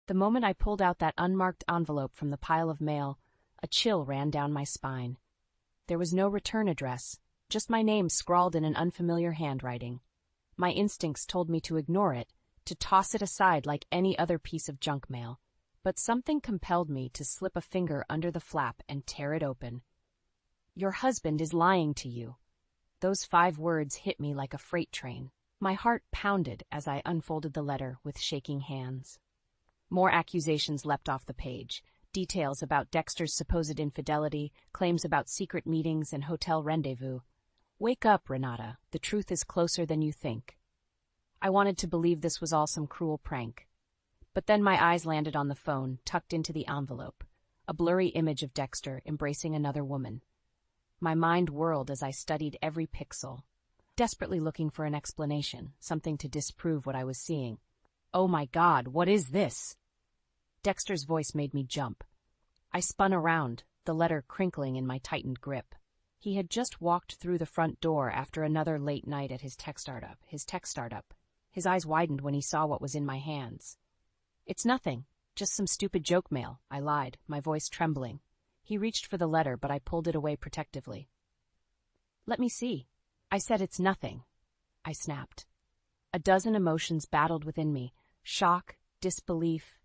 The moment I pulled out that unmarked envelope from the pile of mail, a chill ran down my spine. There was no return address, just my name scrawled in an unfamiliar handwriting. My instincts told me to ignore it, to toss it aside like any other piece of junk mail, but something compelled me to slip a finger under the flap and tear it open. "Your husband is lying to you." Those 5 words hit me like a freight train. My heart pounded as I unfolded the letter with shaking hands. More accusations leapt off the page. Details about Dexter's supposed infidelity, claims about secret meetings and hotel rendezvous. "Wake up, Renata. The truth is closer than you think." I wanted to believe this was all some cruel prank. But then my eyes landed on the phone, tucked into the envelope, a blurry image of Dexter embracing another woman. My mind whirled as I studied every pixel, desperately looking for an explanation, something to disprove what I was seeing. "Oh my God, what is this?" Dexter's voice made me jump. I spun around, the letter crinkling in my tightened grip. He had just walked through the front door after another late night at his tech startup. His eyes widened when he saw what was in my hands. "It's nothing, just some stupid joke mail," I lied, my voice trembling. He reached for the letter, but I pulled it away protectively. "Let me see." "I said it's nothing," I snapped. A dozen emotions battled within me: shock, disbelief,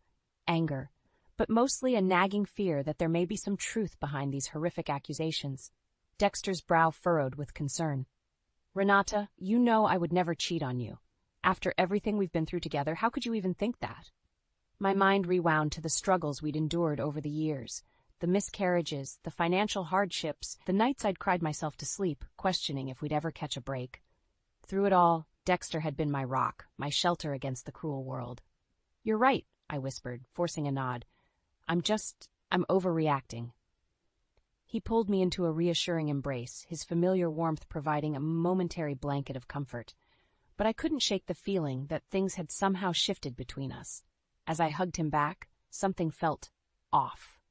anger, but mostly a nagging fear that there may be some truth behind these horrific accusations. Dexter's brow furrowed with concern. "Renata, you know I would never cheat on you. After everything we've been through together, how could you even think that?" My mind rewound to the struggles we'd endured over the years, the miscarriages, the financial hardships, the nights I'd cried myself to sleep, questioning if we'd ever catch a break. Through it all, Dexter had been my rock, my shelter against the cruel world. "You're right," I whispered, forcing a nod. I'm overreacting." He pulled me into a reassuring embrace, his familiar warmth providing a momentary blanket of comfort. But I couldn't shake the feeling that things had somehow shifted between us. As I hugged him back, something felt off.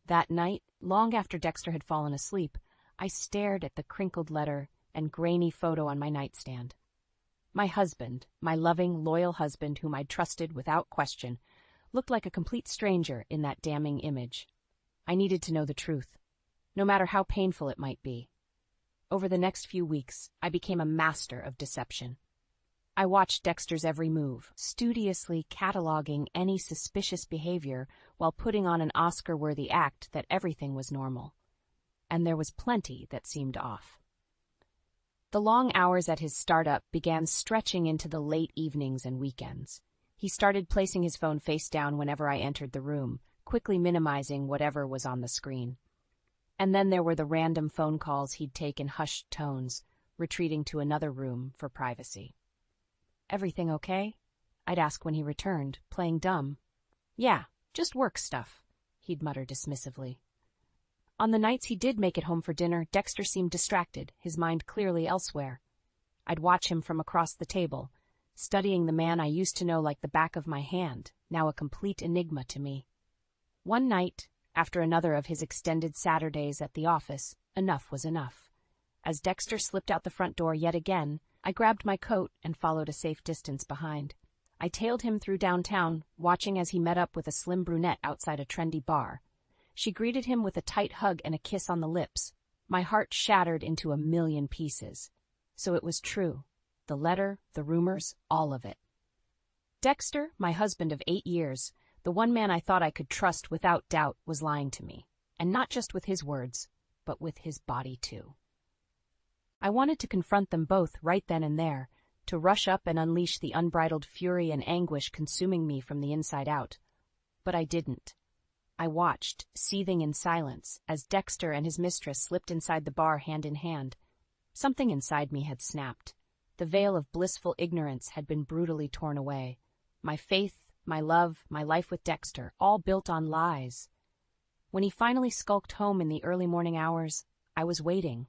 That night, long after Dexter had fallen asleep, I stared at the crinkled letter and grainy photo on my nightstand. My husband, my loving, loyal husband whom I'd trusted without question, looked like a complete stranger in that damning image. I needed to know the truth, no matter how painful it might be. Over the next few weeks, I became a master of deception. I watched Dexter's every move, studiously cataloging any suspicious behavior while putting on an Oscar-worthy act that everything was normal. And there was plenty that seemed off. The long hours at his startup began stretching into the late evenings and weekends. He started placing his phone face down whenever I entered the room, quickly minimizing whatever was on the screen. And then there were the random phone calls he'd take in hushed tones, retreating to another room for privacy. "Everything okay?" I'd ask when he returned, playing dumb. "Yeah, just work stuff," he'd mutter dismissively. On the nights he did make it home for dinner, Dexter seemed distracted, his mind clearly elsewhere. I'd watch him from across the table, studying the man I used to know like the back of my hand, now a complete enigma to me. One night, after another of his extended Saturdays at the office, enough was enough. As Dexter slipped out the front door yet again, I grabbed my coat and followed a safe distance behind. I tailed him through downtown, watching as he met up with a slim brunette outside a trendy bar. She greeted him with a tight hug and a kiss on the lips. My heart shattered into a million pieces. So it was true. The letter, the rumors, all of it. Dexter, my husband of 8 years, the one man I thought I could trust without doubt, was lying to me. And not just with his words, but with his body too. I wanted to confront them both right then and there, to rush up and unleash the unbridled fury and anguish consuming me from the inside out. But I didn't. I watched, seething in silence, as Dexter and his mistress slipped inside the bar hand in hand. Something inside me had snapped. The veil of blissful ignorance had been brutally torn away. My faith, my love, my life with Dexter, all built on lies. When he finally skulked home in the early morning hours, I was waiting.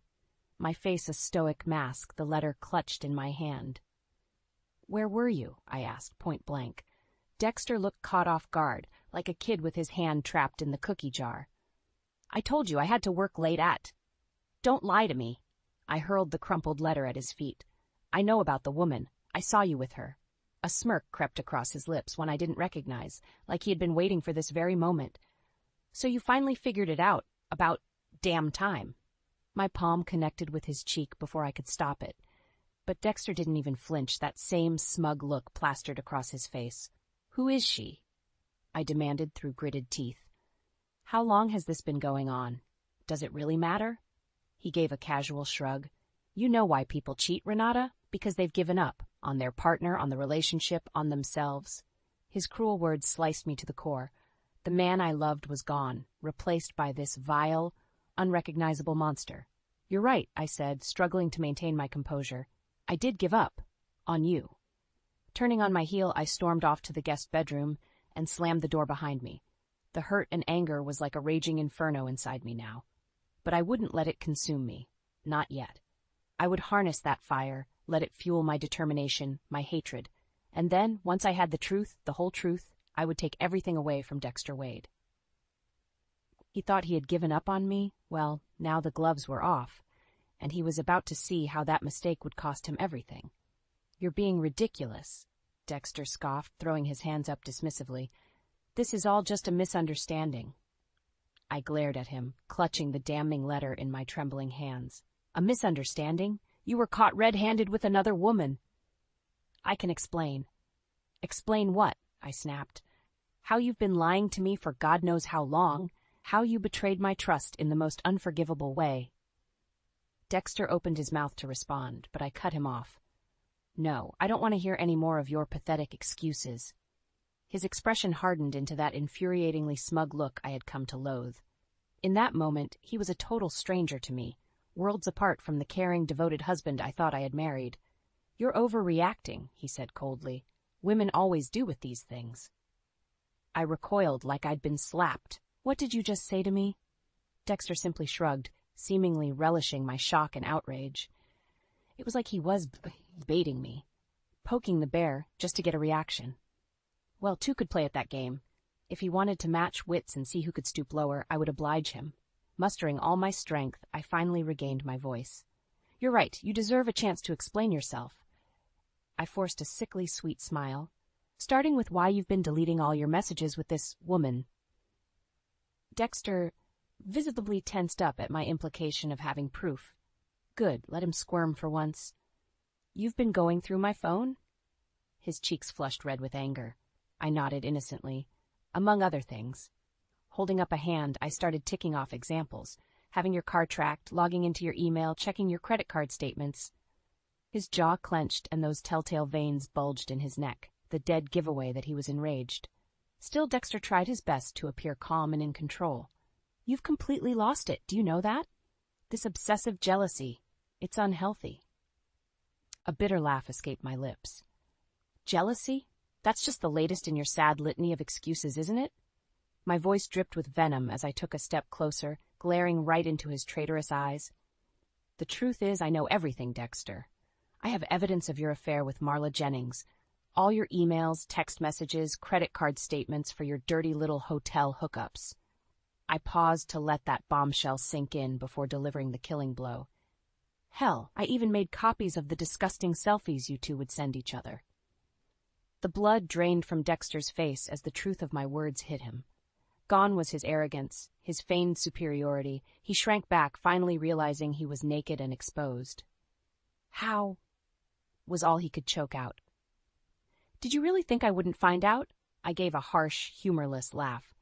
My face a stoic mask, the letter clutched in my hand. "Where were you?" I asked, point blank. Dexter looked caught off guard, like a kid with his hand trapped in the cookie jar. "I told you I had to work late at." "Don't lie to me." I hurled the crumpled letter at his feet. "I know about the woman. I saw you with her." A smirk crept across his lips, one I didn't recognize, like he had been waiting for this very moment. "So you finally figured it out, about damn time." My palm connected with his cheek before I could stop it. But Dexter didn't even flinch, that same smug look plastered across his face. "Who is she?" I demanded through gritted teeth. "How long has this been going on? Does it really matter?" He gave a casual shrug. "You know why people cheat, Renata? Because they've given up. On their partner, on the relationship, on themselves." His cruel words sliced me to the core. The man I loved was gone, replaced by this vile, unrecognizable monster. "You're right," I said, struggling to maintain my composure. "I did give up. On you." Turning on my heel, I stormed off to the guest bedroom and slammed the door behind me. The hurt and anger was like a raging inferno inside me now. But I wouldn't let it consume me. Not yet. I would harness that fire, let it fuel my determination, my hatred. And then, once I had the truth, the whole truth, I would take everything away from Dexter Wade. He thought he had given up on me. Well, now the gloves were off, and he was about to see how that mistake would cost him everything. "You're being ridiculous," Dexter scoffed, throwing his hands up dismissively. "This is all just a misunderstanding." I glared at him, clutching the damning letter in my trembling hands. "A misunderstanding? You were caught red-handed with another woman." "I can explain." "Explain what?" I snapped. "How you've been lying to me for God knows how long, how you betrayed my trust in the most unforgivable way." Dexter opened his mouth to respond, but I cut him off. "No, I don't want to hear any more of your pathetic excuses." His expression hardened into that infuriatingly smug look I had come to loathe. In that moment, he was a total stranger to me, worlds apart from the caring, devoted husband I thought I had married. "You're overreacting," he said coldly. "Women always do with these things." I recoiled like I'd been slapped. "What did you just say to me?" Dexter simply shrugged, seemingly relishing my shock and outrage. It was like he was baiting me, poking the bear just to get a reaction. Well, two could play at that game. If he wanted to match wits and see who could stoop lower, I would oblige him. Mustering all my strength, I finally regained my voice. "You're right, you deserve a chance to explain yourself." I forced a sickly sweet smile. "Starting with why you've been deleting all your messages with this woman." Dexter visibly tensed up at my implication of having proof. Good, let him squirm for once. "You've been going through my phone?" His cheeks flushed red with anger. I nodded innocently. "Among other things." Holding up a hand, I started ticking off examples. "Having your car tracked, logging into your email, checking your credit card statements." His jaw clenched and those telltale veins bulged in his neck, the dead giveaway that he was enraged. Still, Dexter tried his best to appear calm and in control. "You've completely lost it, do you know that? This obsessive jealousy, it's unhealthy." A bitter laugh escaped my lips. "Jealousy? That's just the latest in your sad litany of excuses, isn't it?" My voice dripped with venom as I took a step closer, glaring right into his traitorous eyes. "The truth is, I know everything, Dexter. I have evidence of your affair with Marla Jennings. All your emails, text messages, credit card statements for your dirty little hotel hookups." I paused to let that bombshell sink in before delivering the killing blow. "Hell, I even made copies of the disgusting selfies you two would send each other." The blood drained from Dexter's face as the truth of my words hit him. Gone was his arrogance, his feigned superiority. He shrank back, finally realizing he was naked and exposed. "How?" was all he could choke out. "Did you really think I wouldn't find out?" I gave a harsh, humorless laugh.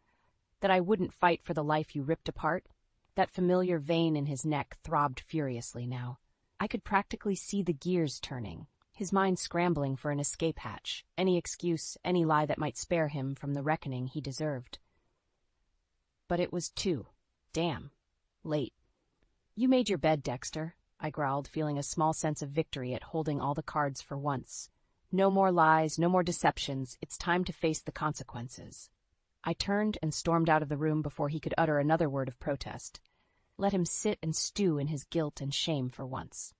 "That I wouldn't fight for the life you ripped apart?" That familiar vein in his neck throbbed furiously now. I could practically see the gears turning, his mind scrambling for an escape hatch, any excuse, any lie that might spare him from the reckoning he deserved. But it was too damn late. "You made your bed, Dexter," I growled, feeling a small sense of victory at holding all the cards for once. "No more lies, no more deceptions. It's time to face the consequences." I turned and stormed out of the room before he could utter another word of protest. Let him sit and stew in his guilt and shame for once.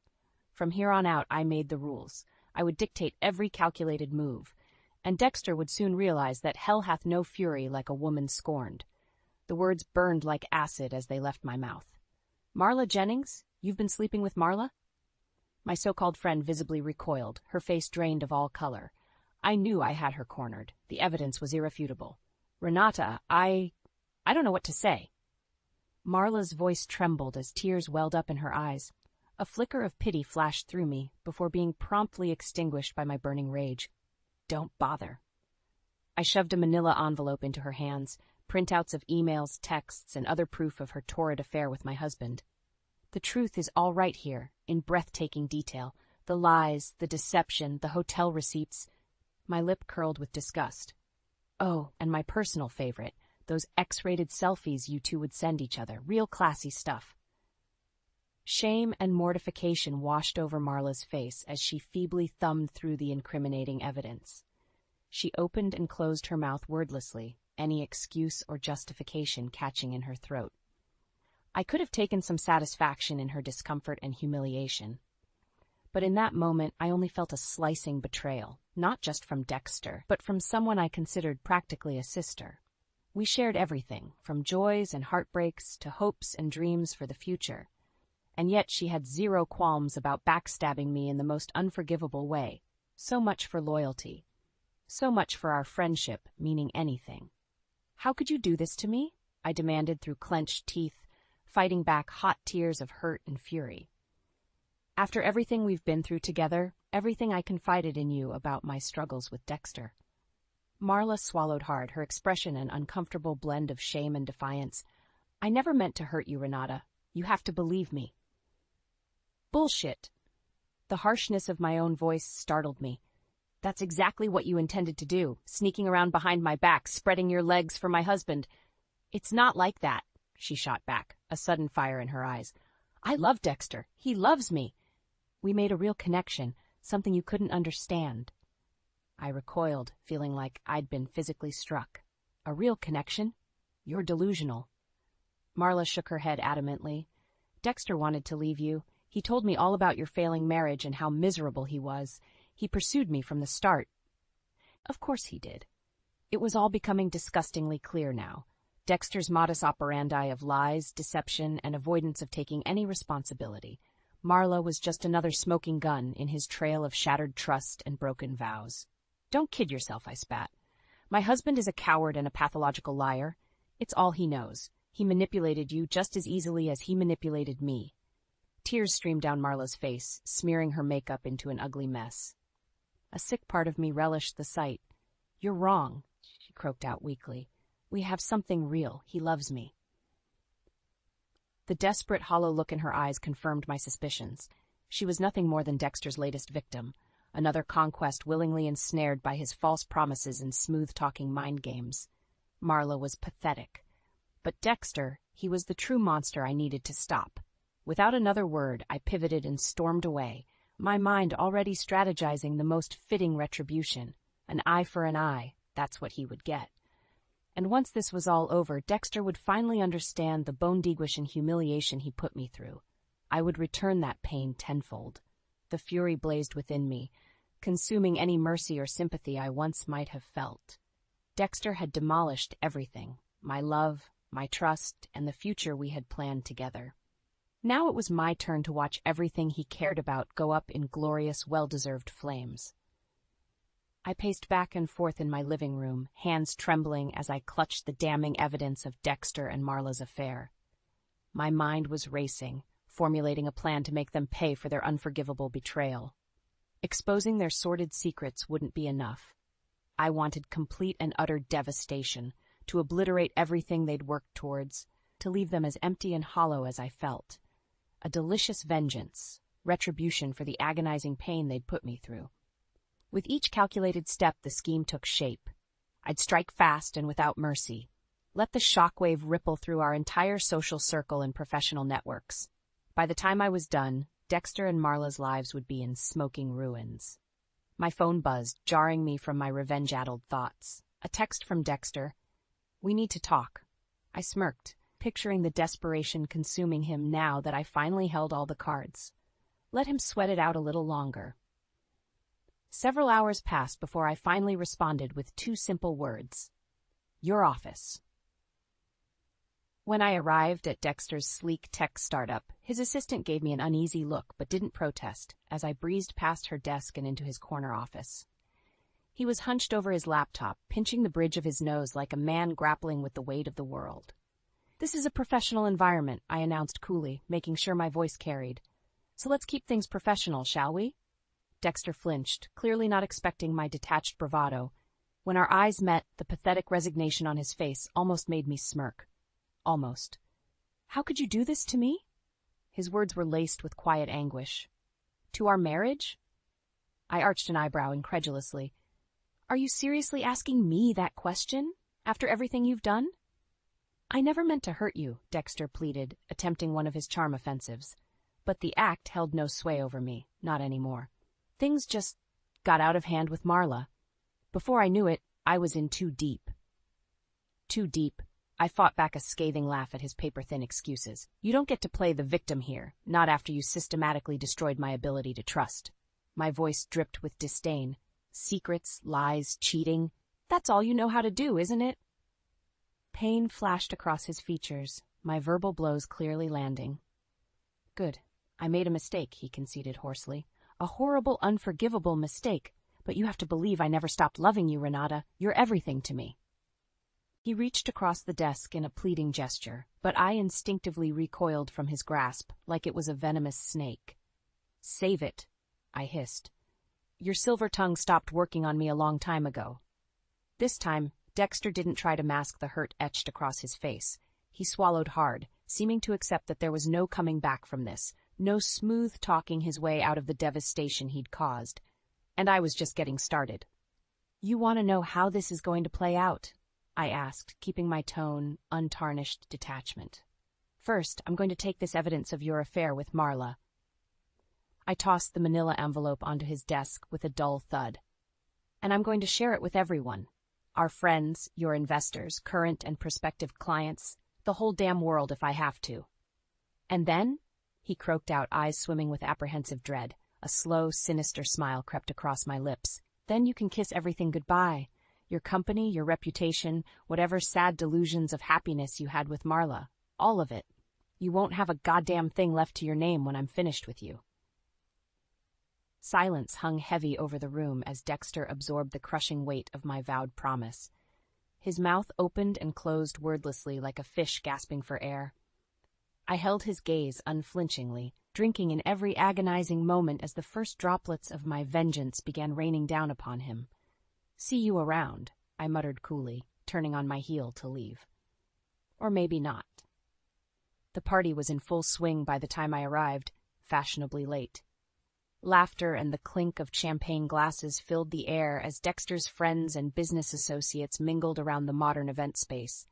From here on out, I made the rules. I would dictate every calculated move, and Dexter would soon realize that hell hath no fury like a woman scorned. The words burned like acid as they left my mouth. "Marla Jennings? You've been sleeping with Marla?" My so-called friend visibly recoiled, her face drained of all color. I knew I had her cornered. The evidence was irrefutable. Renata, I don't know what to say. Marla's voice trembled as tears welled up in her eyes. A flicker of pity flashed through me before being promptly extinguished by my burning rage. Don't bother. I shoved a manila envelope into her hands, printouts of emails, texts, and other proof of her torrid affair with my husband. The truth is all right here, in breathtaking detail. The lies, the deception, the hotel receipts. My lip curled with disgust. Oh, and my personal favorite, those X-rated selfies you two would send each other. Real classy stuff. Shame and mortification washed over Marla's face as she feebly thumbed through the incriminating evidence. She opened and closed her mouth wordlessly, any excuse or justification catching in her throat. I could have taken some satisfaction in her discomfort and humiliation. But in that moment, I only felt a slicing betrayal, not just from Dexter, but from someone I considered practically a sister. We shared everything, from joys and heartbreaks to hopes and dreams for the future. And yet she had zero qualms about backstabbing me in the most unforgivable way. So much for loyalty. So much for our friendship meaning anything. How could you do this to me? I demanded through clenched teeth, fighting back hot tears of hurt and fury. After everything we've been through together, everything I confided in you about my struggles with Dexter. Marla swallowed hard, her expression an uncomfortable blend of shame and defiance. I never meant to hurt you, Renata. You have to believe me. Bullshit. The harshness of my own voice startled me. That's exactly what you intended to do, sneaking around behind my back, spreading your legs for my husband. It's not like that, she shot back, a sudden fire in her eyes. I love Dexter. He loves me. We made a real connection, something you couldn't understand. I recoiled, feeling like I'd been physically struck. A real connection? You're delusional. Marla shook her head adamantly. Dexter wanted to leave you. He told me all about your failing marriage and how miserable he was. He pursued me from the start. Of course he did. It was all becoming disgustingly clear now. Dexter's modus operandi of lies, deception, and avoidance of taking any responsibility. Marla was just another smoking gun in his trail of shattered trust and broken vows. Don't kid yourself, I spat. My husband is a coward and a pathological liar. It's all he knows. He manipulated you just as easily as he manipulated me. Tears streamed down Marla's face, smearing her makeup into an ugly mess. A sick part of me relished the sight. You're wrong, she croaked out weakly. We have something real. He loves me. The desperate, hollow look in her eyes confirmed my suspicions. She was nothing more than Dexter's latest victim, another conquest willingly ensnared by his false promises and smooth-talking mind games. Marla was pathetic. But Dexter, he was the true monster I needed to stop. Without another word, I pivoted and stormed away, my mind already strategizing the most fitting retribution. An eye for an eye, that's what he would get. And once this was all over, Dexter would finally understand the bone-deguishing humiliation he put me through. I would return that pain tenfold. The fury blazed within me, consuming any mercy or sympathy I once might have felt. Dexter had demolished everything, my love, my trust, and the future we had planned together. Now it was my turn to watch everything he cared about go up in glorious, well-deserved flames. I paced back and forth in my living room, hands trembling as I clutched the damning evidence of Dexter and Marla's affair. My mind was racing, formulating a plan to make them pay for their unforgivable betrayal. Exposing their sordid secrets wouldn't be enough. I wanted complete and utter devastation, to obliterate everything they'd worked towards, to leave them as empty and hollow as I felt. A delicious vengeance, retribution for the agonizing pain they'd put me through. With each calculated step, the scheme took shape. I'd strike fast and without mercy. Let the shockwave ripple through our entire social circle and professional networks. By the time I was done, Dexter and Marla's lives would be in smoking ruins. My phone buzzed, jarring me from my revenge-addled thoughts. A text from Dexter. We need to talk. I smirked, picturing the desperation consuming him now that I finally held all the cards. Let him sweat it out a little longer. Several hours passed before I finally responded with two simple words. Your office. When I arrived at Dexter's sleek tech startup, his assistant gave me an uneasy look but didn't protest as I breezed past her desk and into his corner office. He was hunched over his laptop, pinching the bridge of his nose like a man grappling with the weight of the world. "This is a professional environment," I announced coolly, making sure my voice carried. "So let's keep things professional, shall we?" Dexter flinched, clearly not expecting my detached bravado. When our eyes met, the pathetic resignation on his face almost made me smirk. Almost. "How could you do this to me?" His words were laced with quiet anguish. "To our marriage?" I arched an eyebrow incredulously. "Are you seriously asking me that question, after everything you've done?" "I never meant to hurt you," Dexter pleaded, attempting one of his charm offensives. But the act held no sway over me, not anymore. Things just got out of hand with Marla. Before I knew it, I was in too deep. Too deep. I fought back a scathing laugh at his paper-thin excuses. "You don't get to play the victim here, not after you systematically destroyed my ability to trust." My voice dripped with disdain. "Secrets, lies, cheating. That's all you know how to do, isn't it?" Pain flashed across his features, my verbal blows clearly landing. "Good. I made a mistake," he conceded hoarsely. "A horrible, unforgivable mistake. But you have to believe I never stopped loving you, Renata. You're everything to me." He reached across the desk in a pleading gesture, but I instinctively recoiled from his grasp like it was a venomous snake. "Save it," I hissed. "Your silver tongue stopped working on me a long time ago." This time, Dexter didn't try to mask the hurt etched across his face. He swallowed hard, seeming to accept that there was no coming back from this, no smooth talking his way out of the devastation he'd caused. And I was just getting started. "You want to know how this is going to play out?" I asked, keeping my tone, untarnished detachment. "First, I'm going to take this evidence of your affair with Marla." I tossed the manila envelope onto his desk with a dull thud. "And I'm going to share it with everyone. Our friends, your investors, current and prospective clients, the whole damn world if I have to." "And then?" he croaked out, eyes swimming with apprehensive dread. A slow, sinister smile crept across my lips. "Then you can kiss everything goodbye. Your company, your reputation, whatever sad delusions of happiness you had with Marla. All of it. You won't have a goddamn thing left to your name when I'm finished with you." Silence hung heavy over the room as Dexter absorbed the crushing weight of my vowed promise. His mouth opened and closed wordlessly like a fish gasping for air. I held his gaze unflinchingly, drinking in every agonizing moment as the first droplets of my vengeance began raining down upon him. "See you around," I muttered coolly, turning on my heel to leave. Or maybe not. The party was in full swing by the time I arrived, fashionably late. Laughter and the clink of champagne glasses filled the air as Dexter's friends and business associates mingled around the modern event space.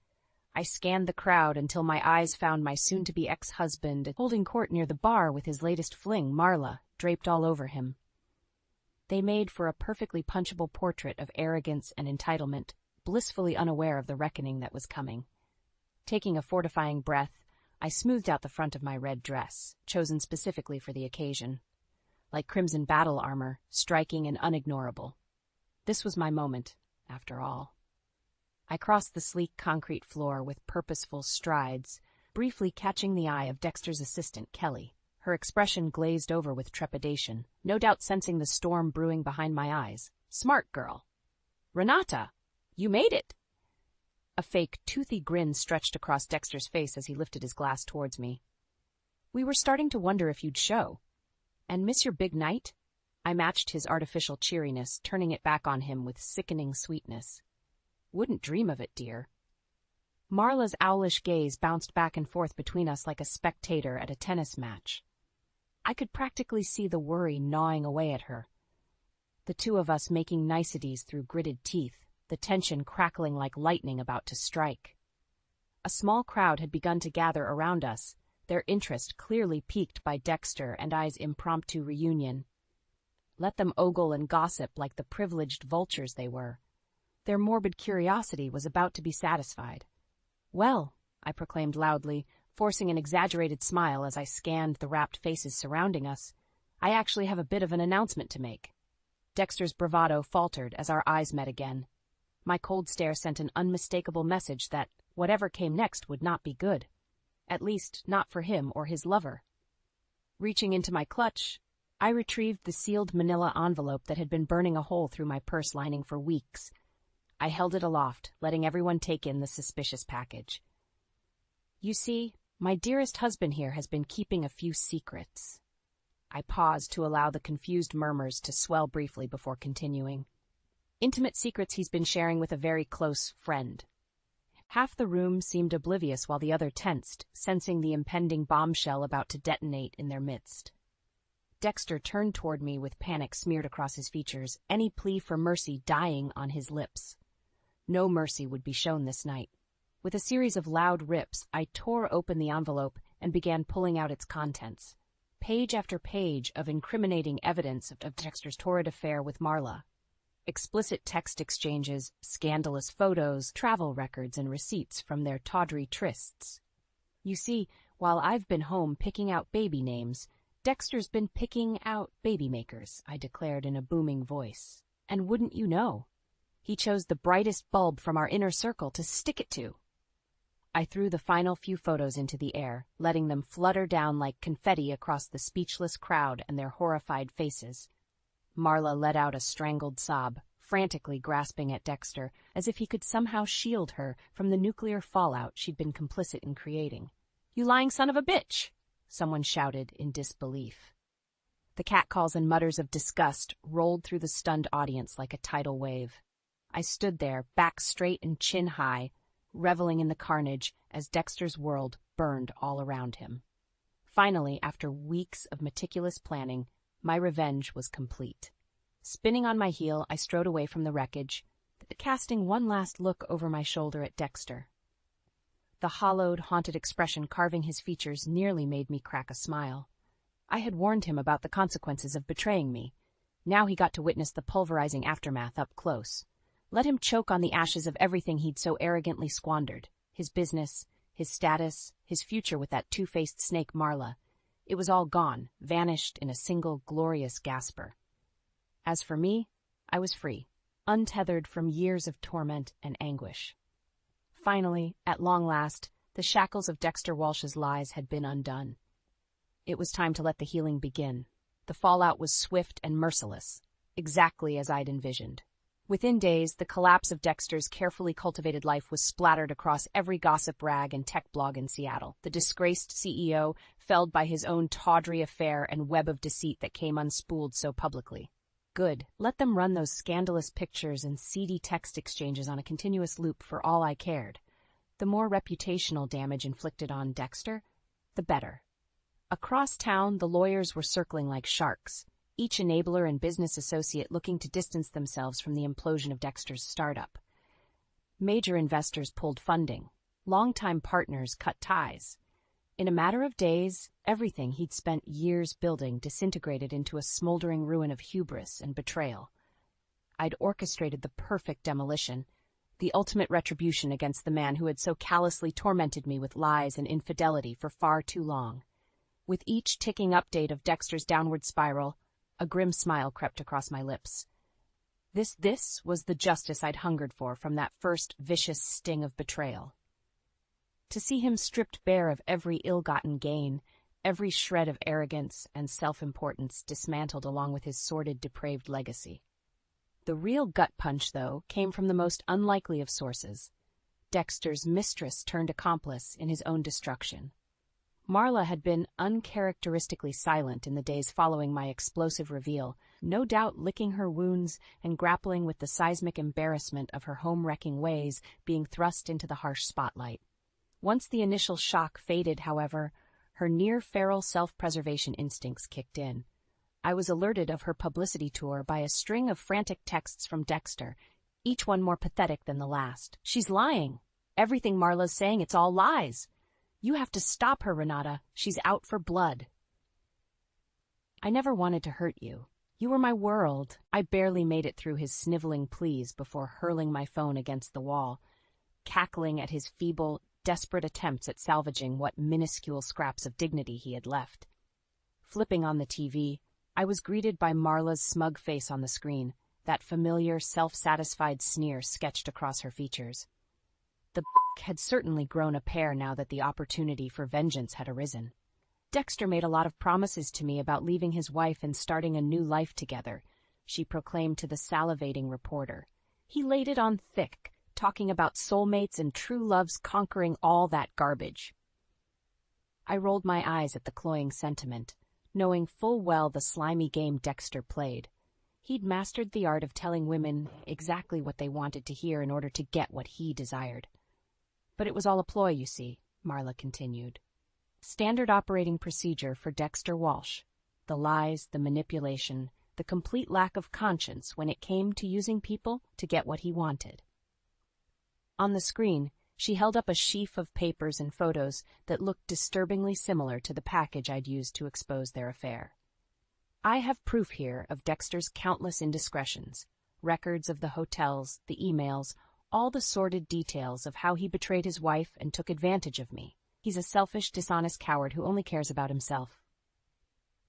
I scanned the crowd until my eyes found my soon-to-be ex-husband holding court near the bar with his latest fling, Marla, draped all over him. They made for a perfectly punchable portrait of arrogance and entitlement, blissfully unaware of the reckoning that was coming. Taking a fortifying breath, I smoothed out the front of my red dress, chosen specifically for the occasion. Like crimson battle armor, striking and unignorable. This was my moment, after all. I crossed the sleek concrete floor with purposeful strides, briefly catching the eye of Dexter's assistant, Kelly. Her expression glazed over with trepidation, no doubt sensing the storm brewing behind my eyes. "Smart girl." "Renata, you made it!" A fake, toothy grin stretched across Dexter's face as he lifted his glass towards me. "We were starting to wonder if you'd show. And miss your big night?" I matched his artificial cheeriness, turning it back on him with sickening sweetness. "Wouldn't dream of it, dear." Marla's owlish gaze bounced back and forth between us like a spectator at a tennis match. I could practically see the worry gnawing away at her. The two of us making niceties through gritted teeth, the tension crackling like lightning about to strike. A small crowd had begun to gather around us, their interest clearly piqued by Dexter and I's impromptu reunion. Let them ogle and gossip like the privileged vultures they were. Their morbid curiosity was about to be satisfied. "Well," I proclaimed loudly, forcing an exaggerated smile as I scanned the rapt faces surrounding us, "I actually have a bit of an announcement to make." Dexter's bravado faltered as our eyes met again. My cold stare sent an unmistakable message that whatever came next would not be good. At least, not for him or his lover. Reaching into my clutch, I retrieved the sealed manila envelope that had been burning a hole through my purse lining for weeks. I held it aloft, letting everyone take in the suspicious package. You see, my dearest husband here has been keeping a few secrets. I paused to allow the confused murmurs to swell briefly before continuing. Intimate secrets he's been sharing with a very close friend. Half the room seemed oblivious while the other tensed, sensing the impending bombshell about to detonate in their midst. Dexter turned toward me with panic smeared across his features, any plea for mercy dying on his lips. No mercy would be shown this night. With a series of loud rips, I tore open the envelope and began pulling out its contents. Page after page of incriminating evidence of Dexter's torrid affair with Marla. Explicit text exchanges, scandalous photos, travel records, and receipts from their tawdry trysts. You see, while I've been home picking out baby names, Dexter's been picking out baby makers, I declared in a booming voice. And wouldn't you know, he chose the brightest bulb from our inner circle to stick it to. I threw the final few photos into the air, letting them flutter down like confetti across the speechless crowd and their horrified faces. Marla let out a strangled sob, frantically grasping at Dexter, as if he could somehow shield her from the nuclear fallout she'd been complicit in creating. "You lying son of a bitch!" someone shouted in disbelief. The catcalls and mutters of disgust rolled through the stunned audience like a tidal wave. I stood there, back straight and chin high, reveling in the carnage as Dexter's world burned all around him. Finally, after weeks of meticulous planning, my revenge was complete. Spinning on my heel, I strode away from the wreckage, casting one last look over my shoulder at Dexter. The hollowed, haunted expression carving his features nearly made me crack a smile. I had warned him about the consequences of betraying me. Now he got to witness the pulverizing aftermath up close. Let him choke on the ashes of everything he'd so arrogantly squandered. His business, his status, his future with that two-faced snake Marla. It was all gone, vanished in a single glorious gasper. As for me, I was free, untethered from years of torment and anguish. Finally, at long last, the shackles of Dexter Walsh's lies had been undone. It was time to let the healing begin. The fallout was swift and merciless, exactly as I'd envisioned. Within days, the collapse of Dexter's carefully cultivated life was splattered across every gossip rag and tech blog in Seattle. The disgraced CEO, felled by his own tawdry affair and web of deceit that came unspooled so publicly. Good. Let them run those scandalous pictures and seedy text exchanges on a continuous loop for all I cared. The more reputational damage inflicted on Dexter, the better. Across town, the lawyers were circling like sharks, each enabler and business associate looking to distance themselves from the implosion of Dexter's startup. Major investors pulled funding. Longtime partners cut ties. In a matter of days, everything he'd spent years building disintegrated into a smoldering ruin of hubris and betrayal. I'd orchestrated the perfect demolition, the ultimate retribution against the man who had so callously tormented me with lies and infidelity for far too long. With each ticking update of Dexter's downward spiral, a grim smile crept across my lips. This was the justice I'd hungered for from that first vicious sting of betrayal. To see him stripped bare of every ill-gotten gain, every shred of arrogance and self-importance dismantled along with his sordid, depraved legacy. The real gut punch, though, came from the most unlikely of sources. Dexter's mistress turned accomplice in his own destruction. Marla had been uncharacteristically silent in the days following my explosive reveal, no doubt licking her wounds and grappling with the seismic embarrassment of her home-wrecking ways being thrust into the harsh spotlight. Once the initial shock faded, however, her near-feral self-preservation instincts kicked in. I was alerted of her publicity tour by a string of frantic texts from Dexter, each one more pathetic than the last. "She's lying. Everything Marla's saying, it's all lies. You have to stop her, Renata. She's out for blood." "I never wanted to hurt you. You were my world." I barely made it through his sniveling pleas before hurling my phone against the wall, cackling at his feeble, desperate attempts at salvaging what minuscule scraps of dignity he had left. Flipping on the TV, I was greeted by Marla's smug face on the screen, that familiar, self-satisfied sneer sketched across her features. The had certainly grown a pair now that the opportunity for vengeance had arisen. Dexter made a lot of promises to me about leaving his wife and starting a new life together, she proclaimed to the salivating reporter. He laid it on thick, talking about soulmates and true loves conquering all that garbage. I rolled my eyes at the cloying sentiment, knowing full well the slimy game Dexter played. He'd mastered the art of telling women exactly what they wanted to hear in order to get what he desired. But it was all a ploy, you see, Marla continued. Standard operating procedure for Dexter Walsh. The lies, the manipulation, the complete lack of conscience when it came to using people to get what he wanted. On the screen, she held up a sheaf of papers and photos that looked disturbingly similar to the package I'd used to expose their affair. I have proof here of Dexter's countless indiscretions, records of the hotels, the emails, all the sordid details of how he betrayed his wife and took advantage of me. He's a selfish, dishonest coward who only cares about himself.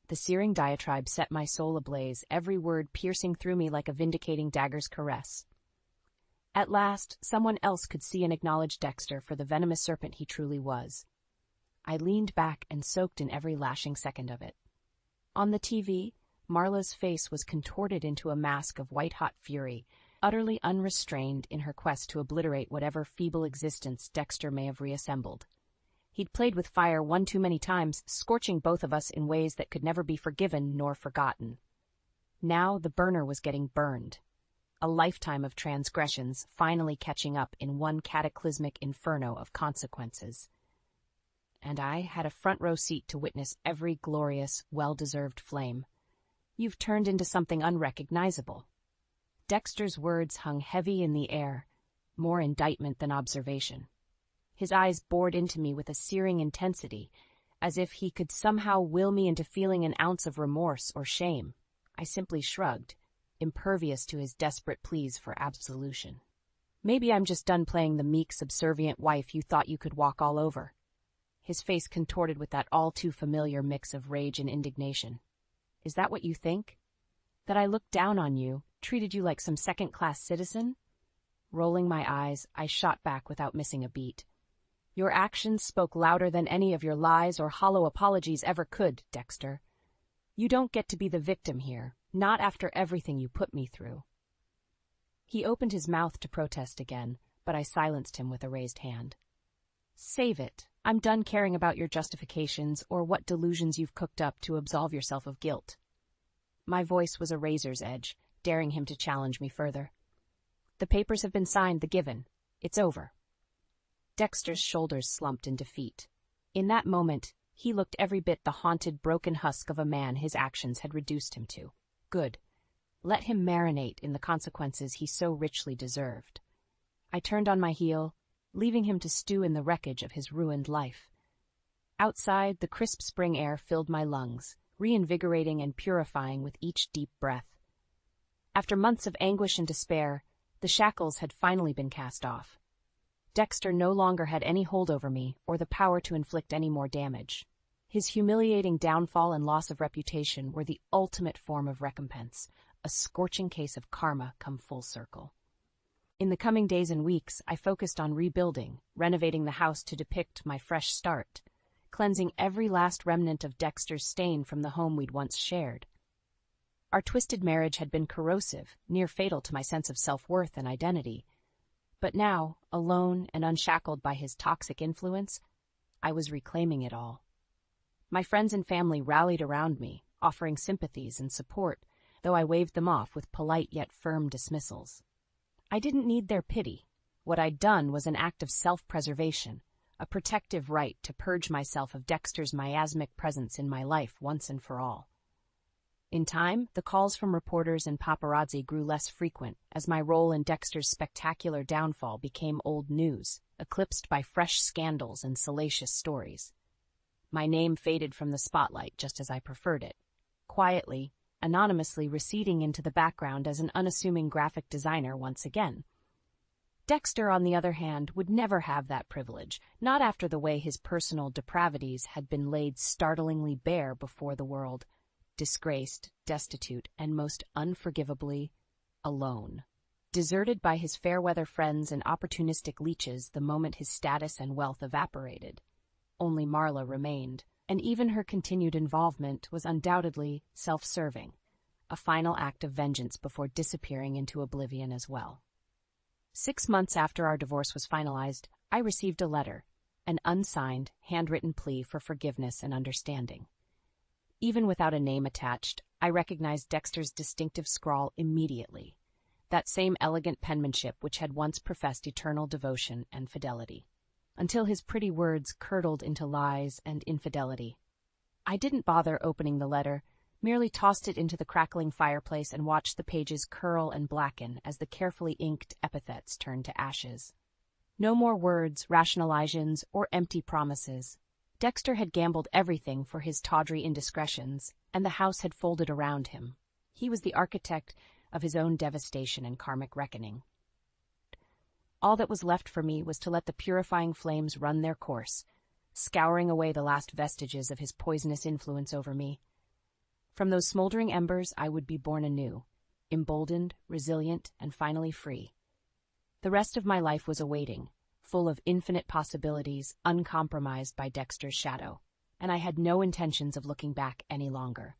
The searing diatribe set my soul ablaze, every word piercing through me like a vindicating dagger's caress. At last, someone else could see and acknowledge Dexter for the venomous serpent he truly was. I leaned back and soaked in every lashing second of it. On the TV, Marla's face was contorted into a mask of white-hot fury, utterly unrestrained in her quest to obliterate whatever feeble existence Dexter may have reassembled. He'd played with fire one too many times, scorching both of us in ways that could never be forgiven nor forgotten. Now the burner was getting burned. A lifetime of transgressions finally catching up in one cataclysmic inferno of consequences. And I had a front-row seat to witness every glorious, well-deserved flame. You've turned into something unrecognizable. Dexter's words hung heavy in the air, more indictment than observation. His eyes bored into me with a searing intensity, as if he could somehow will me into feeling an ounce of remorse or shame. I simply shrugged, impervious to his desperate pleas for absolution. Maybe I'm just done playing the meek, subservient wife you thought you could walk all over. His face contorted with that all-too-familiar mix of rage and indignation. Is that what you think? That I looked down on you, treated you like some second-class citizen? Rolling my eyes, I shot back without missing a beat. Your actions spoke louder than any of your lies or hollow apologies ever could, Dexter. You don't get to be the victim here, not after everything you put me through. He opened his mouth to protest again, but I silenced him with a raised hand. Save it. I'm done caring about your justifications or what delusions you've cooked up to absolve yourself of guilt. My voice was a razor's edge, daring him to challenge me further. The papers have been signed, the given. It's over. Dexter's shoulders slumped in defeat. In that moment, he looked every bit the haunted, broken husk of a man his actions had reduced him to. Good. Let him marinate in the consequences he so richly deserved. I turned on my heel, leaving him to stew in the wreckage of his ruined life. Outside, the crisp spring air filled my lungs, reinvigorating and purifying with each deep breath. After months of anguish and despair, the shackles had finally been cast off. Dexter no longer had any hold over me or the power to inflict any more damage. His humiliating downfall and loss of reputation were the ultimate form of recompense, a scorching case of karma come full circle. In the coming days and weeks, I focused on rebuilding, renovating the house to depict my fresh start, cleansing every last remnant of Dexter's stain from the home we'd once shared. Our twisted marriage had been corrosive, near fatal to my sense of self-worth and identity. But now, alone and unshackled by his toxic influence, I was reclaiming it all. My friends and family rallied around me, offering sympathies and support, though I waved them off with polite yet firm dismissals. I didn't need their pity. What I'd done was an act of self-preservation, a protective right to purge myself of Dexter's miasmic presence in my life once and for all. In time, the calls from reporters and paparazzi grew less frequent as my role in Dexter's spectacular downfall became old news, eclipsed by fresh scandals and salacious stories. My name faded from the spotlight just as I preferred it, quietly, anonymously receding into the background as an unassuming graphic designer once again. Dexter, on the other hand, would never have that privilege, not after the way his personal depravities had been laid startlingly bare before the world. Disgraced, destitute, and most unforgivably alone. Deserted by his fair-weather friends and opportunistic leeches the moment his status and wealth evaporated. Only Marla remained, and even her continued involvement was undoubtedly self-serving, a final act of vengeance before disappearing into oblivion as well. 6 months after our divorce was finalized, I received a letter, an unsigned, handwritten plea for forgiveness and understanding. Even without a name attached, I recognized Dexter's distinctive scrawl immediately, that same elegant penmanship which had once professed eternal devotion and fidelity, until his pretty words curdled into lies and infidelity. I didn't bother opening the letter, merely tossed it into the crackling fireplace and watched the pages curl and blacken as the carefully inked epithets turned to ashes. No more words, rationalizations, or empty promises. Dexter had gambled everything for his tawdry indiscretions, and the house had folded around him. He was the architect of his own devastation and karmic reckoning. All that was left for me was to let the purifying flames run their course, scouring away the last vestiges of his poisonous influence over me. From those smoldering embers I would be born anew, emboldened, resilient, and finally free. The rest of my life was awaiting, full of infinite possibilities, uncompromised by Dexter's shadow, and I had no intentions of looking back any longer.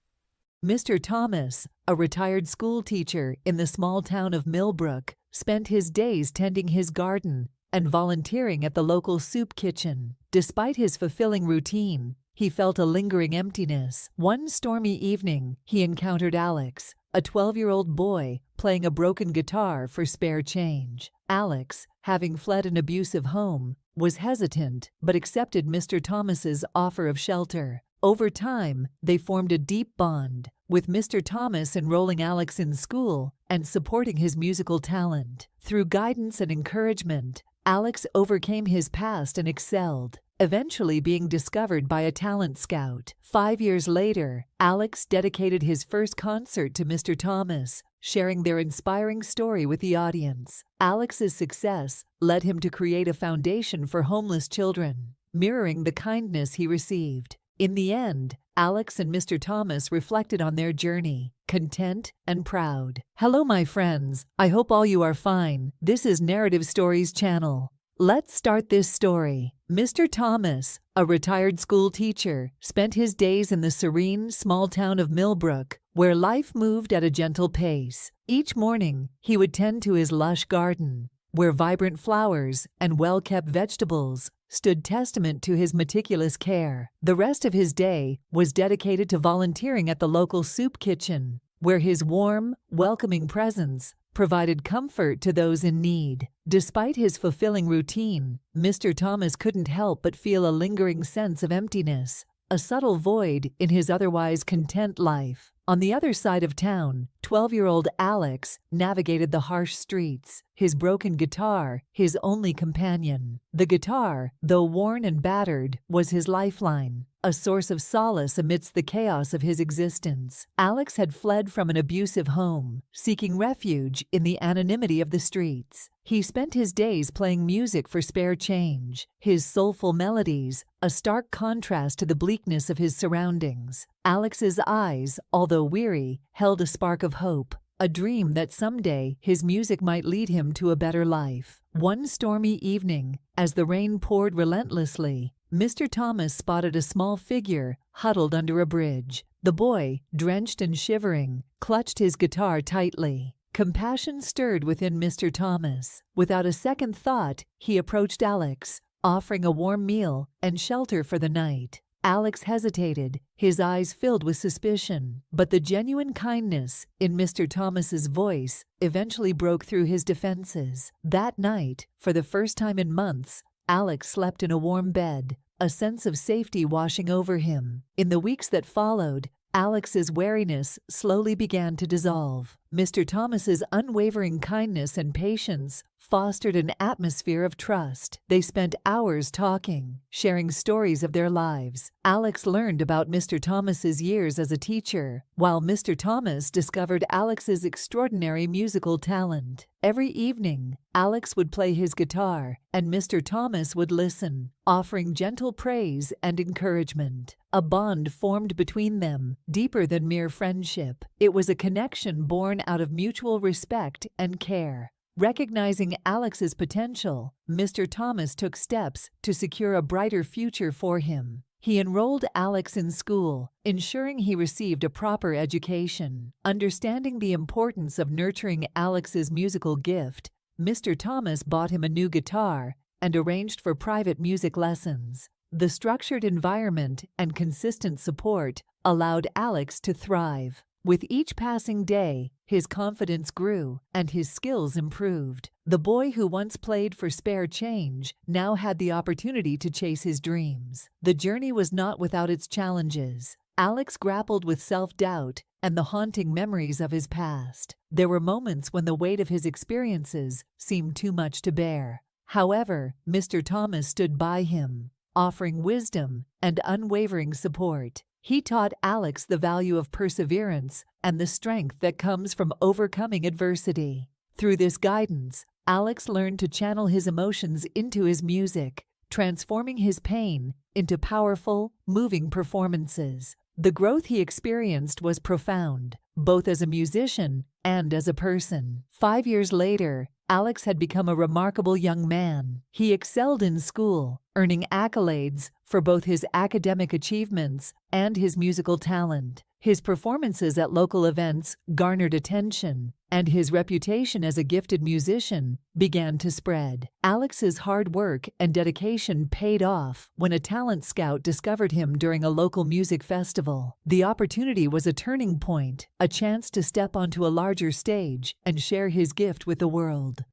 Mr. Thomas, a retired school teacher in the small town of Millbrook, spent his days tending his garden and volunteering at the local soup kitchen. Despite his fulfilling routine, he felt a lingering emptiness. One stormy evening, he encountered Alex, a 12-year-old boy playing a broken guitar for spare change. Alex, having fled an abusive home, was hesitant but accepted Mr. Thomas's offer of shelter. Over time, they formed a deep bond, with Mr. Thomas enrolling Alex in school and supporting his musical talent. Through guidance and encouragement, Alex overcame his past and excelled, eventually being discovered by a talent scout. 5 years later, Alex dedicated his first concert to Mr. Thomas, sharing their inspiring story with the audience. Alex's success led him to create a foundation for homeless children, mirroring the kindness he received. In the end, Alex and Mr. Thomas reflected on their journey, content and proud. Hello, my friends. I hope all you are fine. This is Narrative Stories channel. Let's start this story. Mr. Thomas, a retired school teacher, spent his days in the serene, small town of Millbrook, where life moved at a gentle pace. Each morning, he would tend to his lush garden, where vibrant flowers and well-kept vegetables stood testament to his meticulous care. The rest of his day was dedicated to volunteering at the local soup kitchen, where his warm, welcoming presence provided comfort to those in need. Despite his fulfilling routine, Mr. Thomas couldn't help but feel a lingering sense of emptiness, a subtle void in his otherwise content life. On the other side of town, 12-year-old Alex navigated the harsh streets, his broken guitar his only companion. The guitar, though worn and battered, was his lifeline, a source of solace amidst the chaos of his existence. Alex had fled from an abusive home, seeking refuge in the anonymity of the streets. He spent his days playing music for spare change, his soulful melodies a stark contrast to the bleakness of his surroundings. Alex's eyes, although weary, held a spark of hope, a dream that someday his music might lead him to a better life. One stormy evening, as the rain poured relentlessly, Mr. Thomas spotted a small figure huddled under a bridge. The boy, drenched and shivering, clutched his guitar tightly. Compassion stirred within Mr. Thomas. Without a second thought, he approached Alex, offering a warm meal and shelter for the night. Alex hesitated, his eyes filled with suspicion, but the genuine kindness in Mr. Thomas's voice eventually broke through his defenses. That night, for the first time in months, Alex slept in a warm bed, a sense of safety washing over him. In the weeks that followed, Alex's wariness slowly began to dissolve. Mr. Thomas's unwavering kindness and patience fostered an atmosphere of trust. They spent hours talking, sharing stories of their lives. Alex learned about Mr. Thomas's years as a teacher, while Mr. Thomas discovered Alex's extraordinary musical talent. Every evening, Alex would play his guitar, and Mr. Thomas would listen, offering gentle praise and encouragement. A bond formed between them, deeper than mere friendship. It was a connection born out of mutual respect and care. Recognizing Alex's potential, Mr. Thomas took steps to secure a brighter future for him. He enrolled Alex in school, ensuring he received a proper education. Understanding the importance of nurturing Alex's musical gift, Mr. Thomas bought him a new guitar and arranged for private music lessons. The structured environment and consistent support allowed Alex to thrive. With each passing day, his confidence grew and his skills improved. The boy who once played for spare change now had the opportunity to chase his dreams. The journey was not without its challenges. Alex grappled with self-doubt and the haunting memories of his past. There were moments when the weight of his experiences seemed too much to bear. However, Mr. Thomas stood by him, offering wisdom and unwavering support. He taught Alex the value of perseverance and the strength that comes from overcoming adversity. Through this guidance, Alex learned to channel his emotions into his music, transforming his pain into powerful, moving performances. The growth he experienced was profound, both as a musician and as a person. 5 years later, Alex had become a remarkable young man. He excelled in school, earning accolades for both his academic achievements and his musical talent. His performances at local events garnered attention, and his reputation as a gifted musician began to spread. Alex's hard work and dedication paid off when a talent scout discovered him during a local music festival. The opportunity was a turning point, a chance to step onto a larger stage and share his gift with the world.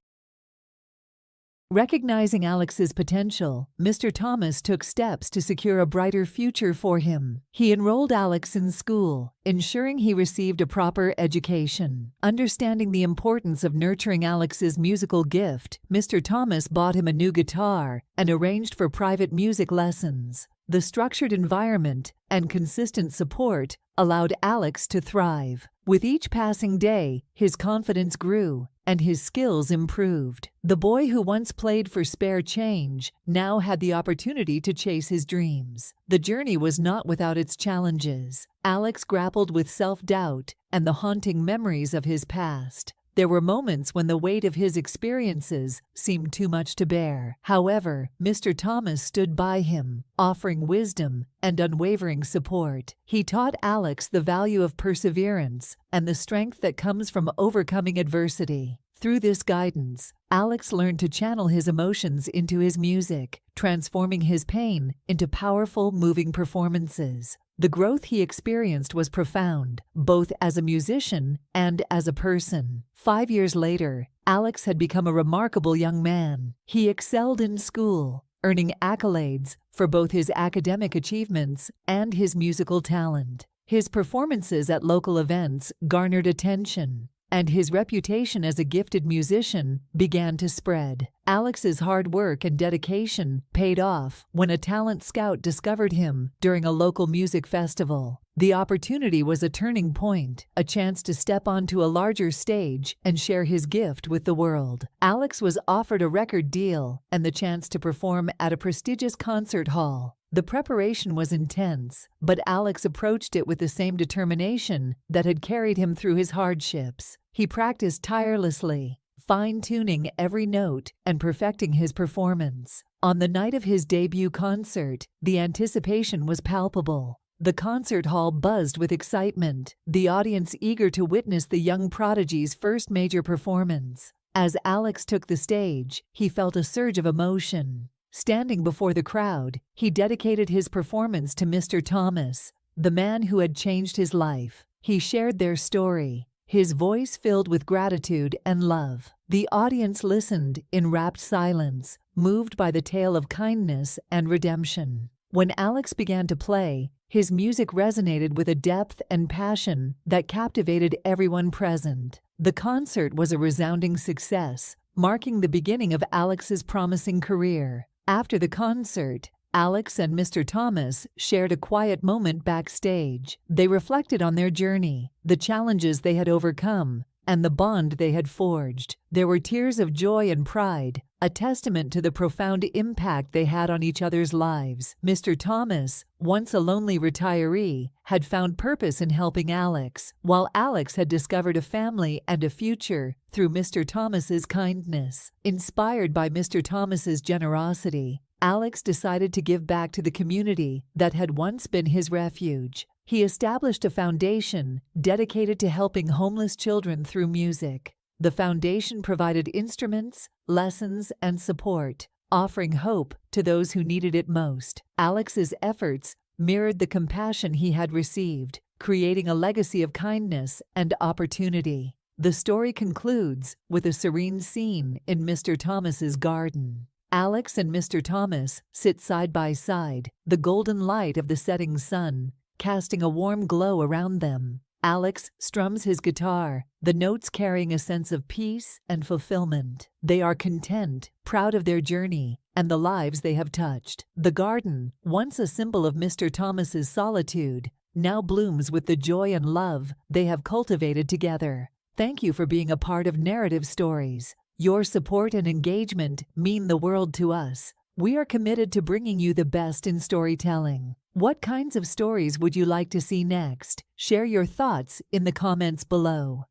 Recognizing Alex's potential, Mr. Thomas took steps to secure a brighter future for him. He enrolled Alex in school, ensuring he received a proper education. Understanding the importance of nurturing Alex's musical gift, Mr. Thomas bought him a new guitar and arranged for private music lessons. The structured environment and consistent support allowed Alex to thrive. With each passing day, his confidence grew and his skills improved. The boy who once played for spare change now had the opportunity to chase his dreams. The journey was not without its challenges. Alex grappled with self-doubt and the haunting memories of his past. There were moments when the weight of his experiences seemed too much to bear. However, Mr. Thomas stood by him, offering wisdom and unwavering support. He taught Alex the value of perseverance and the strength that comes from overcoming adversity. Through this guidance, Alex learned to channel his emotions into his music, transforming his pain into powerful, moving performances. The growth he experienced was profound, both as a musician and as a person. 5 years later, Alex had become a remarkable young man. He excelled in school, earning accolades for both his academic achievements and his musical talent. His performances at local events garnered attention, and his reputation as a gifted musician began to spread. Alex's hard work and dedication paid off when a talent scout discovered him during a local music festival. The opportunity was a turning point, a chance to step onto a larger stage and share his gift with the world. Alex was offered a record deal and the chance to perform at a prestigious concert hall. The preparation was intense, but Alex approached it with the same determination that had carried him through his hardships. He practiced tirelessly, fine-tuning every note and perfecting his performance. On the night of his debut concert, the anticipation was palpable. The concert hall buzzed with excitement, the audience eager to witness the young prodigy's first major performance. As Alex took the stage, he felt a surge of emotion. Standing before the crowd, he dedicated his performance to Mr. Thomas, the man who had changed his life. He shared their story, his voice filled with gratitude and love. The audience listened in rapt silence, moved by the tale of kindness and redemption. When Alex began to play, his music resonated with a depth and passion that captivated everyone present. The concert was a resounding success, marking the beginning of Alex's promising career. After the concert, Alex and Mr. Thomas shared a quiet moment backstage. They reflected on their journey, the challenges they had overcome, and the bond they had forged. There were tears of joy and pride, a testament to the profound impact they had on each other's lives. Mr. Thomas, once a lonely retiree, had found purpose in helping Alex, while Alex had discovered a family and a future through Mr. Thomas's kindness. Inspired by Mr. Thomas's generosity, Alex decided to give back to the community that had once been his refuge. He established a foundation dedicated to helping homeless children through music. The foundation provided instruments, lessons, and support, offering hope to those who needed it most. Alex's efforts mirrored the compassion he had received, creating a legacy of kindness and opportunity. The story concludes with a serene scene in Mr. Thomas's garden. Alex and Mr. Thomas sit side by side, the golden light of the setting sun casting a warm glow around them. Alex strums his guitar, the notes carrying a sense of peace and fulfillment. They are content, proud of their journey and the lives they have touched. The garden, once a symbol of Mr. Thomas's solitude, now blooms with the joy and love they have cultivated together. Thank you for being a part of Narrative Stories. Your support and engagement mean the world to us. We are committed to bringing you the best in storytelling. What kinds of stories would you like to see next? Share your thoughts in the comments below.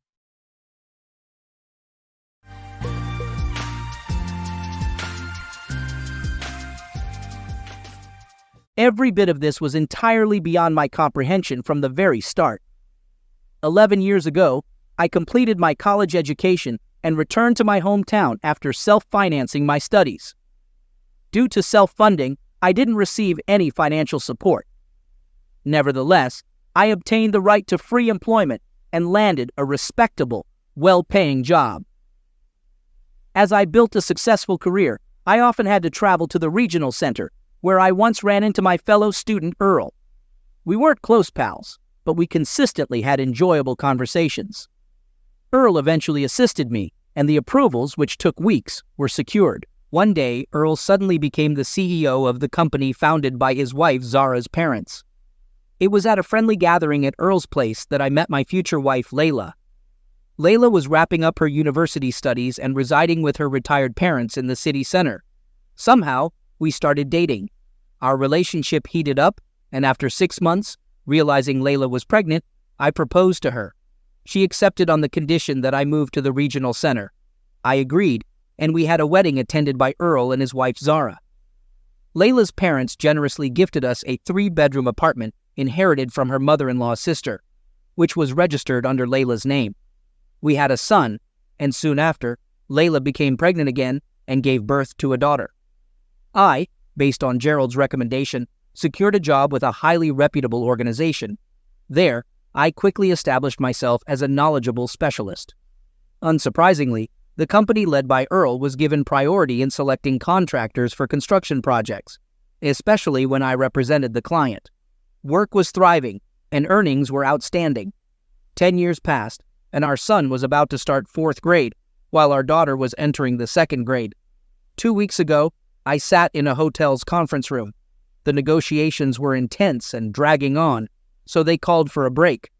Every bit of this was entirely beyond my comprehension from the very start. 11 years ago, I completed my college education and returned to my hometown after self-financing my studies. Due to self-funding, I didn't receive any financial support. Nevertheless, I obtained the right to free employment and landed a respectable, well-paying job. As I built a successful career, I often had to travel to the regional center, where I once ran into my fellow student Earl. We weren't close pals, but we consistently had enjoyable conversations. Earl eventually assisted me, and the approvals, which took weeks, were secured. One day, Earl suddenly became the CEO of the company founded by his wife Zara's parents. It was at a friendly gathering at Earl's place that I met my future wife Layla. Layla was wrapping up her university studies and residing with her retired parents in the city center. Somehow, we started dating. Our relationship heated up, and after 6 months, realizing Layla was pregnant, I proposed to her. She accepted on the condition that I move to the regional center. I agreed, and we had a wedding attended by Earl and his wife Zara. Layla's parents generously gifted us a 3-bedroom apartment inherited from her mother-in-law's sister, which was registered under Layla's name. We had a son, and soon after, Layla became pregnant again and gave birth to a daughter. I, based on Gerald's recommendation, secured a job with a highly reputable organization. There, I quickly established myself as a knowledgeable specialist. Unsurprisingly, the company led by Earl was given priority in selecting contractors for construction projects, especially when I represented the client. Work was thriving, and earnings were outstanding. 10 years passed, and our son was about to start 4th grade, while our daughter was entering the 2nd grade. 2 weeks ago, I sat in a hotel's conference room. The negotiations were intense and dragging on, so they called for a break.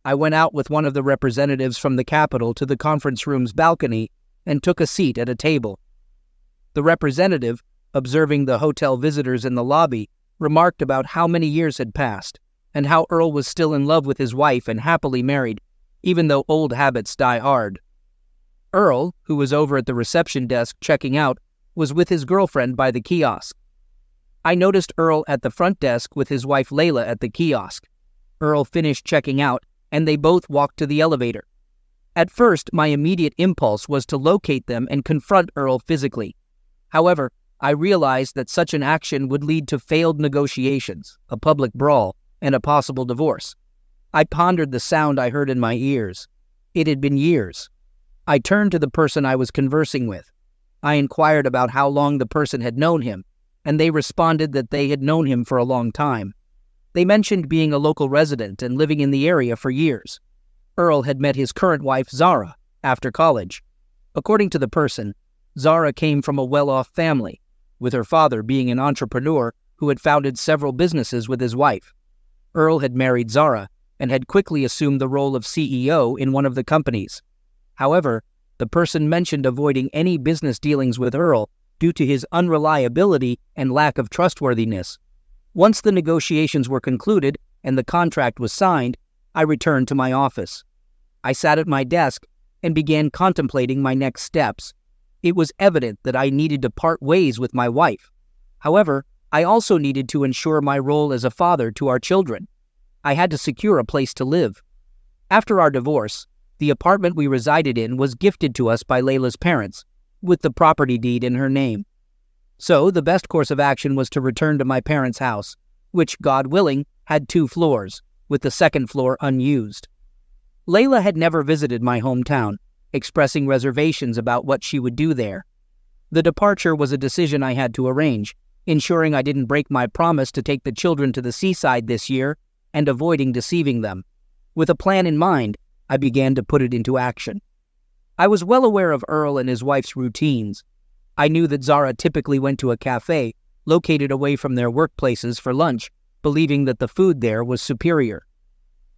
I went out with one of the representatives from the Capitol to the conference room's balcony and took a seat at a table. The representative, observing the hotel visitors in the lobby, remarked about how many years had passed, and how Earl was still in love with his wife and happily married, even though old habits die hard. Earl, who was over at the reception desk checking out, was with his girlfriend by the kiosk. I noticed Earl at the front desk with his wife Layla at the kiosk. Earl finished checking out, and they both walked to the elevator. At first, my immediate impulse was to locate them and confront Earl physically. However, I realized that such an action would lead to failed negotiations, a public brawl, and a possible divorce. I pondered the sound I heard in my ears. It had been years. I turned to the person I was conversing with. I inquired about how long the person had known him, and they responded that they had known him for a long time. They mentioned being a local resident and living in the area for years. Earl had met his current wife, Zara, after college. According to the person, Zara came from a well-off family, with her father being an entrepreneur who had founded several businesses with his wife. Earl had married Zara and had quickly assumed the role of CEO in one of the companies. However, the person mentioned avoiding any business dealings with Earl due to his unreliability and lack of trustworthiness. Once the negotiations were concluded and the contract was signed, I returned to my office. I sat at my desk and began contemplating my next steps. It was evident that I needed to part ways with my wife. However, I also needed to ensure my role as a father to our children. I had to secure a place to live. After our divorce, the apartment we resided in was gifted to us by Layla's parents, with the property deed in her name. So, the best course of action was to return to my parents' house, which, God willing, had 2 floors, with the second floor unused. Layla had never visited my hometown, expressing reservations about what she would do there. The departure was a decision I had to arrange, ensuring I didn't break my promise to take the children to the seaside this year and avoiding deceiving them. With a plan in mind, I began to put it into action. I was well aware of Earl and his wife's routines. I knew that Zara typically went to a cafe located away from their workplaces for lunch, believing that the food there was superior.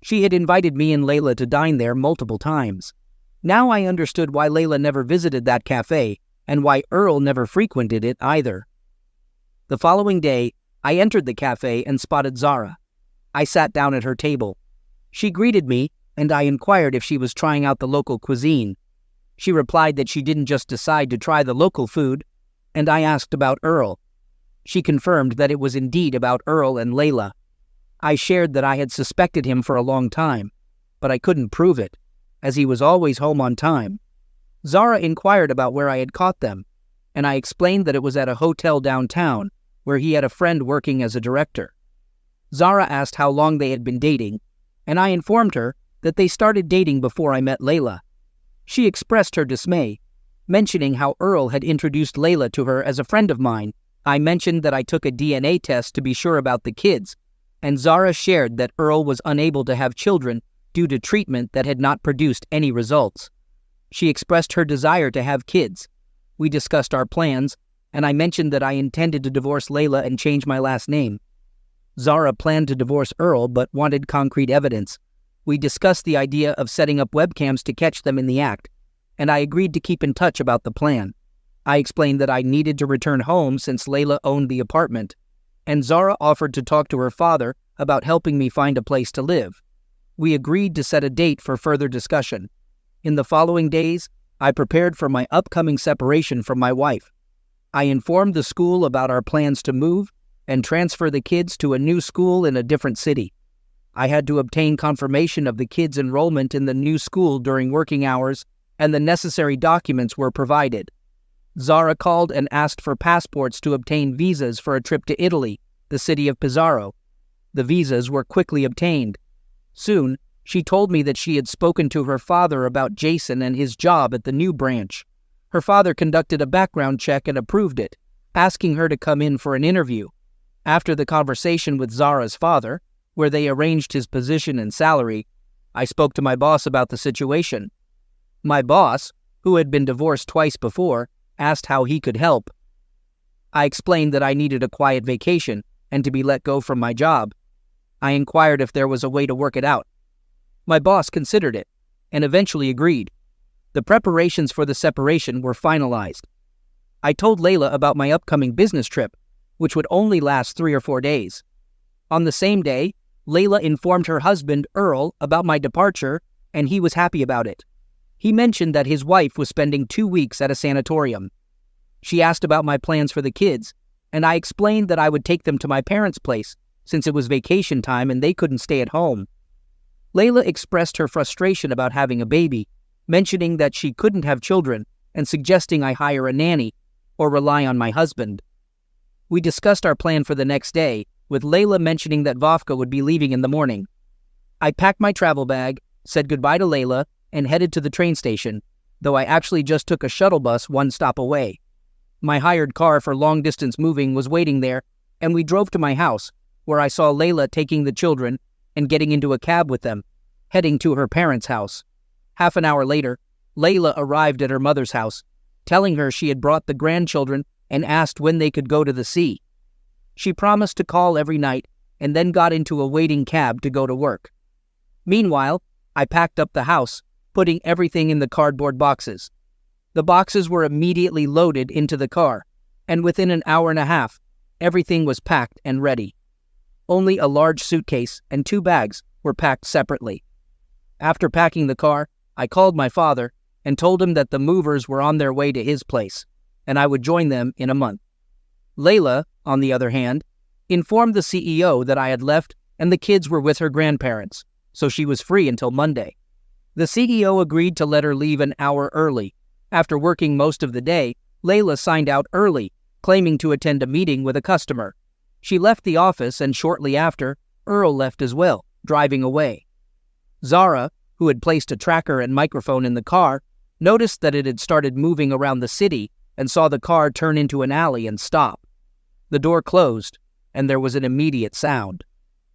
She had invited me and Layla to dine there multiple times. Now I understood why Layla never visited that cafe and why Earl never frequented it either. The following day, I entered the cafe and spotted Zara. I sat down at her table. She greeted me, and I inquired if she was trying out the local cuisine. She replied that she didn't just decide to try the local food, and I asked about Earl. She confirmed that it was indeed about Earl and Layla. I shared that I had suspected him for a long time, but I couldn't prove it, as he was always home on time. Zara inquired about where I had caught them, and I explained that it was at a hotel downtown, where he had a friend working as a director. Zara asked how long they had been dating, and I informed her that they started dating before I met Layla. She expressed her dismay, mentioning how Earl had introduced Layla to her as a friend of mine. I mentioned that I took a DNA test to be sure about the kids, and Zara shared that Earl was unable to have children due to treatment that had not produced any results. She expressed her desire to have kids. We discussed our plans, and I mentioned that I intended to divorce Layla and change my last name. Zara planned to divorce Earl but wanted concrete evidence. We discussed the idea of setting up webcams to catch them in the act, and I agreed to keep in touch about the plan. I explained that I needed to return home since Layla owned the apartment, and Zara offered to talk to her father about helping me find a place to live. We agreed to set a date for further discussion. In the following days, I prepared for my upcoming separation from my wife. I informed the school about our plans to move and transfer the kids to a new school in a different city. I had to obtain confirmation of the kids' enrollment in the new school during working hours, and the necessary documents were provided. Zara called and asked for passports to obtain visas for a trip to Italy, the city of Pizarro. The visas were quickly obtained. Soon, she told me that she had spoken to her father about Jason and his job at the new branch. Her father conducted a background check and approved it, asking her to come in for an interview. After the conversation with Zara's father, where they arranged his position and salary, I spoke to my boss about the situation. My boss, who had been divorced twice before, asked how he could help. I explained that I needed a quiet vacation and to be let go from my job. I inquired if there was a way to work it out. My boss considered it and eventually agreed. The preparations for the separation were finalized. I told Layla about my upcoming business trip, which would only last 3 or 4 days. On the same day, Layla informed her husband, Earl, about my departure, and he was happy about it. He mentioned that his wife was spending 2 weeks at a sanatorium. She asked about my plans for the kids, and I explained that I would take them to my parents' place, since it was vacation time and they couldn't stay at home. Layla expressed her frustration about having a baby, mentioning that she couldn't have children and suggesting I hire a nanny or rely on my husband. We discussed our plan for the next day, with Layla mentioning that Vovka would be leaving in the morning. I packed my travel bag, said goodbye to Layla, and headed to the train station, though I actually just took a shuttle bus 1 stop away. My hired car for long-distance moving was waiting there, and we drove to my house, where I saw Layla taking the children and getting into a cab with them, heading to her parents' house. Half an hour later, Layla arrived at her mother's house, telling her she had brought the grandchildren and asked when they could go to the sea. She promised to call every night and then got into a waiting cab to go to work. Meanwhile, I packed up the house, putting everything in the cardboard boxes. The boxes were immediately loaded into the car, and within an hour and a half, everything was packed and ready. Only a large suitcase and 2 bags were packed separately. After packing the car, I called my father and told him that the movers were on their way to his place, and I would join them in a month. Layla, on the other hand, informed the CEO that I had left and the kids were with her grandparents, so she was free until Monday. The CEO agreed to let her leave an hour early. After working most of the day, Layla signed out early, claiming to attend a meeting with a customer. She left the office, and shortly after, Earl left as well, driving away. Zara, who had placed a tracker and microphone in the car, noticed that it had started moving around the city and saw the car turn into an alley and stop. The door closed, and there was an immediate sound.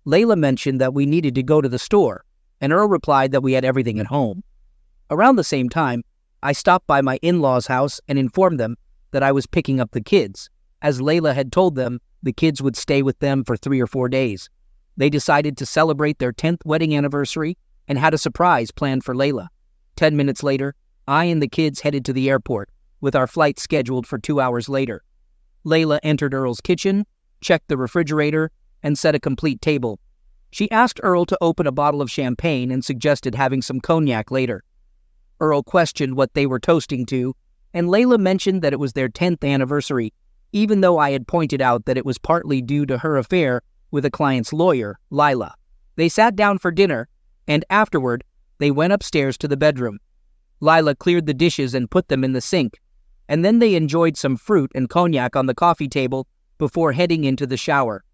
Layla mentioned that we needed to go to the store, and Earl replied that we had everything at home. Around the same time, I stopped by my in-laws' house and informed them that I was picking up the kids. As Layla had told them, the kids would stay with them for 3 or 4 days. They decided to celebrate their 10th wedding anniversary and had a surprise planned for Layla. 10 minutes later, I and the kids headed to the airport, with our flight scheduled for 2 hours later. Layla entered Earl's kitchen, checked the refrigerator, and set a complete table. She asked Earl to open a bottle of champagne and suggested having some cognac later. Earl questioned what they were toasting to, and Layla mentioned that it was their 10th anniversary, even though I had pointed out that it was partly due to her affair with a client's lawyer, Lila. They sat down for dinner, and afterward, they went upstairs to the bedroom. Lila cleared the dishes and put them in the sink, and then they enjoyed some fruit and cognac on the coffee table before heading into the shower.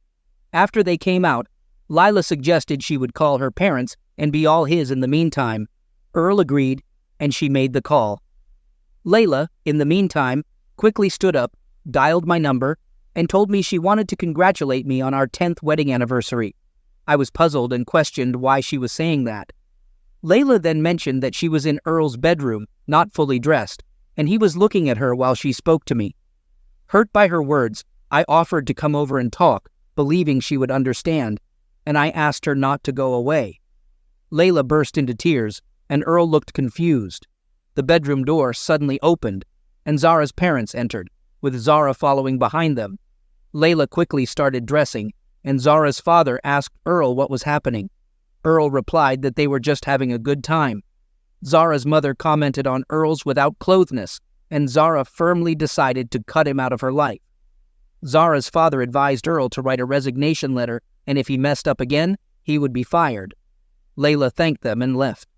After they came out, Lila suggested she would call her parents and be all his in the meantime. Earl agreed, and she made the call. Layla, in the meantime, quickly stood up, dialed my number, and told me she wanted to congratulate me on our 10th wedding anniversary. I was puzzled and questioned why she was saying that. Layla then mentioned that she was in Earl's bedroom, not fully dressed, and he was looking at her while she spoke to me. Hurt by her words, I offered to come over and talk, believing she would understand, and I asked her not to go away. Layla burst into tears, and Earl looked confused. The bedroom door suddenly opened, and Zara's parents entered, with Zara following behind them. Layla quickly started dressing, and Zara's father asked Earl what was happening. Earl replied that they were just having a good time. Zara's mother commented on Earl's without-clotheness, and Zara firmly decided to cut him out of her life. Zara's father advised Earl to write a resignation letter, and if he messed up again, he would be fired. Layla thanked them and left.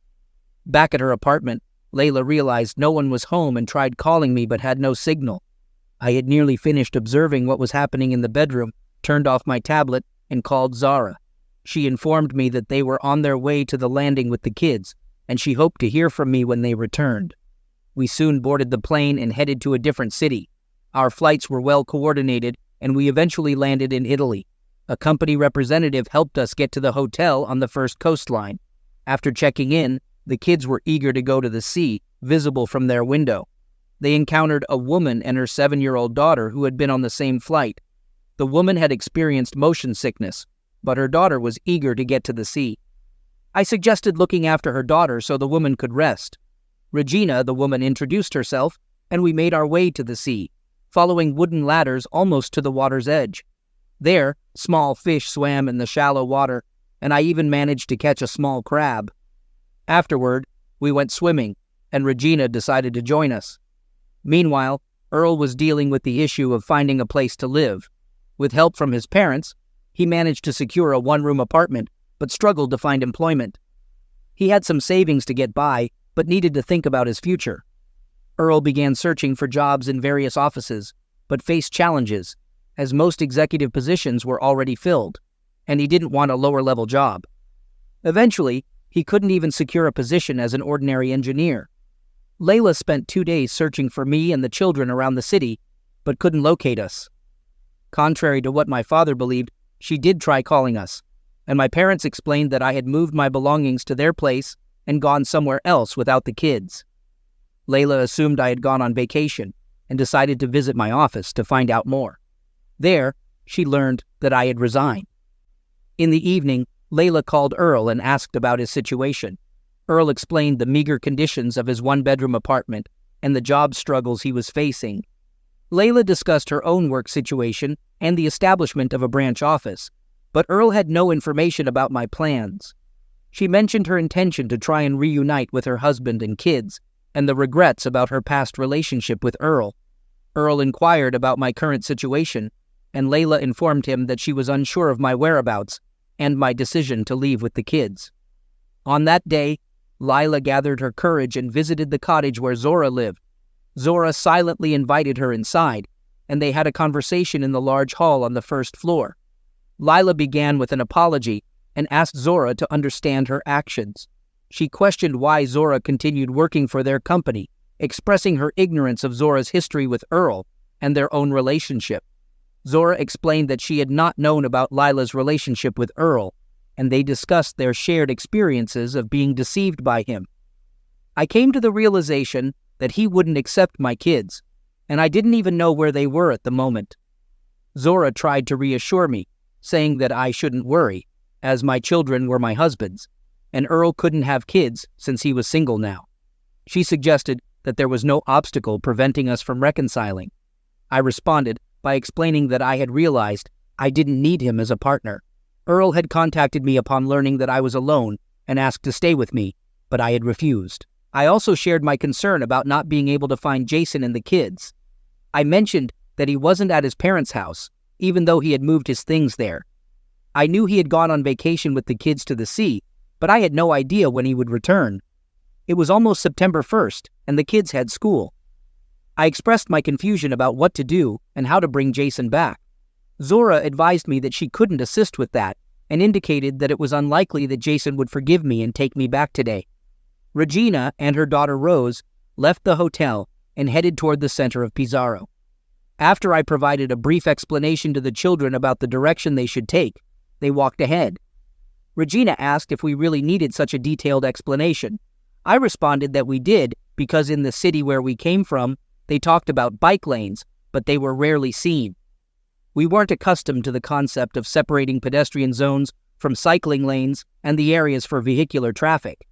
Back at her apartment, Layla realized no one was home and tried calling me but had no signal. I had nearly finished observing what was happening in the bedroom, turned off my tablet, and called Zara. She informed me that they were on their way to the landing with the kids, and she hoped to hear from me when they returned. We soon boarded the plane and headed to a different city. Our flights were well coordinated, and we eventually landed in Italy. A company representative helped us get to the hotel on the first coastline. After checking in, the kids were eager to go to the sea, visible from their window. They encountered a woman and her 7-year-old daughter who had been on the same flight. The woman had experienced motion sickness, but her daughter was eager to get to the sea. I suggested looking after her daughter so the woman could rest. Regina, the woman, introduced herself, and we made our way to the sea, following wooden ladders almost to the water's edge. There, small fish swam in the shallow water, and I even managed to catch a small crab. Afterward, we went swimming, and Regina decided to join us. Meanwhile, Earl was dealing with the issue of finding a place to live. With help from his parents, he managed to secure a one-room apartment, but struggled to find employment. He had some savings to get by, but needed to think about his future. Earl began searching for jobs in various offices, but faced challenges, as most executive positions were already filled, and he didn't want a lower-level job. Eventually, he couldn't even secure a position as an ordinary engineer. Layla spent 2 days searching for me and the children around the city, but couldn't locate us. Contrary to what my father believed, she did try calling us, and my parents explained that I had moved my belongings to their place and gone somewhere else without the kids. Layla assumed I had gone on vacation and decided to visit my office to find out more. There, she learned that I had resigned. In the evening, Layla called Earl and asked about his situation. Earl explained the meager conditions of his one-bedroom apartment and the job struggles he was facing. Layla discussed her own work situation and the establishment of a branch office, but Earl had no information about my plans. She mentioned her intention to try and reunite with her husband and kids, and the regrets about her past relationship with Earl. Earl inquired about my current situation and Layla informed him that she was unsure of my whereabouts and my decision to leave with the kids. On that day, Lila gathered her courage and visited the cottage where Zora lived. Zora silently invited her inside, and they had a conversation in the large hall on the first floor. Lila began with an apology and asked Zora to understand her actions. She questioned why Zora continued working for their company, expressing her ignorance of Zora's history with Earl and their own relationship. Zora explained that she had not known about Lila's relationship with Earl, and they discussed their shared experiences of being deceived by him. I came to the realization that he wouldn't accept my kids, and I didn't even know where they were at the moment. Zora tried to reassure me, saying that I shouldn't worry, as my children were my husband's, and Earl couldn't have kids since he was single now. She suggested that there was no obstacle preventing us from reconciling. I responded by explaining that I had realized I didn't need him as a partner. Earl had contacted me upon learning that I was alone and asked to stay with me, but I had refused. I also shared my concern about not being able to find Jason and the kids. I mentioned that he wasn't at his parents' house, even though he had moved his things there. I knew he had gone on vacation with the kids to the sea, but I had no idea when he would return. It was almost September 1st, and the kids had school. I expressed my confusion about what to do and how to bring Jason back. Zora advised me that she couldn't assist with that and indicated that it was unlikely that Jason would forgive me and take me back today. Regina and her daughter Rose left the hotel and headed toward the center of Pizarro. After I provided a brief explanation to the children about the direction they should take, they walked ahead. Regina asked if we really needed such a detailed explanation. I responded that we did because in the city where we came from, they talked about bike lanes, but they were rarely seen. We weren't accustomed to the concept of separating pedestrian zones from cycling lanes and the areas for vehicular traffic.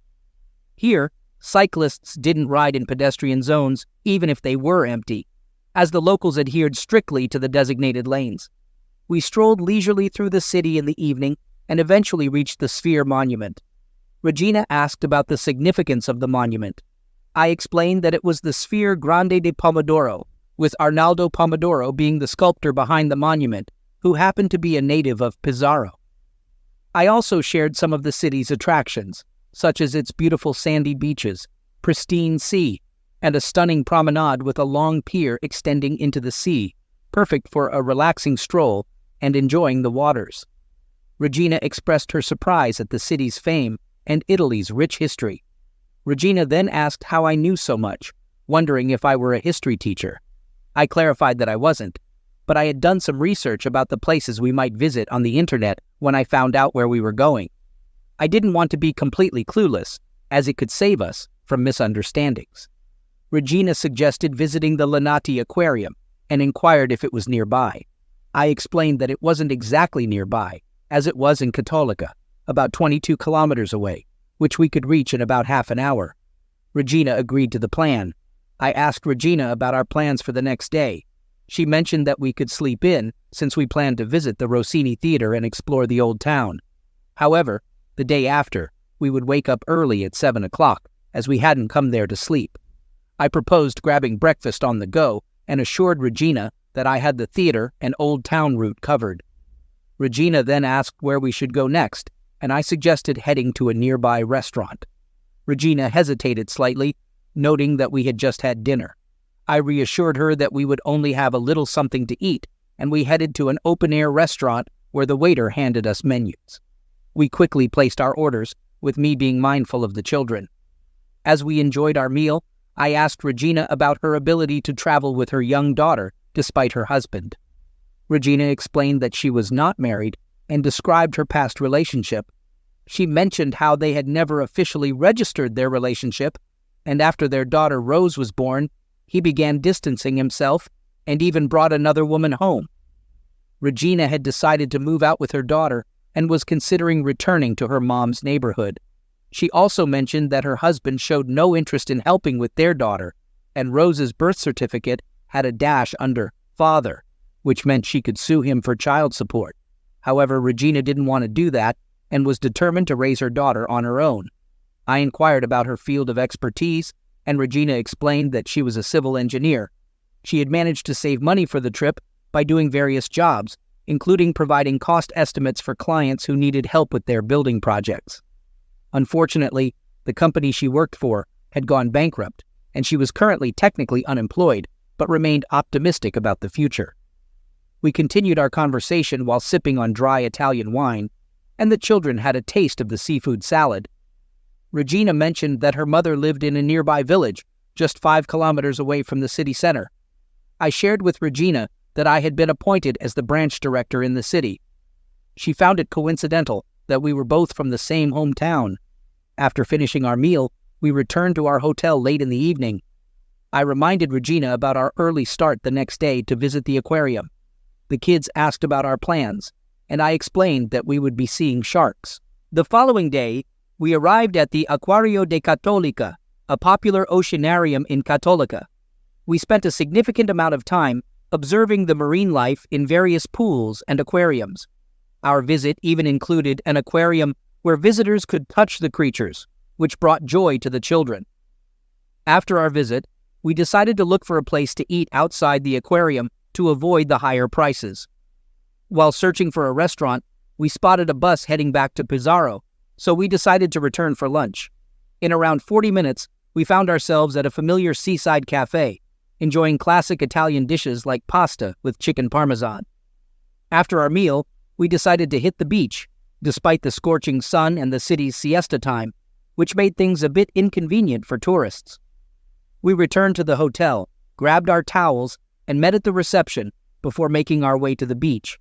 Here, cyclists didn't ride in pedestrian zones even if they were empty, as the locals adhered strictly to the designated lanes. We strolled leisurely through the city in the evening and eventually reached the Sphere Monument. Regina asked about the significance of the monument. I explained that it was the Sphere Grande de Pomodoro, with Arnaldo Pomodoro being the sculptor behind the monument, who happened to be a native of Pizarro. I also shared some of the city's attractions, such as its beautiful sandy beaches, pristine sea, and a stunning promenade with a long pier extending into the sea, perfect for a relaxing stroll and enjoying the waters. Regina expressed her surprise at the city's fame and Italy's rich history. Regina then asked how I knew so much, wondering if I were a history teacher. I clarified that I wasn't, but I had done some research about the places we might visit on the internet when I found out where we were going. I didn't want to be completely clueless, as it could save us from misunderstandings. Regina suggested visiting the Lanati Aquarium and inquired if it was nearby. I explained that it wasn't exactly nearby, as it was in Cattolica, about 22 kilometers away, which we could reach in about half an hour. Regina agreed to the plan. I asked Regina about our plans for the next day. She mentioned that we could sleep in, since we planned to visit the Rossini Theater and explore the old town. However, the day after, we would wake up early at 7 o'clock, as we hadn't come there to sleep. I proposed grabbing breakfast on the go and assured Regina that I had the theater and old town route covered. Regina then asked where we should go next, and I suggested heading to a nearby restaurant. Regina hesitated slightly, noting that we had just had dinner. I reassured her that we would only have a little something to eat, and we headed to an open-air restaurant where the waiter handed us menus. We quickly placed our orders, with me being mindful of the children. As we enjoyed our meal, I asked Regina about her ability to travel with her young daughter despite her husband. Regina explained that she was not married and described her past relationship. She mentioned how they had never officially registered their relationship, and after their daughter Rose was born, he began distancing himself and even brought another woman home. Regina had decided to move out with her daughter and was considering returning to her mom's neighborhood. She also mentioned that her husband showed no interest in helping with their daughter, and Rose's birth certificate had a dash under father, which meant she could sue him for child support. However, Regina didn't want to do that and was determined to raise her daughter on her own. I inquired about her field of expertise, and Regina explained that she was a civil engineer. She had managed to save money for the trip by doing various jobs, including providing cost estimates for clients who needed help with their building projects. Unfortunately, the company she worked for had gone bankrupt, and she was currently technically unemployed, but remained optimistic about the future. We continued our conversation while sipping on dry Italian wine, and the children had a taste of the seafood salad. Regina mentioned that her mother lived in a nearby village, just 5 kilometers away from the city center. I shared with Regina that I had been appointed as the branch director in the city. She found it coincidental that we were both from the same hometown. After finishing our meal, we returned to our hotel late in the evening. I reminded Regina about our early start the next day to visit the aquarium. The kids asked about our plans, and I explained that we would be seeing sharks. The following day, we arrived at the Acquario de Cattolica, a popular oceanarium in Cattolica. We spent a significant amount of time observing the marine life in various pools and aquariums. Our visit even included an aquarium where visitors could touch the creatures, which brought joy to the children. After our visit, we decided to look for a place to eat outside the aquarium to avoid the higher prices. While searching for a restaurant, we spotted a bus heading back to Pizarro, so we decided to return for lunch. In around 40 minutes, we found ourselves at a familiar seaside cafe, enjoying classic Italian dishes like pasta with chicken parmesan. After our meal, we decided to hit the beach, despite the scorching sun and the city's siesta time, which made things a bit inconvenient for tourists. We returned to the hotel, grabbed our towels, and met at the reception before making our way to the beach.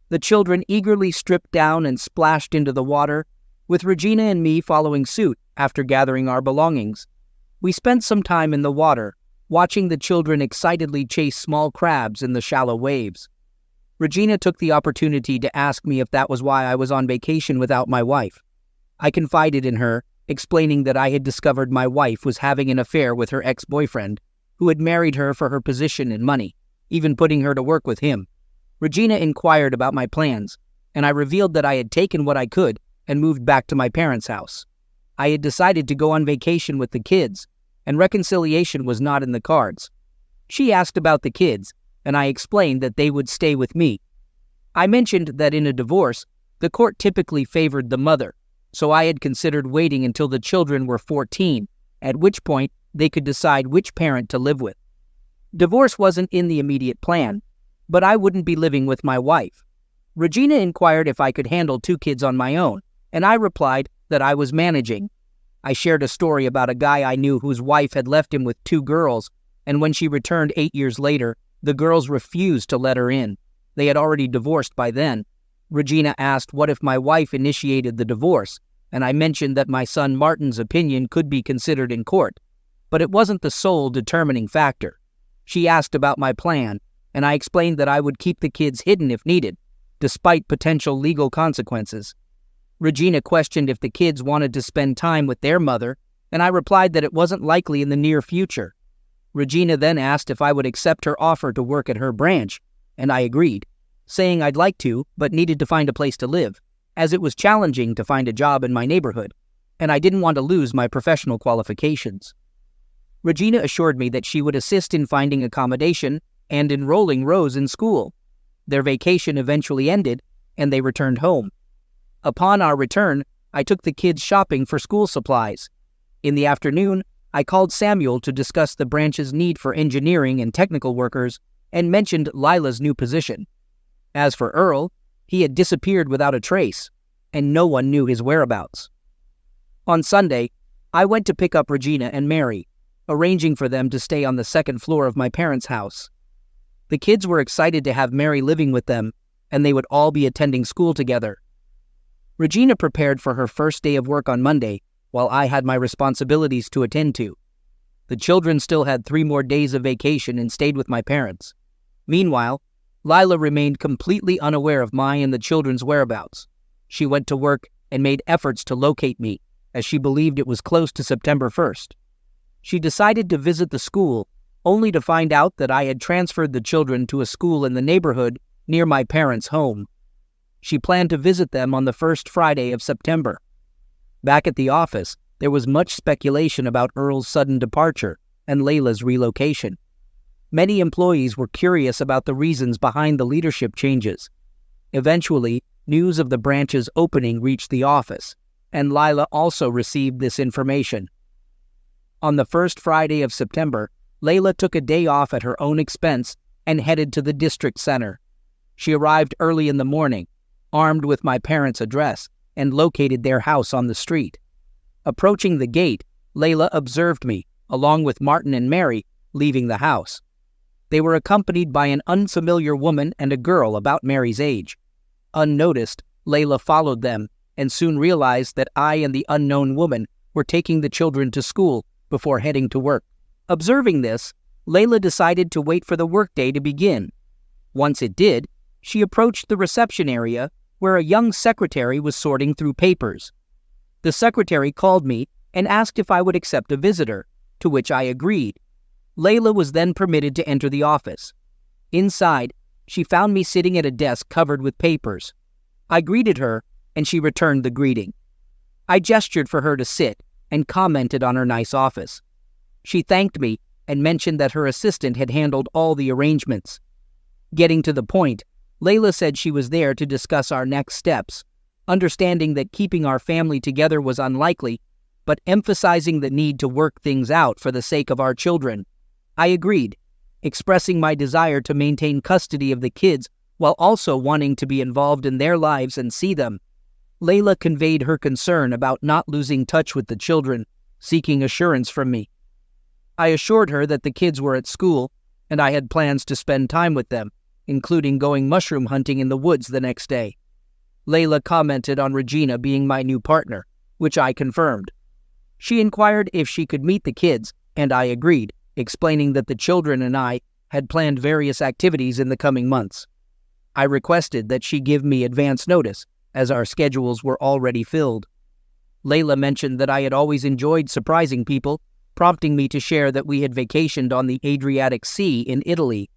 The children eagerly stripped down and splashed into the water, with Regina and me following suit after gathering our belongings. We spent some time in the water, watching the children excitedly chase small crabs in the shallow waves. Regina took the opportunity to ask me if that was why I was on vacation without my wife. I confided in her, explaining that I had discovered my wife was having an affair with her ex-boyfriend, who had married her for her position and money, even putting her to work with him. Regina inquired about my plans, and I revealed that I had taken what I could and moved back to my parents' house. I had decided to go on vacation with the kids, and reconciliation was not in the cards. She asked about the kids, and I explained that they would stay with me. I mentioned that in a divorce, the court typically favored the mother, so I had considered waiting until the children were 14, at which point they could decide which parent to live with. Divorce wasn't in the immediate plan, but I wouldn't be living with my wife. Regina inquired if I could handle 2 kids on my own, and I replied that I was managing. I shared a story about a guy I knew whose wife had left him with 2 girls, and when she returned 8 years later, the girls refused to let her in. They had already divorced by then. Regina asked what if my wife initiated the divorce, and I mentioned that my son Martin's opinion could be considered in court, but it wasn't the sole determining factor. She asked about my plan, and I explained that I would keep the kids hidden if needed, despite potential legal consequences. Regina questioned if the kids wanted to spend time with their mother, and I replied that it wasn't likely in the near future. Regina then asked if I would accept her offer to work at her branch, and I agreed, saying I'd like to, but needed to find a place to live, as it was challenging to find a job in my neighborhood, and I didn't want to lose my professional qualifications. Regina assured me that she would assist in finding accommodation and enrolling Rose in school. Their vacation eventually ended, and they returned home. Upon our return, I took the kids shopping for school supplies. In the afternoon, I called Samuel to discuss the branch's need for engineering and technical workers and mentioned Lila's new position. As for Earl, he had disappeared without a trace, and no one knew his whereabouts. On Sunday, I went to pick up Regina and Mary, arranging for them to stay on the 2nd floor of my parents' house. The kids were excited to have Mary living with them, and they would all be attending school together. Regina prepared for her first day of work on Monday, while I had my responsibilities to attend to. The children still had 3 more days of vacation and stayed with my parents. Meanwhile, Lila remained completely unaware of my and the children's whereabouts. She went to work and made efforts to locate me, as she believed it was close to September 1st. She decided to visit the school, only to find out that I had transferred the children to a school in the neighborhood near my parents' home. She planned to visit them on the first Friday of September. Back at the office, there was much speculation about Earl's sudden departure and Layla's relocation. Many employees were curious about the reasons behind the leadership changes. Eventually, news of the branch's opening reached the office, and Lila also received this information. On the first Friday of September, Layla took a day off at her own expense and headed to the district center. She arrived early in the morning, armed with my parents' address, and located their house on the street. Approaching the gate, Layla observed me, along with Martin and Mary, leaving the house. They were accompanied by an unfamiliar woman and a girl about Mary's age. Unnoticed, Layla followed them and soon realized that I and the unknown woman were taking the children to school before heading to work. Observing this, Layla decided to wait for the workday to begin. Once it did, she approached the reception area where a young secretary was sorting through papers. The secretary called me and asked if I would accept a visitor, to which I agreed. Layla was then permitted to enter the office. Inside, she found me sitting at a desk covered with papers. I greeted her, and she returned the greeting. I gestured for her to sit and commented on her nice office. She thanked me and mentioned that her assistant had handled all the arrangements. Getting to the point, Layla said she was there to discuss our next steps, understanding that keeping our family together was unlikely, but emphasizing the need to work things out for the sake of our children. I agreed, expressing my desire to maintain custody of the kids while also wanting to be involved in their lives and see them. Layla conveyed her concern about not losing touch with the children, seeking assurance from me. I assured her that the kids were at school, and I had plans to spend time with them, including going mushroom hunting in the woods the next day. Layla commented on Regina being my new partner, which I confirmed. She inquired if she could meet the kids, and I agreed, explaining that the children and I had planned various activities in the coming months. I requested that she give me advance notice, as our schedules were already filled. Layla mentioned that I had always enjoyed surprising people, prompting me to share that we had vacationed on the Adriatic Sea in Italy.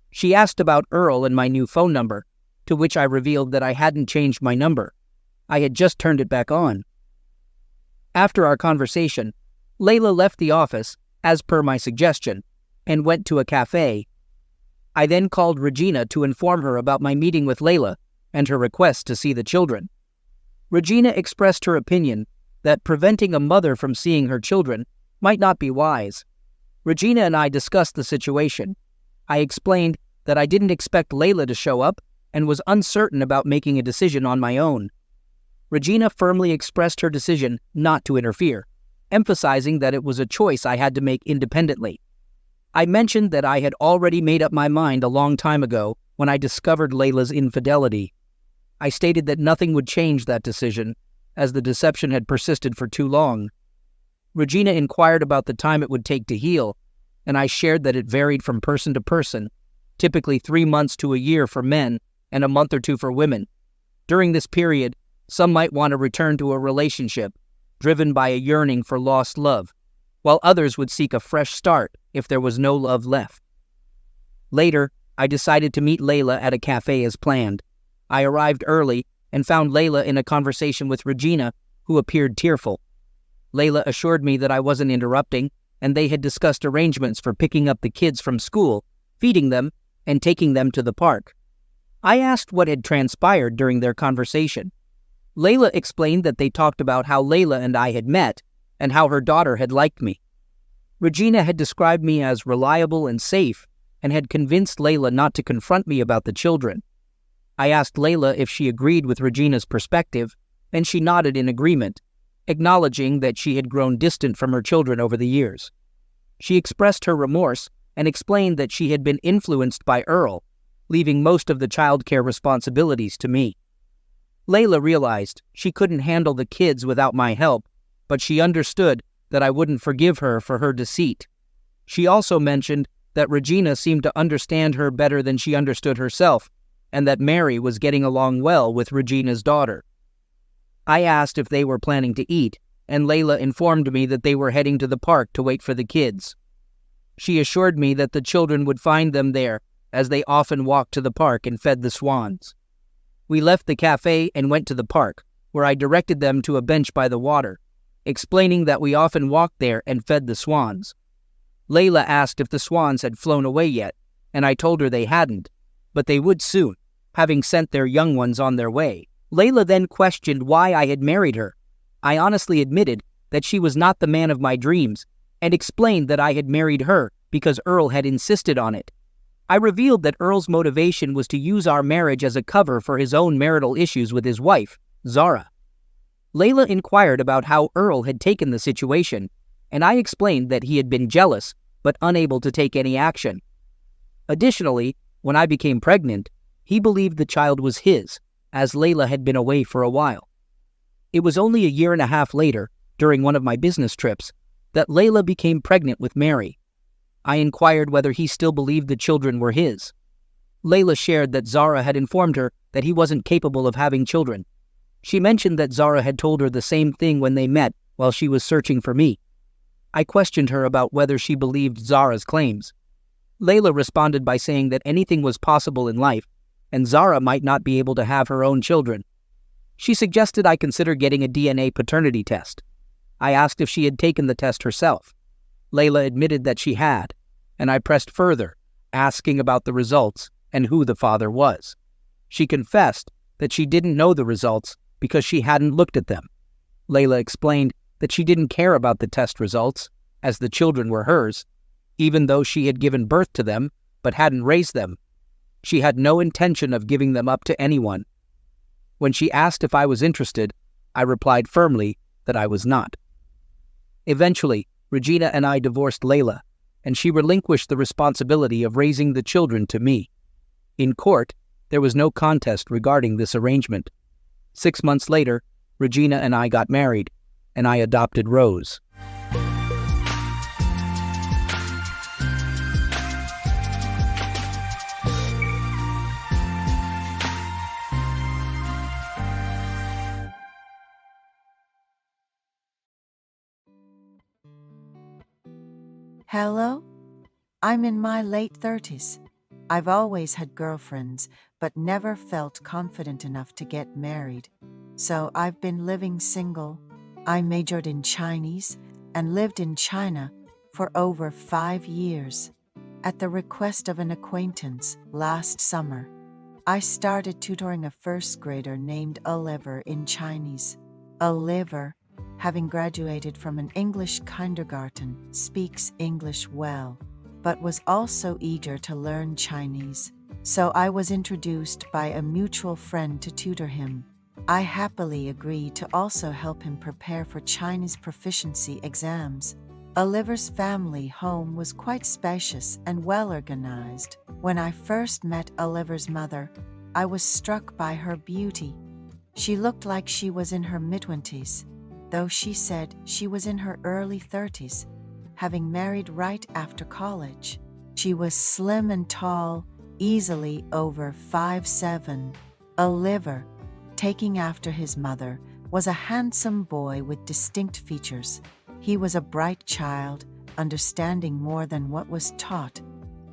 She asked about Earl and my new phone number, to which I revealed that I hadn't changed my number. I had just turned it back on. After our conversation, Layla left the office, as per my suggestion, and went to a cafe. I then called Regina to inform her about my meeting with Layla and her request to see the children. Regina expressed her opinion that preventing a mother from seeing her children might not be wise. Regina and I discussed the situation. I explained that I didn't expect Layla to show up and was uncertain about making a decision on my own. Regina firmly expressed her decision not to interfere, emphasizing that it was a choice I had to make independently. I mentioned that I had already made up my mind a long time ago when I discovered Layla's infidelity. I stated that nothing would change that decision, as the deception had persisted for too long. Regina inquired about the time it would take to heal, and I shared that it varied from person to person, typically 3 months to a year for men and a month or two for women. During this period, some might want to return to a relationship, driven by a yearning for lost love, while others would seek a fresh start if there was no love left. Later, I decided to meet Layla at a cafe as planned. I arrived early and found Layla in a conversation with Regina, who appeared tearful. Layla assured me that I wasn't interrupting, and they had discussed arrangements for picking up the kids from school, feeding them, and taking them to the park. I asked what had transpired during their conversation. Layla explained that they talked about how Layla and I had met, and how her daughter had liked me. Regina had described me as reliable and safe, and had convinced Layla not to confront me about the children. I asked Layla if she agreed with Regina's perspective, and she nodded in agreement, acknowledging that she had grown distant from her children over the years. She expressed her remorse and explained that she had been influenced by Earl, leaving most of the childcare responsibilities to me. Layla realized she couldn't handle the kids without my help, but she understood that I wouldn't forgive her for her deceit. She also mentioned that Regina seemed to understand her better than she understood herself, and that Mary was getting along well with Regina's daughter. I asked if they were planning to eat, and Layla informed me that they were heading to the park to wait for the kids. She assured me that the children would find them there, as they often walked to the park and fed the swans. We left the cafe and went to the park, where I directed them to a bench by the water, explaining that we often walked there and fed the swans. Layla asked if the swans had flown away yet, and I told her they hadn't, but they would soon, having sent their young ones on their way. Layla then questioned why I had married her. I honestly admitted that she was not the man of my dreams, and explained that I had married her because Earl had insisted on it. I revealed that Earl's motivation was to use our marriage as a cover for his own marital issues with his wife, Zara. Layla inquired about how Earl had taken the situation, and I explained that he had been jealous but unable to take any action. Additionally, when I became pregnant, he believed the child was his, as Layla had been away for a while. It was only a year and a half later, during one of my business trips, that Layla became pregnant with Mary. I inquired whether he still believed the children were his. Layla shared that Zara had informed her that he wasn't capable of having children. She mentioned that Zara had told her the same thing when they met while she was searching for me. I questioned her about whether she believed Zara's claims. Layla responded by saying that anything was possible in life, and Zara might not be able to have her own children. She suggested I consider getting a DNA paternity test. I asked if she had taken the test herself. Layla admitted that she had, and I pressed further, asking about the results and who the father was. She confessed that she didn't know the results because she hadn't looked at them. Layla explained that she didn't care about the test results, as the children were hers, even though she had given birth to them but hadn't raised them. She had no intention of giving them up to anyone. When she asked if I was interested, I replied firmly that I was not. Eventually, Regina and I divorced Layla, and she relinquished the responsibility of raising the children to me. In court, there was no contest regarding this arrangement. 6 months later, Regina and I got married, and I adopted Rose. Hello? I'm in my late 30s. I've always had girlfriends, but never felt confident enough to get married. So I've been living single. I majored in Chinese and lived in China for over 5 years. At the request of an acquaintance last summer, I started tutoring a first grader named Oliver in Chinese. Oliver, having graduated from an English kindergarten, speaks English well, but was also eager to learn Chinese. So I was introduced by a mutual friend to tutor him. I happily agreed to also help him prepare for Chinese proficiency exams. Oliver's family home was quite spacious and well organized. When I first met Oliver's mother, I was struck by her beauty. She looked like she was in her mid-20s, though she said she was in her early 30s, having married right after college. She was slim and tall, easily over 5'7". Oliver, taking after his mother, was a handsome boy with distinct features. He was a bright child, understanding more than what was taught,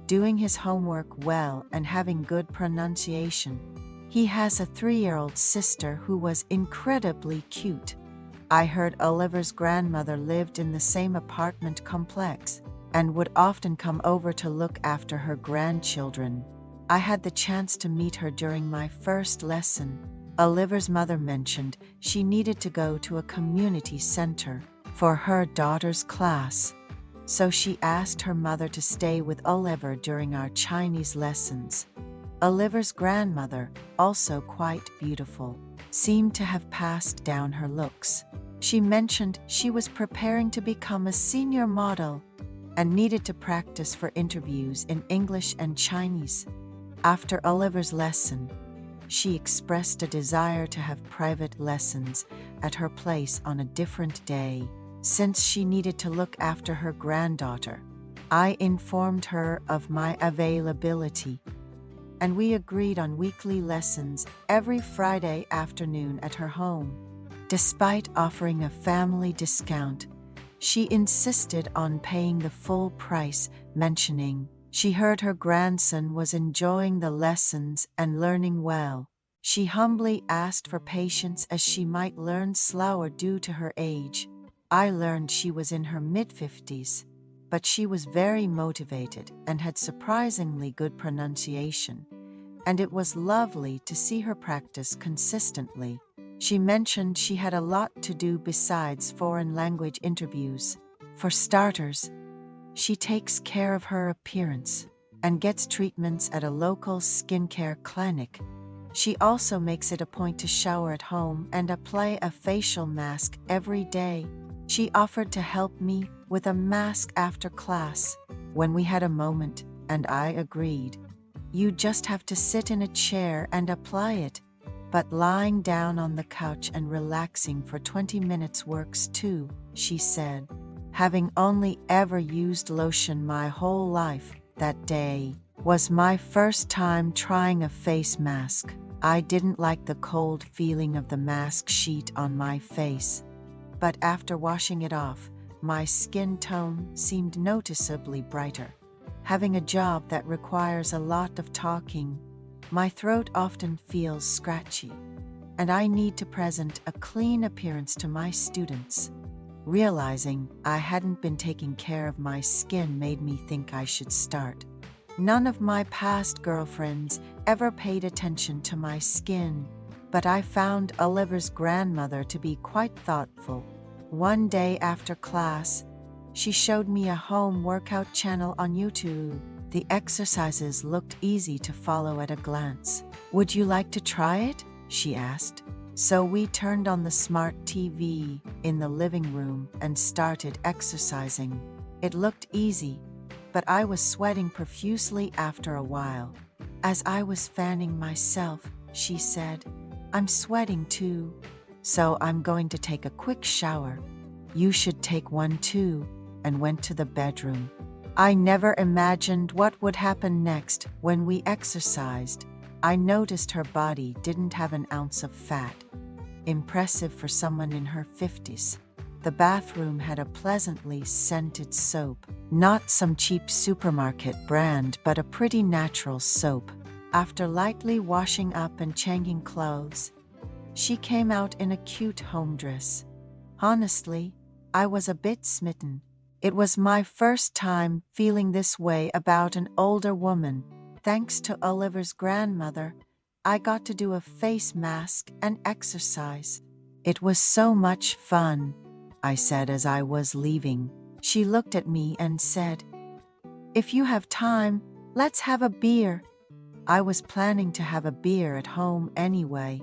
doing his homework well and having good pronunciation. He has a 3-year-old sister who was incredibly cute. I heard Oliver's grandmother lived in the same apartment complex and would often come over to look after her grandchildren. I had the chance to meet her during my first lesson. Oliver's mother mentioned she needed to go to a community center for her daughter's class, so she asked her mother to stay with Oliver during our Chinese lessons. Oliver's grandmother, also quite beautiful, seemed to have passed down her looks. She mentioned she was preparing to become a senior model and needed to practice for interviews in English and Chinese. After Oliver's lesson, she expressed a desire to have private lessons at her place on a different day, since she needed to look after her granddaughter. I informed her of my availability, and we agreed on weekly lessons every Friday afternoon at her home. Despite offering a family discount, she insisted on paying the full price, mentioning she heard her grandson was enjoying the lessons and learning well. She humbly asked for patience as she might learn slower due to her age. I learned she was in her mid-50s. but she was very motivated and had surprisingly good pronunciation, and it was lovely to see her practice consistently. She mentioned she had a lot to do besides foreign language interviews. For starters, she takes care of her appearance and gets treatments at a local skincare clinic. She also makes it a point to shower at home and apply a facial mask every day. She offered to help me with a mask after class when we had a moment, and I agreed. You just have to sit in a chair and apply it, but lying down on the couch and relaxing for 20 minutes works too, she said. Having only ever used lotion my whole life, that day was my first time trying a face mask. I didn't like the cold feeling of the mask sheet on my face, but after washing it off, my skin tone seemed noticeably brighter. Having a job that requires a lot of talking, my throat often feels scratchy, and I need to present a clean appearance to my students. Realizing I hadn't been taking care of my skin made me think I should start. None of my past girlfriends ever paid attention to my skin, but I found Oliver's grandmother to be quite thoughtful. One day after class, she showed me a home workout channel on YouTube. The exercises looked easy to follow at a glance. "Would you like to try it?" she asked. So we turned on the smart TV in the living room and started exercising. It looked easy, but I was sweating profusely after a while. As I was fanning myself, she said, "I'm sweating too, so I'm going to take a quick shower. You should take one too," and went to the bedroom. I never imagined what would happen next when we exercised. I noticed her body didn't have an ounce of fat. Impressive for someone in her 50s. The bathroom had a pleasantly scented soap, not some cheap supermarket brand, but a pretty natural soap. After lightly washing up and changing clothes, she came out in a cute home dress. Honestly, I was a bit smitten. It was my first time feeling this way about an older woman. Thanks to Oliver's grandmother, I got to do a face mask and exercise. It was so much fun, I said as I was leaving. She looked at me and said, "If you have time, let's have a beer." I was planning to have a beer at home anyway,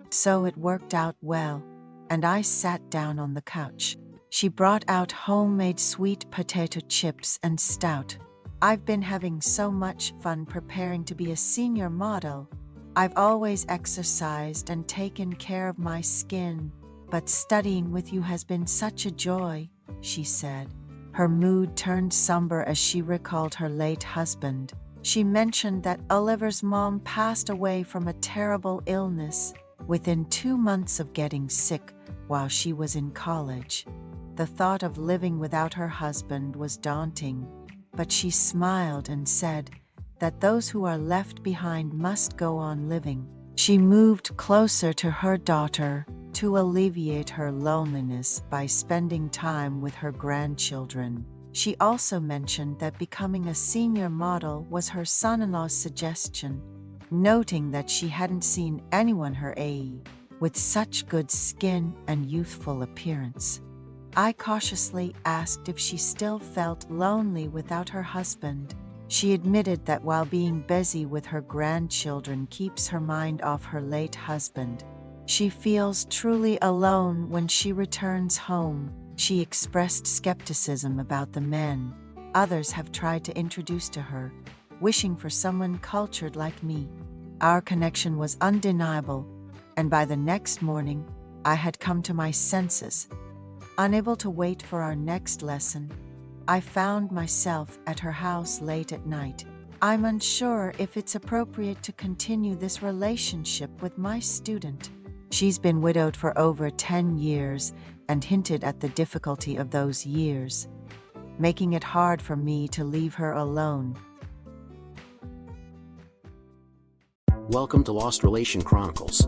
so it worked out well, and I sat down on the couch. She brought out homemade sweet potato chips and stout. I've been having so much fun preparing to be a senior model. I've always exercised and taken care of my skin, but studying with you has been such a joy, she said. Her mood turned somber as she recalled her late husband. She mentioned that Oliver's mom passed away from a terrible illness within 2 months of getting sick while she was in college. The thought of living without her husband was daunting, but she smiled and said that those who are left behind must go on living. She moved closer to her daughter to alleviate her loneliness by spending time with her grandchildren. She also mentioned that becoming a senior model was her son-in-law's suggestion, noting that she hadn't seen anyone her age with such good skin and youthful appearance. I cautiously asked if she still felt lonely without her husband. She admitted that while being busy with her grandchildren keeps her mind off her late husband, she feels truly alone when she returns home. She expressed skepticism about the men others have tried to introduce to her, wishing for someone cultured like me. Our connection was undeniable, and by the next morning, I had come to my senses. Unable to wait for our next lesson, I found myself at her house late at night. I'm unsure if it's appropriate to continue this relationship with my student. She's been widowed for over 10 years and hinted at the difficulty of those years, making it hard for me to leave her alone. Welcome to Lost Relation Chronicles.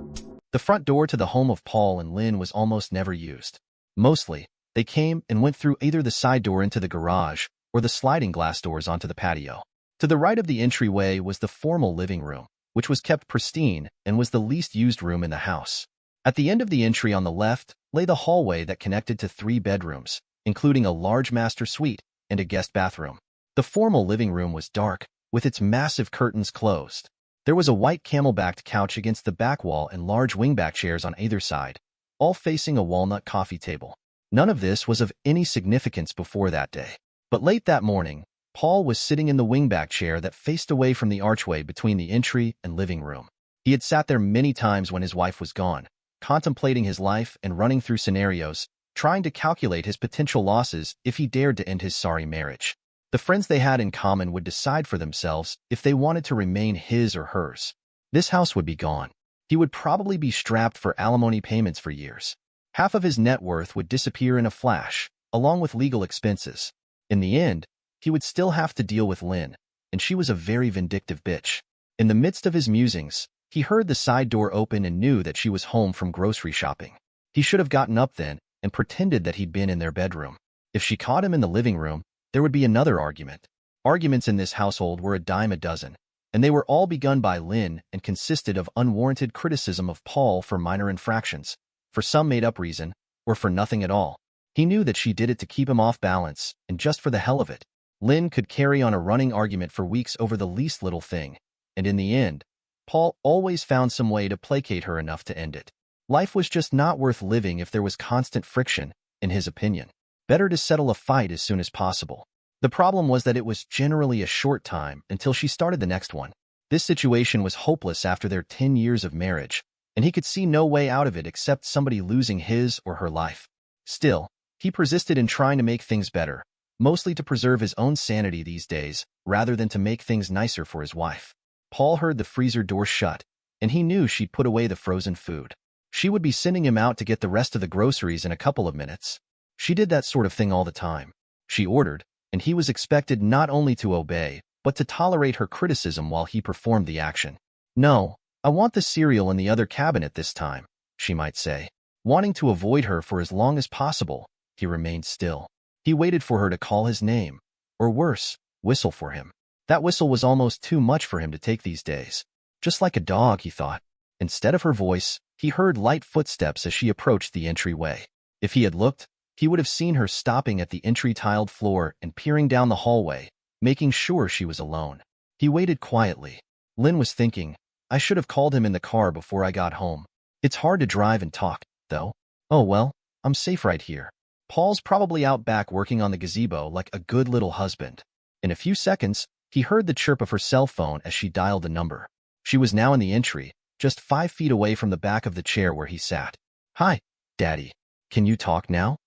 The front door to the home of Paul and Lynn was almost never used. Mostly, they came and went through either the side door into the garage or the sliding glass doors onto the patio. To the right of the entryway was the formal living room, which was kept pristine and was the least used room in the house. At the end of the entry on the left lay the hallway that connected to 3 bedrooms, including a large master suite and a guest bathroom. The formal living room was dark, with its massive curtains closed. There was a white camel-backed couch against the back wall and large wingback chairs on either side, all facing a walnut coffee table. None of this was of any significance before that day. But late that morning, Paul was sitting in the wingback chair that faced away from the archway between the entry and living room. He had sat there many times when his wife was gone, contemplating his life and running through scenarios, trying to calculate his potential losses if he dared to end his sorry marriage. The friends they had in common would decide for themselves if they wanted to remain his or hers. This house would be gone. He would probably be strapped for alimony payments for years. Half of his net worth would disappear in a flash, along with legal expenses. In the end, he would still have to deal with Lynn, and she was a very vindictive bitch. In the midst of his musings, he heard the side door open and knew that she was home from grocery shopping. He should have gotten up then and pretended that he'd been in their bedroom. If she caught him in the living room, there would be another argument. Arguments in this household were a dime a dozen, and they were all begun by Lynn and consisted of unwarranted criticism of Paul for minor infractions, for some made-up reason, or for nothing at all. He knew that she did it to keep him off balance, and just for the hell of it. Lynn could carry on a running argument for weeks over the least little thing, and in the end, Paul always found some way to placate her enough to end it. Life was just not worth living if there was constant friction, in his opinion. Better to settle a fight as soon as possible. The problem was that it was generally a short time until she started the next one. This situation was hopeless after their 10 years of marriage, and he could see no way out of it except somebody losing his or her life. Still, he persisted in trying to make things better, mostly to preserve his own sanity these days, rather than to make things nicer for his wife. Paul heard the freezer door shut, and he knew she'd put away the frozen food. She would be sending him out to get the rest of the groceries in a couple of minutes. She did that sort of thing all the time. She ordered, and he was expected not only to obey, but to tolerate her criticism while he performed the action. "No, I want the cereal in the other cabinet this time," she might say. Wanting to avoid her for as long as possible, he remained still. He waited for her to call his name, or worse, whistle for him. That whistle was almost too much for him to take these days. Just like a dog, he thought. Instead of her voice, he heard light footsteps as she approached the entryway. If he had looked, he would have seen her stopping at the entry-tiled floor and peering down the hallway, making sure she was alone. He waited quietly. Lynn was thinking, "I should have called him in the car before I got home. It's hard to drive and talk, though. Oh well, I'm safe right here. Paul's probably out back working on the gazebo like a good little husband." In a few seconds, he heard the chirp of her cell phone as she dialed the number. She was now in the entry, just 5 feet away from the back of the chair where he sat. "Hi, Daddy. Can you talk now?"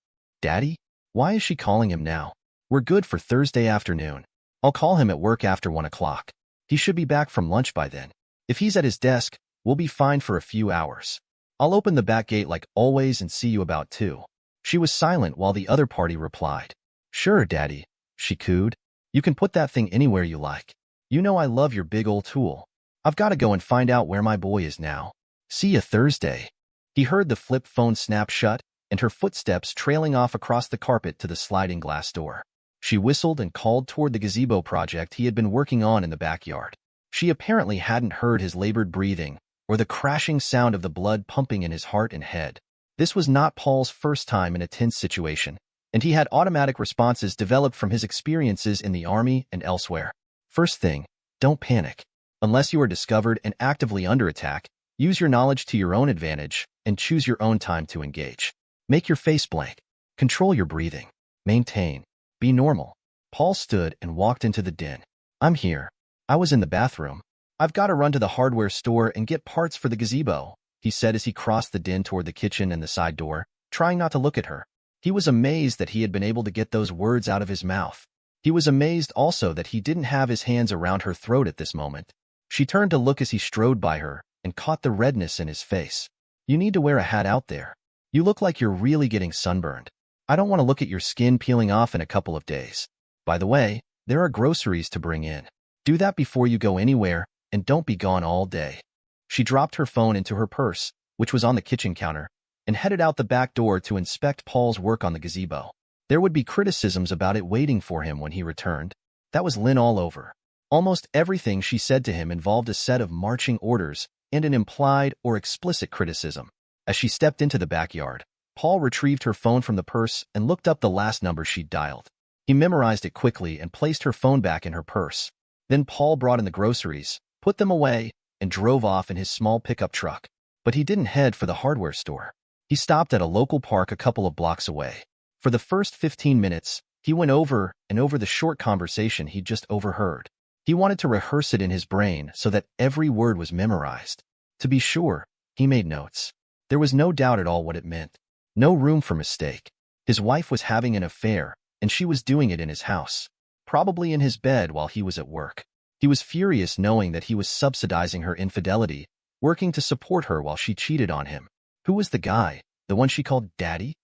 "Daddy? Why is she calling him now? We're good for Thursday afternoon. I'll call him at work after 1 o'clock. He should be back from lunch by then. If he's at his desk, we'll be fine for a few hours. I'll open the back gate like always and see you about 2. She was silent while the other party replied. "Sure, Daddy," she cooed. "You can put that thing anywhere you like. You know I love your big old tool. I've got to go and find out where my boy is now. See you Thursday." He heard the flip phone snap shut and her footsteps trailing off across the carpet to the sliding glass door. She whistled and called toward the gazebo project he had been working on in the backyard. She apparently hadn't heard his labored breathing or the crashing sound of the blood pumping in his heart and head. This was not Paul's first time in a tense situation, and he had automatic responses developed from his experiences in the army and elsewhere. First thing, don't panic. Unless you are discovered and actively under attack, use your knowledge to your own advantage and choose your own time to engage. Make your face blank. Control your breathing. Maintain. Be normal. Paul stood and walked into the den. "I'm here. I was in the bathroom. I've got to run to the hardware store and get parts for the gazebo," he said as he crossed the den toward the kitchen and the side door, trying not to look at her. He was amazed that he had been able to get those words out of his mouth. He was amazed also that he didn't have his hands around her throat at this moment. She turned to look as he strode by her and caught the redness in his face. "You need to wear a hat out there. You look like you're really getting sunburned. I don't want to look at your skin peeling off in a couple of days. By the way, there are groceries to bring in. Do that before you go anywhere, and don't be gone all day." She dropped her phone into her purse, which was on the kitchen counter, and headed out the back door to inspect Paul's work on the gazebo. There would be criticisms about it waiting for him when he returned. That was Lynn all over. Almost everything she said to him involved a set of marching orders and an implied or explicit criticism. As she stepped into the backyard, Paul retrieved her phone from the purse and looked up the last number she'd dialed. He memorized it quickly and placed her phone back in her purse. Then Paul brought in the groceries, put them away, and drove off in his small pickup truck. But he didn't head for the hardware store. He stopped at a local park a couple of blocks away. For the first 15 minutes, he went over and over the short conversation he'd just overheard. He wanted to rehearse it in his brain so that every word was memorized. To be sure, he made notes. There was no doubt at all what it meant. No room for mistake. His wife was having an affair, and she was doing it in his house, probably in his bed while he was at work. He was furious knowing that he was subsidizing her infidelity, working to support her while she cheated on him. Who was the guy, the one she called Daddy?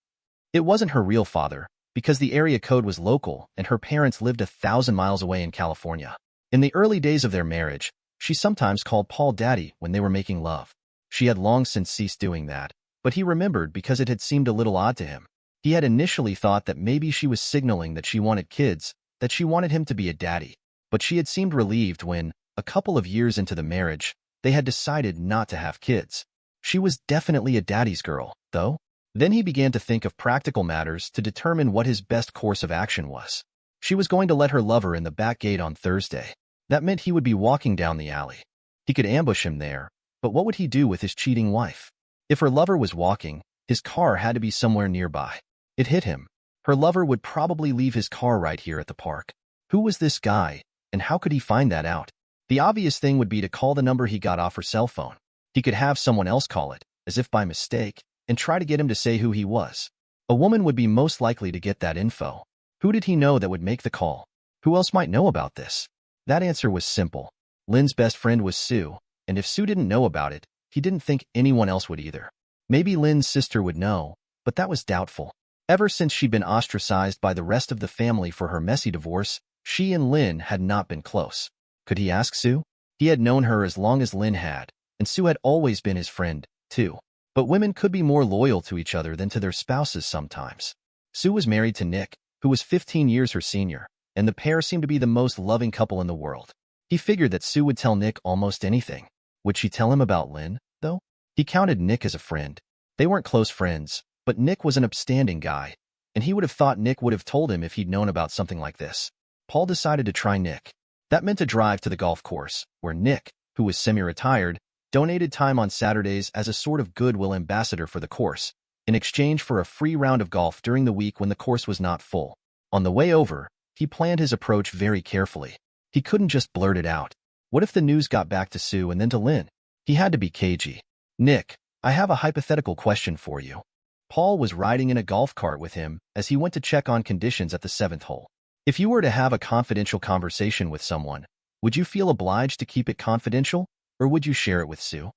It wasn't her real father, because the area code was local and her parents lived 1,000 miles away in California. In the early days of their marriage, she sometimes called Paul Daddy when they were making love. She had long since ceased doing that, but he remembered because it had seemed a little odd to him. He had initially thought that maybe she was signaling that she wanted kids, that she wanted him to be a daddy. But she had seemed relieved when, a couple of years into the marriage, they had decided not to have kids. She was definitely a daddy's girl, though. Then he began to think of practical matters to determine what his best course of action was. She was going to let her lover in the back gate on Thursday. That meant he would be walking down the alley. He could ambush him there, but what would he do with his cheating wife? If her lover was walking, his car had to be somewhere nearby. It hit him. Her lover would probably leave his car right here at the park. Who was this guy, and how could he find that out? The obvious thing would be to call the number he got off her cell phone. He could have someone else call it, as if by mistake, and try to get him to say who he was. A woman would be most likely to get that info. Who did he know that would make the call? Who else might know about this? That answer was simple. Lynn's best friend was Sue, and if Sue didn't know about it, he didn't think anyone else would either. Maybe Lynn's sister would know, but that was doubtful. Ever since she'd been ostracized by the rest of the family for her messy divorce, she and Lynn had not been close. Could he ask Sue? He had known her as long as Lynn had, and Sue had always been his friend, too. But women could be more loyal to each other than to their spouses sometimes. Sue was married to Nick, who was 15 years her senior, and the pair seemed to be the most loving couple in the world. He figured that Sue would tell Nick almost anything. Would she tell him about Lynn, though? He counted Nick as a friend. They weren't close friends, but Nick was an upstanding guy, and he would have thought Nick would have told him if he'd known about something like this. Paul decided to try Nick. That meant a drive to the golf course, where Nick, who was semi-retired, donated time on Saturdays as a sort of goodwill ambassador for the course, in exchange for a free round of golf during the week when the course was not full. On the way over, he planned his approach very carefully. He couldn't just blurt it out. What if the news got back to Sue and then to Lynn? He had to be cagey. Nick, I have a hypothetical question for you. Paul was riding in a golf cart with him as he went to check on conditions at the 7th hole. If you were to have a confidential conversation with someone, would you feel obliged to keep it confidential, or would you share it with Sue?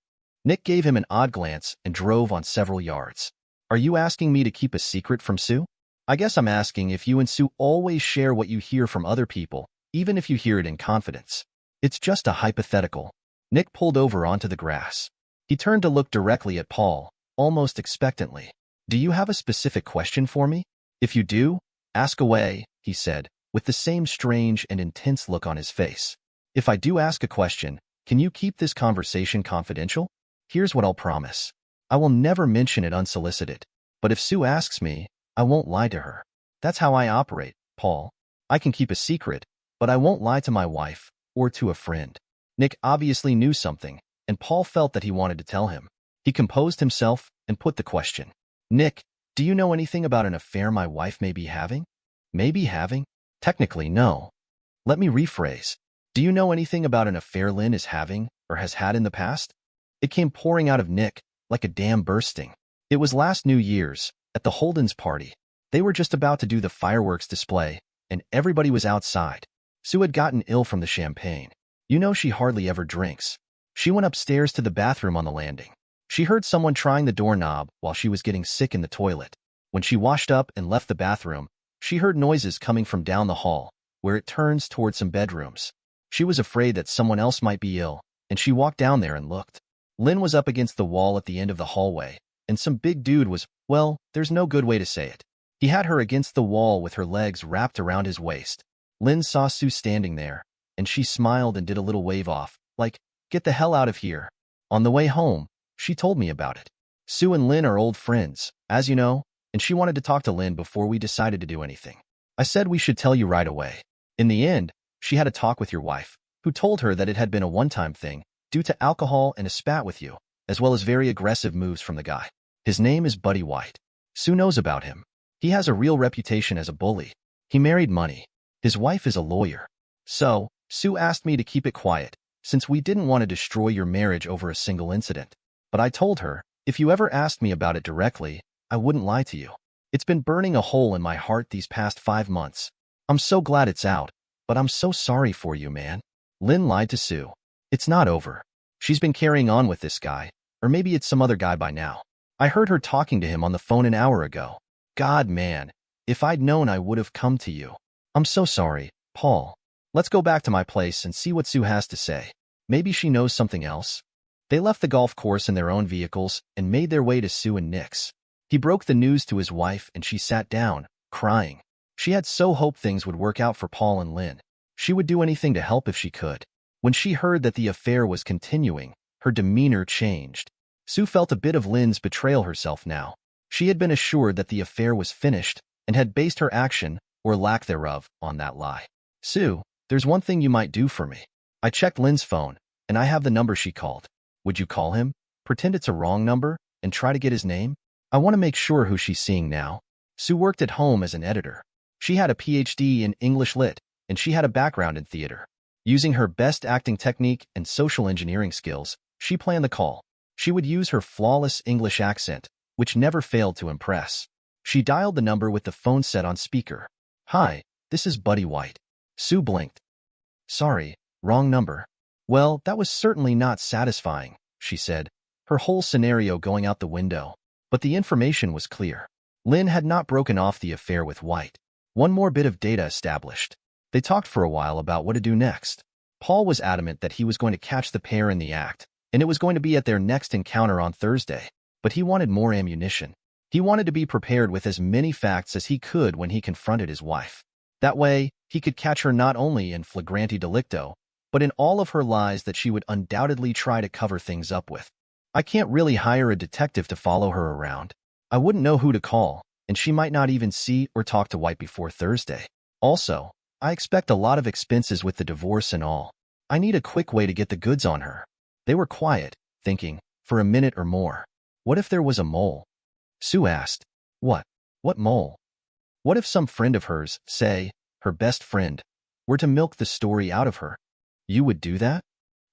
Nick gave him an odd glance and drove on several yards. Are you asking me to keep a secret from Sue? I guess I'm asking if you and Sue always share what you hear from other people, even if you hear it in confidence. It's just a hypothetical. Nick pulled over onto the grass. He turned to look directly at Paul, almost expectantly. Do you have a specific question for me? If you do, ask away, he said, with the same strange and intense look on his face. If I do ask a question, can you keep this conversation confidential? Here's what I'll promise. I will never mention it unsolicited. But if Sue asks me, I won't lie to her. That's how I operate, Paul. I can keep a secret, but I won't lie to my wife or to a friend. Nick obviously knew something, and Paul felt that he wanted to tell him. He composed himself and put the question. Nick, do you know anything about an affair my wife may be having? May be having? Technically, no. Let me rephrase. Do you know anything about an affair Lynn is having or has had in the past? It came pouring out of Nick like a dam bursting. It was last New Year's, at the Holden's party. They were just about to do the fireworks display, and everybody was outside. Sue had gotten ill from the champagne. You know she hardly ever drinks. She went upstairs to the bathroom on the landing. She heard someone trying the doorknob while she was getting sick in the toilet. When she washed up and left the bathroom, she heard noises coming from down the hall, where it turns toward some bedrooms. She was afraid that someone else might be ill, and she walked down there and looked. Lynn was up against the wall at the end of the hallway, and some big dude was, well, there's no good way to say it. He had her against the wall with her legs wrapped around his waist. Lynn saw Sue standing there, and she smiled and did a little wave off, like, "Get the hell out of here." On the way home, she told me about it. Sue and Lynn are old friends, as you know, and she wanted to talk to Lynn before we decided to do anything. I said we should tell you right away. In the end, she had a talk with your wife, who told her that it had been a one-time thing, due to alcohol and a spat with you, as well as very aggressive moves from the guy. His name is Buddy White. Sue knows about him. He has a real reputation as a bully. He married money. His wife is a lawyer. So, Sue asked me to keep it quiet, since we didn't want to destroy your marriage over a single incident. But I told her, if you ever asked me about it directly, I wouldn't lie to you. It's been burning a hole in my heart these past 5 months. I'm so glad it's out, but I'm so sorry for you, man. Lynn lied to Sue. It's not over. She's been carrying on with this guy, or maybe it's some other guy by now. I heard her talking to him on the phone an hour ago. God, man, if I'd known I would have come to you. I'm so sorry, Paul. Let's go back to my place and see what Sue has to say. Maybe she knows something else. They left the golf course in their own vehicles and made their way to Sue and Nick's. He broke the news to his wife and she sat down, crying. She had so hoped things would work out for Paul and Lynn. She would do anything to help if she could. When she heard that the affair was continuing, her demeanor changed. Sue felt a bit of Lynn's betrayal herself now. She had been assured that the affair was finished and had based her action, or lack thereof, on that lie. Sue, there's one thing you might do for me. I checked Lynn's phone, and I have the number she called. Would you call him, pretend it's a wrong number, and try to get his name? I want to make sure who she's seeing now. Sue worked at home as an editor. She had a PhD in English Lit, and she had a background in theater. Using her best acting technique and social engineering skills, she planned the call. She would use her flawless English accent, which never failed to impress. She dialed the number with the phone set on speaker. Hi, this is Buddy White. Sue blinked. Sorry, wrong number. Well, that was certainly not satisfying, she said, her whole scenario going out the window. But the information was clear. Lynn had not broken off the affair with White. One more bit of data established. They talked for a while about what to do next. Paul was adamant that he was going to catch the pair in the act, and it was going to be at their next encounter on Thursday. But he wanted more ammunition. He wanted to be prepared with as many facts as he could when he confronted his wife. That way, he could catch her not only in flagrante delicto, but in all of her lies that she would undoubtedly try to cover things up with. I can't really hire a detective to follow her around. I wouldn't know who to call, and she might not even see or talk to White before Thursday. Also, I expect a lot of expenses with the divorce and all. I need a quick way to get the goods on her. They were quiet, thinking, for a minute or more. What if there was a mole? Sue asked. What? What mole? What if some friend of hers, say, her best friend, were to milk the story out of her? You would do that?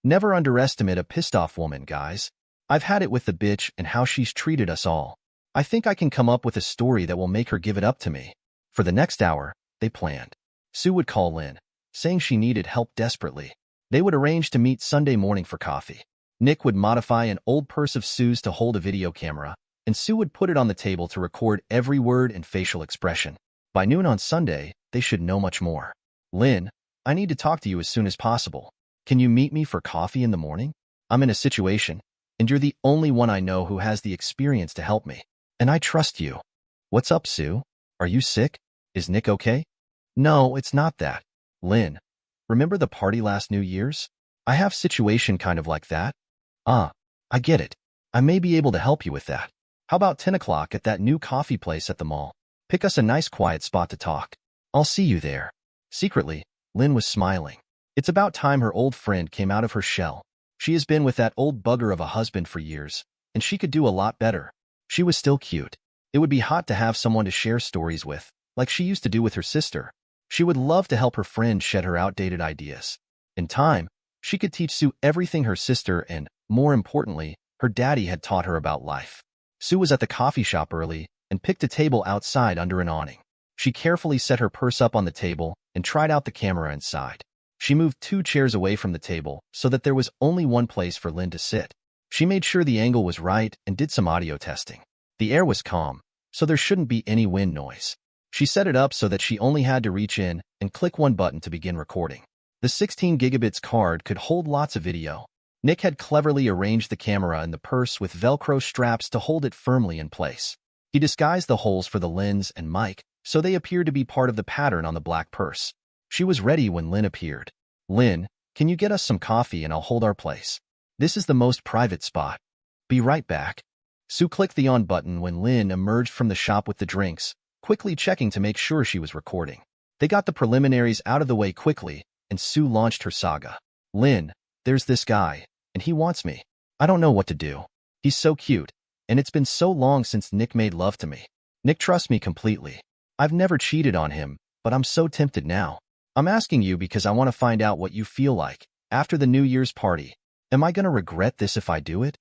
Never underestimate a pissed-off woman, guys. I've had it with the bitch and how she's treated us all. I think I can come up with a story that will make her give it up to me. For the next hour, they planned. Sue would call Lynn, saying she needed help desperately. They would arrange to meet Sunday morning for coffee. Nick would modify an old purse of Sue's to hold a video camera, and Sue would put it on the table to record every word and facial expression. By noon on Sunday, they should know much more. Lynn, I need to talk to you as soon as possible. Can you meet me for coffee in the morning? I'm in a situation, and you're the only one I know who has the experience to help me. And I trust you. What's up, Sue? Are you sick? Is Nick okay? No, it's not that. Lynn, remember the party last New Year's? I have situation kind of like that. Ah, I get it. I may be able to help you with that. How about 10 o'clock at that new coffee place at the mall? Pick us a nice quiet spot to talk. I'll see you there. Secretly, Lynn was smiling. It's about time her old friend came out of her shell. She has been with that old bugger of a husband for years, and she could do a lot better. She was still cute. It would be hot to have someone to share stories with, like she used to do with her sister. She would love to help her friend shed her outdated ideas. In time, she could teach Sue everything her sister and, more importantly, her daddy had taught her about life. Sue was at the coffee shop early and picked a table outside under an awning. She carefully set her purse up on the table and tried out the camera inside. She moved 2 chairs away from the table so that there was only one place for Lynn to sit. She made sure the angle was right and did some audio testing. The air was calm, so there shouldn't be any wind noise. She set it up so that she only had to reach in and click one button to begin recording. The 16 gigabits card could hold lots of video. Nick had cleverly arranged the camera in the purse with Velcro straps to hold it firmly in place. He disguised the holes for the lens and mic, so they appeared to be part of the pattern on the black purse. She was ready when Lynn appeared. "Lynn, can you get us some coffee and I'll hold our place? This is the most private spot." "Be right back." Sue clicked the on button when Lynn emerged from the shop with the drinks, quickly checking to make sure she was recording. They got the preliminaries out of the way quickly, and Sue launched her saga. "Lynn, there's this guy, and he wants me. I don't know what to do. He's so cute, and it's been so long since Nick made love to me. Nick trusts me completely. I've never cheated on him, but I'm so tempted now. I'm asking you because I want to find out what you feel like after the New Year's party. Am I going to regret this if I do it?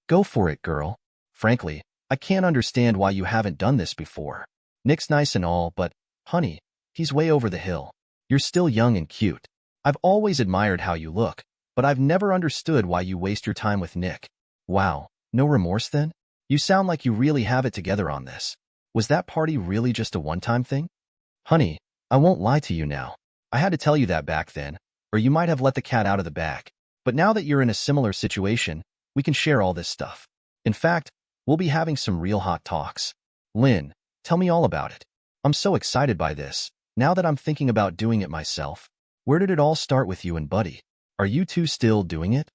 Go for it, girl. Frankly, I can't understand why you haven't done this before. Nick's nice and all, but, honey, he's way over the hill. You're still young and cute. I've always admired how you look, but I've never understood why you waste your time with Nick. Wow, no remorse then? You sound like you really have it together on this. Was that party really just a one-time thing? Honey, I won't lie to you now. I had to tell you that back then, or you might have let the cat out of the bag. But now that you're in a similar situation, we can share all this stuff. In fact, we'll be having some real hot talks. Lynn, tell me all about it. I'm so excited by this, now that I'm thinking about doing it myself. Where did it all start with you and Buddy? Are you two still doing it?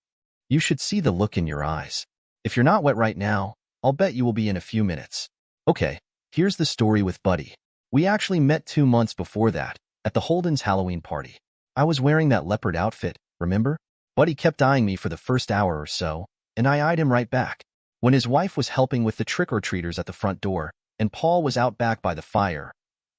You should see the look in your eyes. If you're not wet right now, I'll bet you will be in a few minutes. Okay, here's the story with Buddy. We actually met 2 months before that, at the Holden's Halloween party. I was wearing that leopard outfit, remember? Buddy kept eyeing me for the first hour or so, and I eyed him right back. When his wife was helping with the trick-or-treaters at the front door, and Paul was out back by the fire,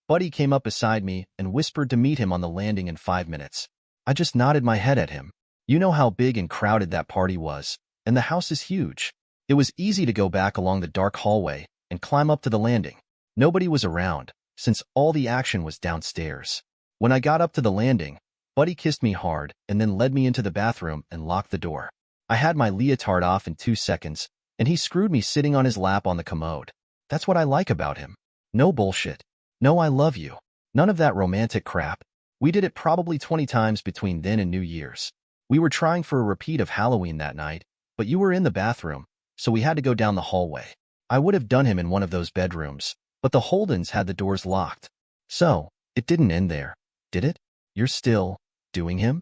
Buddy came up beside me and whispered to meet him on the landing in 5 minutes. I just nodded my head at him. You know how big and crowded that party was, and the house is huge. It was easy to go back along the dark hallway and climb up to the landing. Nobody was around, since all the action was downstairs. When I got up to the landing, Buddy kissed me hard and then led me into the bathroom and locked the door. I had my leotard off in 2 seconds, and he screwed me sitting on his lap on the commode. That's what I like about him. No bullshit. No I love you. None of that romantic crap. We did it probably 20 times between then and New Year's. We were trying for a repeat of Halloween that night, but you were in the bathroom, so we had to go down the hallway. I would have done him in one of those bedrooms, but the Holdens had the doors locked. So, it didn't end there, did it? You're still doing him?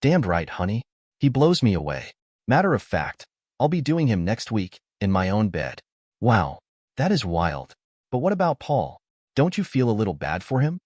Damned right, honey. He blows me away. Matter of fact, I'll be doing him next week, in my own bed. Wow, that is wild. But what about Paul? Don't you feel a little bad for him?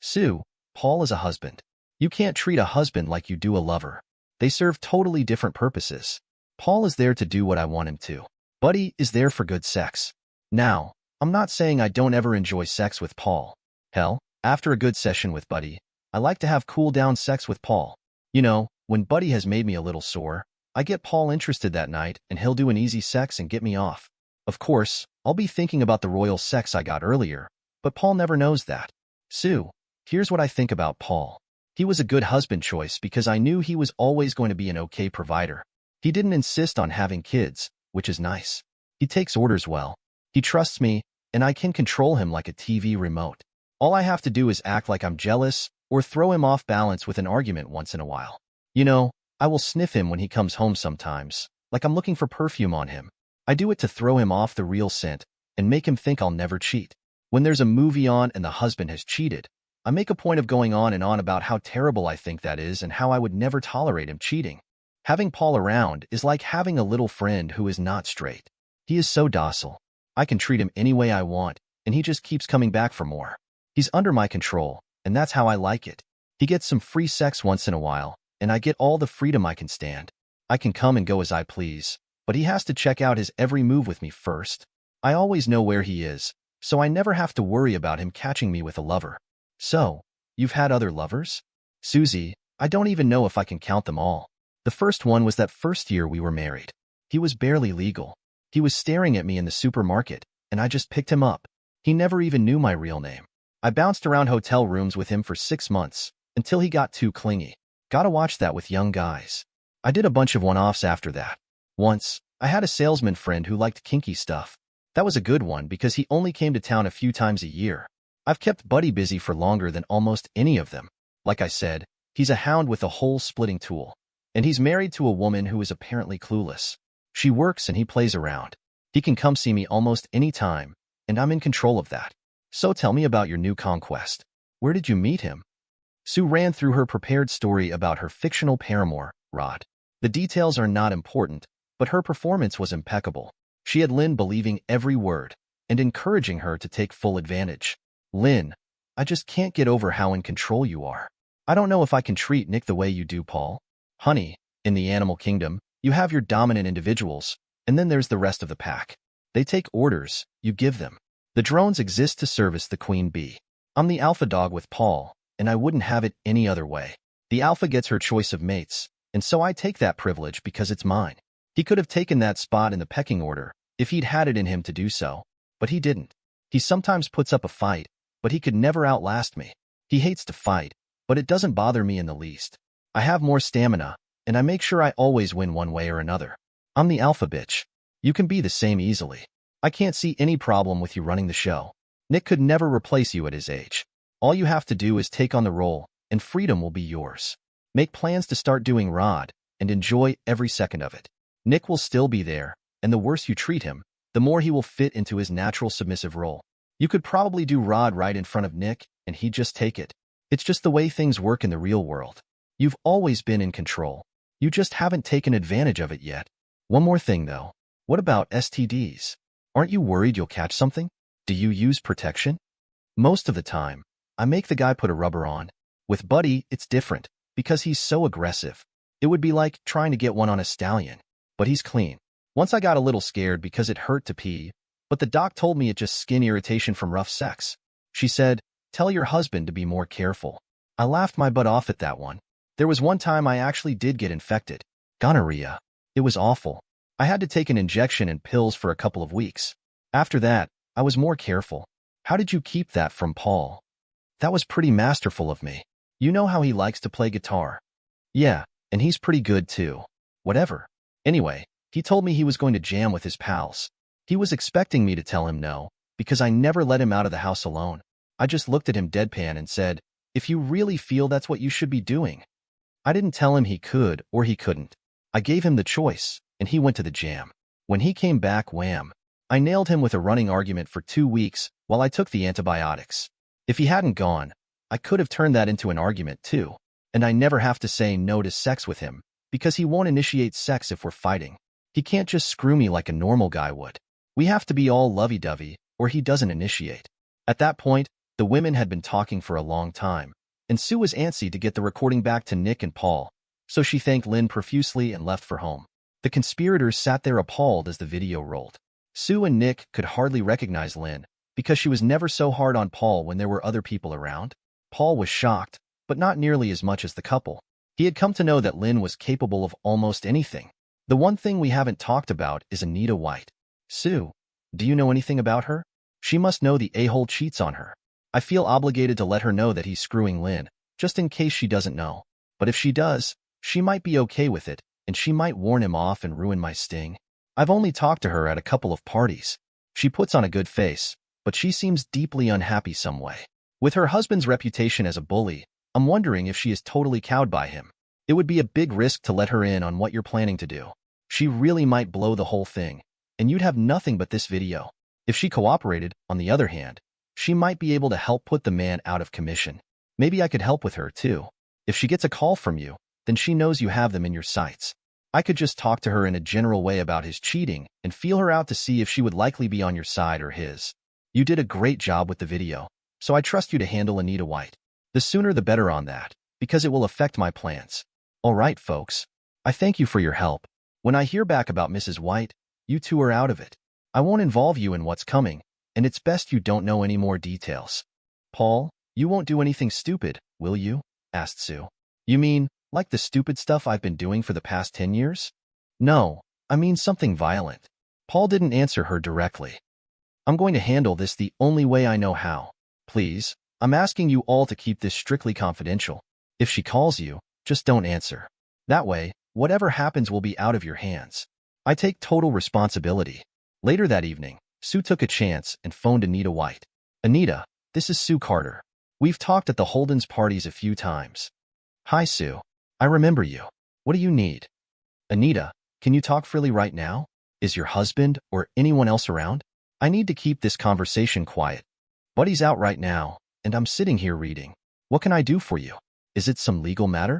Sue, Paul is a husband. You can't treat a husband like you do a lover. They serve totally different purposes. Paul is there to do what I want him to. Buddy is there for good sex. Now, I'm not saying I don't ever enjoy sex with Paul. Hell, after a good session with Buddy, I like to have cool-down sex with Paul. You know, when Buddy has made me a little sore, I get Paul interested that night and he'll do an easy sex and get me off. Of course, I'll be thinking about the royal sex I got earlier, but Paul never knows that. Sue, here's what I think about Paul. He was a good husband choice because I knew he was always going to be an okay provider. He didn't insist on having kids, which is nice. He takes orders well. He trusts me, and I can control him like a TV remote. All I have to do is act like I'm jealous or throw him off balance with an argument once in a while. You know, I will sniff him when he comes home sometimes, like I'm looking for perfume on him. I do it to throw him off the real scent and make him think I'll never cheat. When there's a movie on and the husband has cheated, I make a point of going on and on about how terrible I think that is and how I would never tolerate him cheating. Having Paul around is like having a little friend who is not straight. He is so docile. I can treat him any way I want, and he just keeps coming back for more. He's under my control, and that's how I like it. He gets some free sex once in a while, and I get all the freedom I can stand. I can come and go as I please, but he has to check out his every move with me first. I always know where he is, so I never have to worry about him catching me with a lover. So, you've had other lovers? Susie, I don't even know if I can count them all. The first one was that first year we were married. He was barely legal. He was staring at me in the supermarket, and I just picked him up. He never even knew my real name. I bounced around hotel rooms with him for 6 months, until he got too clingy. Gotta watch that with young guys. I did a bunch of one-offs after that. Once, I had a salesman friend who liked kinky stuff. That was a good one because he only came to town a few times a year. I've kept Buddy busy for longer than almost any of them. Like I said, he's a hound with a hole-splitting tool. And he's married to a woman who is apparently clueless. She works and he plays around. He can come see me almost any time, and and I'm in control of that. So tell me about your new conquest. Where did you meet him? Sue ran through her prepared story about her fictional paramour, Rod. The details are not important, but her performance was impeccable. She had Lynn believing every word and encouraging her to take full advantage. Lynn, I just can't get over how in control you are. I don't know if I can treat Nick the way you do, Paul. Honey, in the animal kingdom, you have your dominant individuals, and then there's the rest of the pack. They take orders, you give them. The drones exist to service the queen bee. I'm the alpha dog with Paul, and I wouldn't have it any other way. The alpha gets her choice of mates, and so I take that privilege because it's mine. He could have taken that spot in the pecking order if he'd had it in him to do so, but he didn't. He sometimes puts up a fight, but he could never outlast me. He hates to fight, but it doesn't bother me in the least. I have more stamina, and I make sure I always win one way or another. I'm the alpha bitch. You can be the same easily. I can't see any problem with you running the show. Nick could never replace you at his age. All you have to do is take on the role, and freedom will be yours. Make plans to start doing Rod, and enjoy every second of it. Nick will still be there, and the worse you treat him, the more he will fit into his natural submissive role. You could probably do Rod right in front of Nick, and he'd just take it. It's just the way things work in the real world. You've always been in control. You just haven't taken advantage of it yet. One more thing, though. What about STDs? Aren't you worried you'll catch something? Do you use protection? Most of the time, I make the guy put a rubber on. With Buddy, it's different, because he's so aggressive. It would be like trying to get one on a stallion. But he's clean. Once I got a little scared because it hurt to pee, but the doc told me it's just skin irritation from rough sex. She said, tell your husband to be more careful. I laughed my butt off at that one. There was one time I actually did get infected. Gonorrhea. It was awful. I had to take an injection and pills for a couple of weeks. After that, I was more careful. How did you keep that from Paul? That was pretty masterful of me. You know how he likes to play guitar. Yeah, and he's pretty good too. Whatever. Anyway, he told me he was going to jam with his pals. He was expecting me to tell him no, because I never let him out of the house alone. I just looked at him deadpan and said, if you really feel that's what you should be doing. I didn't tell him he could or he couldn't. I gave him the choice, and he went to the jam. When he came back, wham! I nailed him with a running argument for 2 weeks while I took the antibiotics. If he hadn't gone, I could have turned that into an argument too, and I never have to say no to sex with him, because he won't initiate sex if we're fighting. He can't just screw me like a normal guy would. We have to be all lovey-dovey, or he doesn't initiate. At that point, the women had been talking for a long time, and Sue was antsy to get the recording back to Nick and Paul, so she thanked Lynn profusely and left for home. The conspirators sat there appalled as the video rolled. Sue and Nick could hardly recognize Lynn, because she was never so hard on Paul when there were other people around. Paul was shocked, but not nearly as much as the couple. He had come to know that Lynn was capable of almost anything. The one thing we haven't talked about is Anita White. Sue, do you know anything about her? She must know the a-hole cheats on her. I feel obligated to let her know that he's screwing Lynn, just in case she doesn't know. But if she does, she might be okay with it, and she might warn him off and ruin my sting. I've only talked to her at a couple of parties. She puts on a good face, but she seems deeply unhappy some way. With her husband's reputation as a bully, I'm wondering if she is totally cowed by him. It would be a big risk to let her in on what you're planning to do. She really might blow the whole thing, and you'd have nothing but this video. If she cooperated, on the other hand, she might be able to help put the man out of commission. Maybe I could help with her, too. If she gets a call from you, then she knows you have them in your sights. I could just talk to her in a general way about his cheating and feel her out to see if she would likely be on your side or his. You did a great job with the video, so I trust you to handle Anita White. The sooner the better on that, because it will affect my plans. All right, folks. I thank you for your help. When I hear back about Mrs. White, you two are out of it. I won't involve you in what's coming, and it's best you don't know any more details. Paul, you won't do anything stupid, will you? Asked Sue. You mean, like the stupid stuff I've been doing for the past 10 years? No, I mean something violent. Paul didn't answer her directly. I'm going to handle this the only way I know how. Please, I'm asking you all to keep this strictly confidential. If she calls you, just don't answer. That way, whatever happens will be out of your hands. I take total responsibility. Later that evening, Sue took a chance and phoned Anita White. Anita, this is Sue Carter. We've talked at the Holden's parties a few times. Hi, Sue. I remember you. What do you need? Anita, can you talk freely right now? Is your husband or anyone else around? I need to keep this conversation quiet. Buddy's out right now, and I'm sitting here reading. What can I do for you? Is it some legal matter?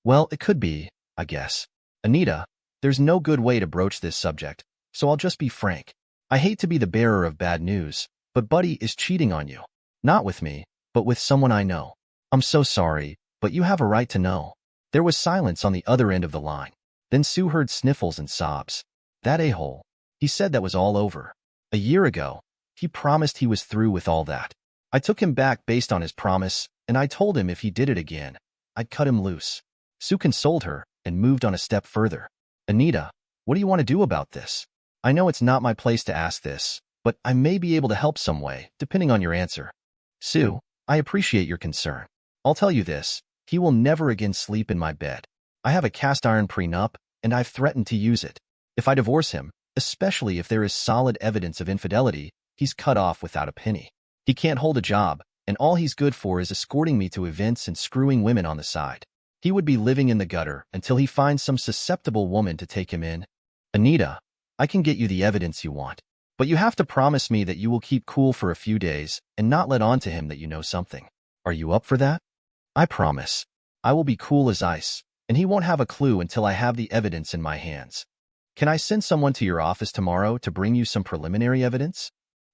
Well, it could be, I guess. Anita, there's no good way to broach this subject, so I'll just be frank. I hate to be the bearer of bad news, but Buddy is cheating on you. Not with me, but with someone I know. I'm so sorry, but you have a right to know. There was silence on the other end of the line. Then Sue heard sniffles and sobs. That a-hole. He said that was all over. A year ago, he promised he was through with all that. I took him back based on his promise, and I told him if he did it again, I'd cut him loose. Sue consoled her and moved on a step further. Anita, what do you want to do about this? I know it's not my place to ask this, but I may be able to help some way, depending on your answer. Sue, I appreciate your concern. I'll tell you this, he will never again sleep in my bed. I have a cast iron prenup, and I've threatened to use it. If I divorce him, especially if there is solid evidence of infidelity, he's cut off without a penny. He can't hold a job, and all he's good for is escorting me to events and screwing women on the side. He would be living in the gutter until he finds some susceptible woman to take him in. Anita, I can get you the evidence you want, but you have to promise me that you will keep cool for a few days and not let on to him that you know something. Are you up for that? I promise. I will be cool as ice, and he won't have a clue until I have the evidence in my hands. Can I send someone to your office tomorrow to bring you some preliminary evidence?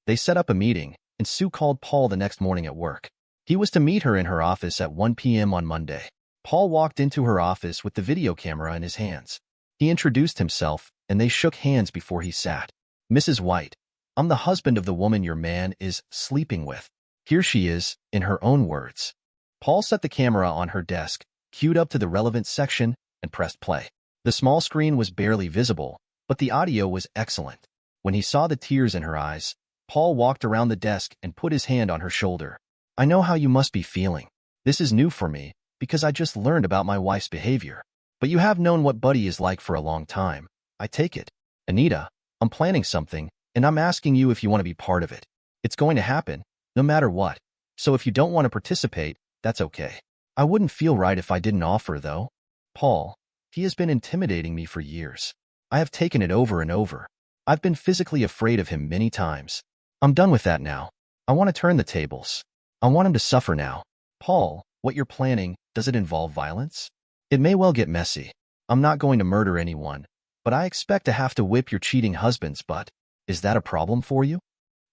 They set up a meeting, and Sue called Paul the next morning at work. He was to meet her in her office at 1 p.m. on Monday. Paul walked into her office with the video camera in his hands. He introduced himself, and they shook hands before he sat. Mrs. White, I'm the husband of the woman your man is sleeping with. Here she is, in her own words. Paul set the camera on her desk, queued up to the relevant section, and pressed play. The small screen was barely visible, but the audio was excellent. When he saw the tears in her eyes, Paul walked around the desk and put his hand on her shoulder. I know how you must be feeling. This is new for me, because I just learned about my wife's behavior. But you have known what Buddy is like for a long time. I take it. Anita, I'm planning something, and I'm asking you if you want to be part of it. It's going to happen, no matter what. So if you don't want to participate, that's okay. I wouldn't feel right if I didn't offer, though. Paul, he has been intimidating me for years. I have taken it over and over. I've been physically afraid of him many times. I'm done with that now. I want to turn the tables. I want him to suffer now. Paul, what you're planning, does it involve violence? It may well get messy. I'm not going to murder anyone, but I expect to have to whip your cheating husband's butt. Is that a problem for you?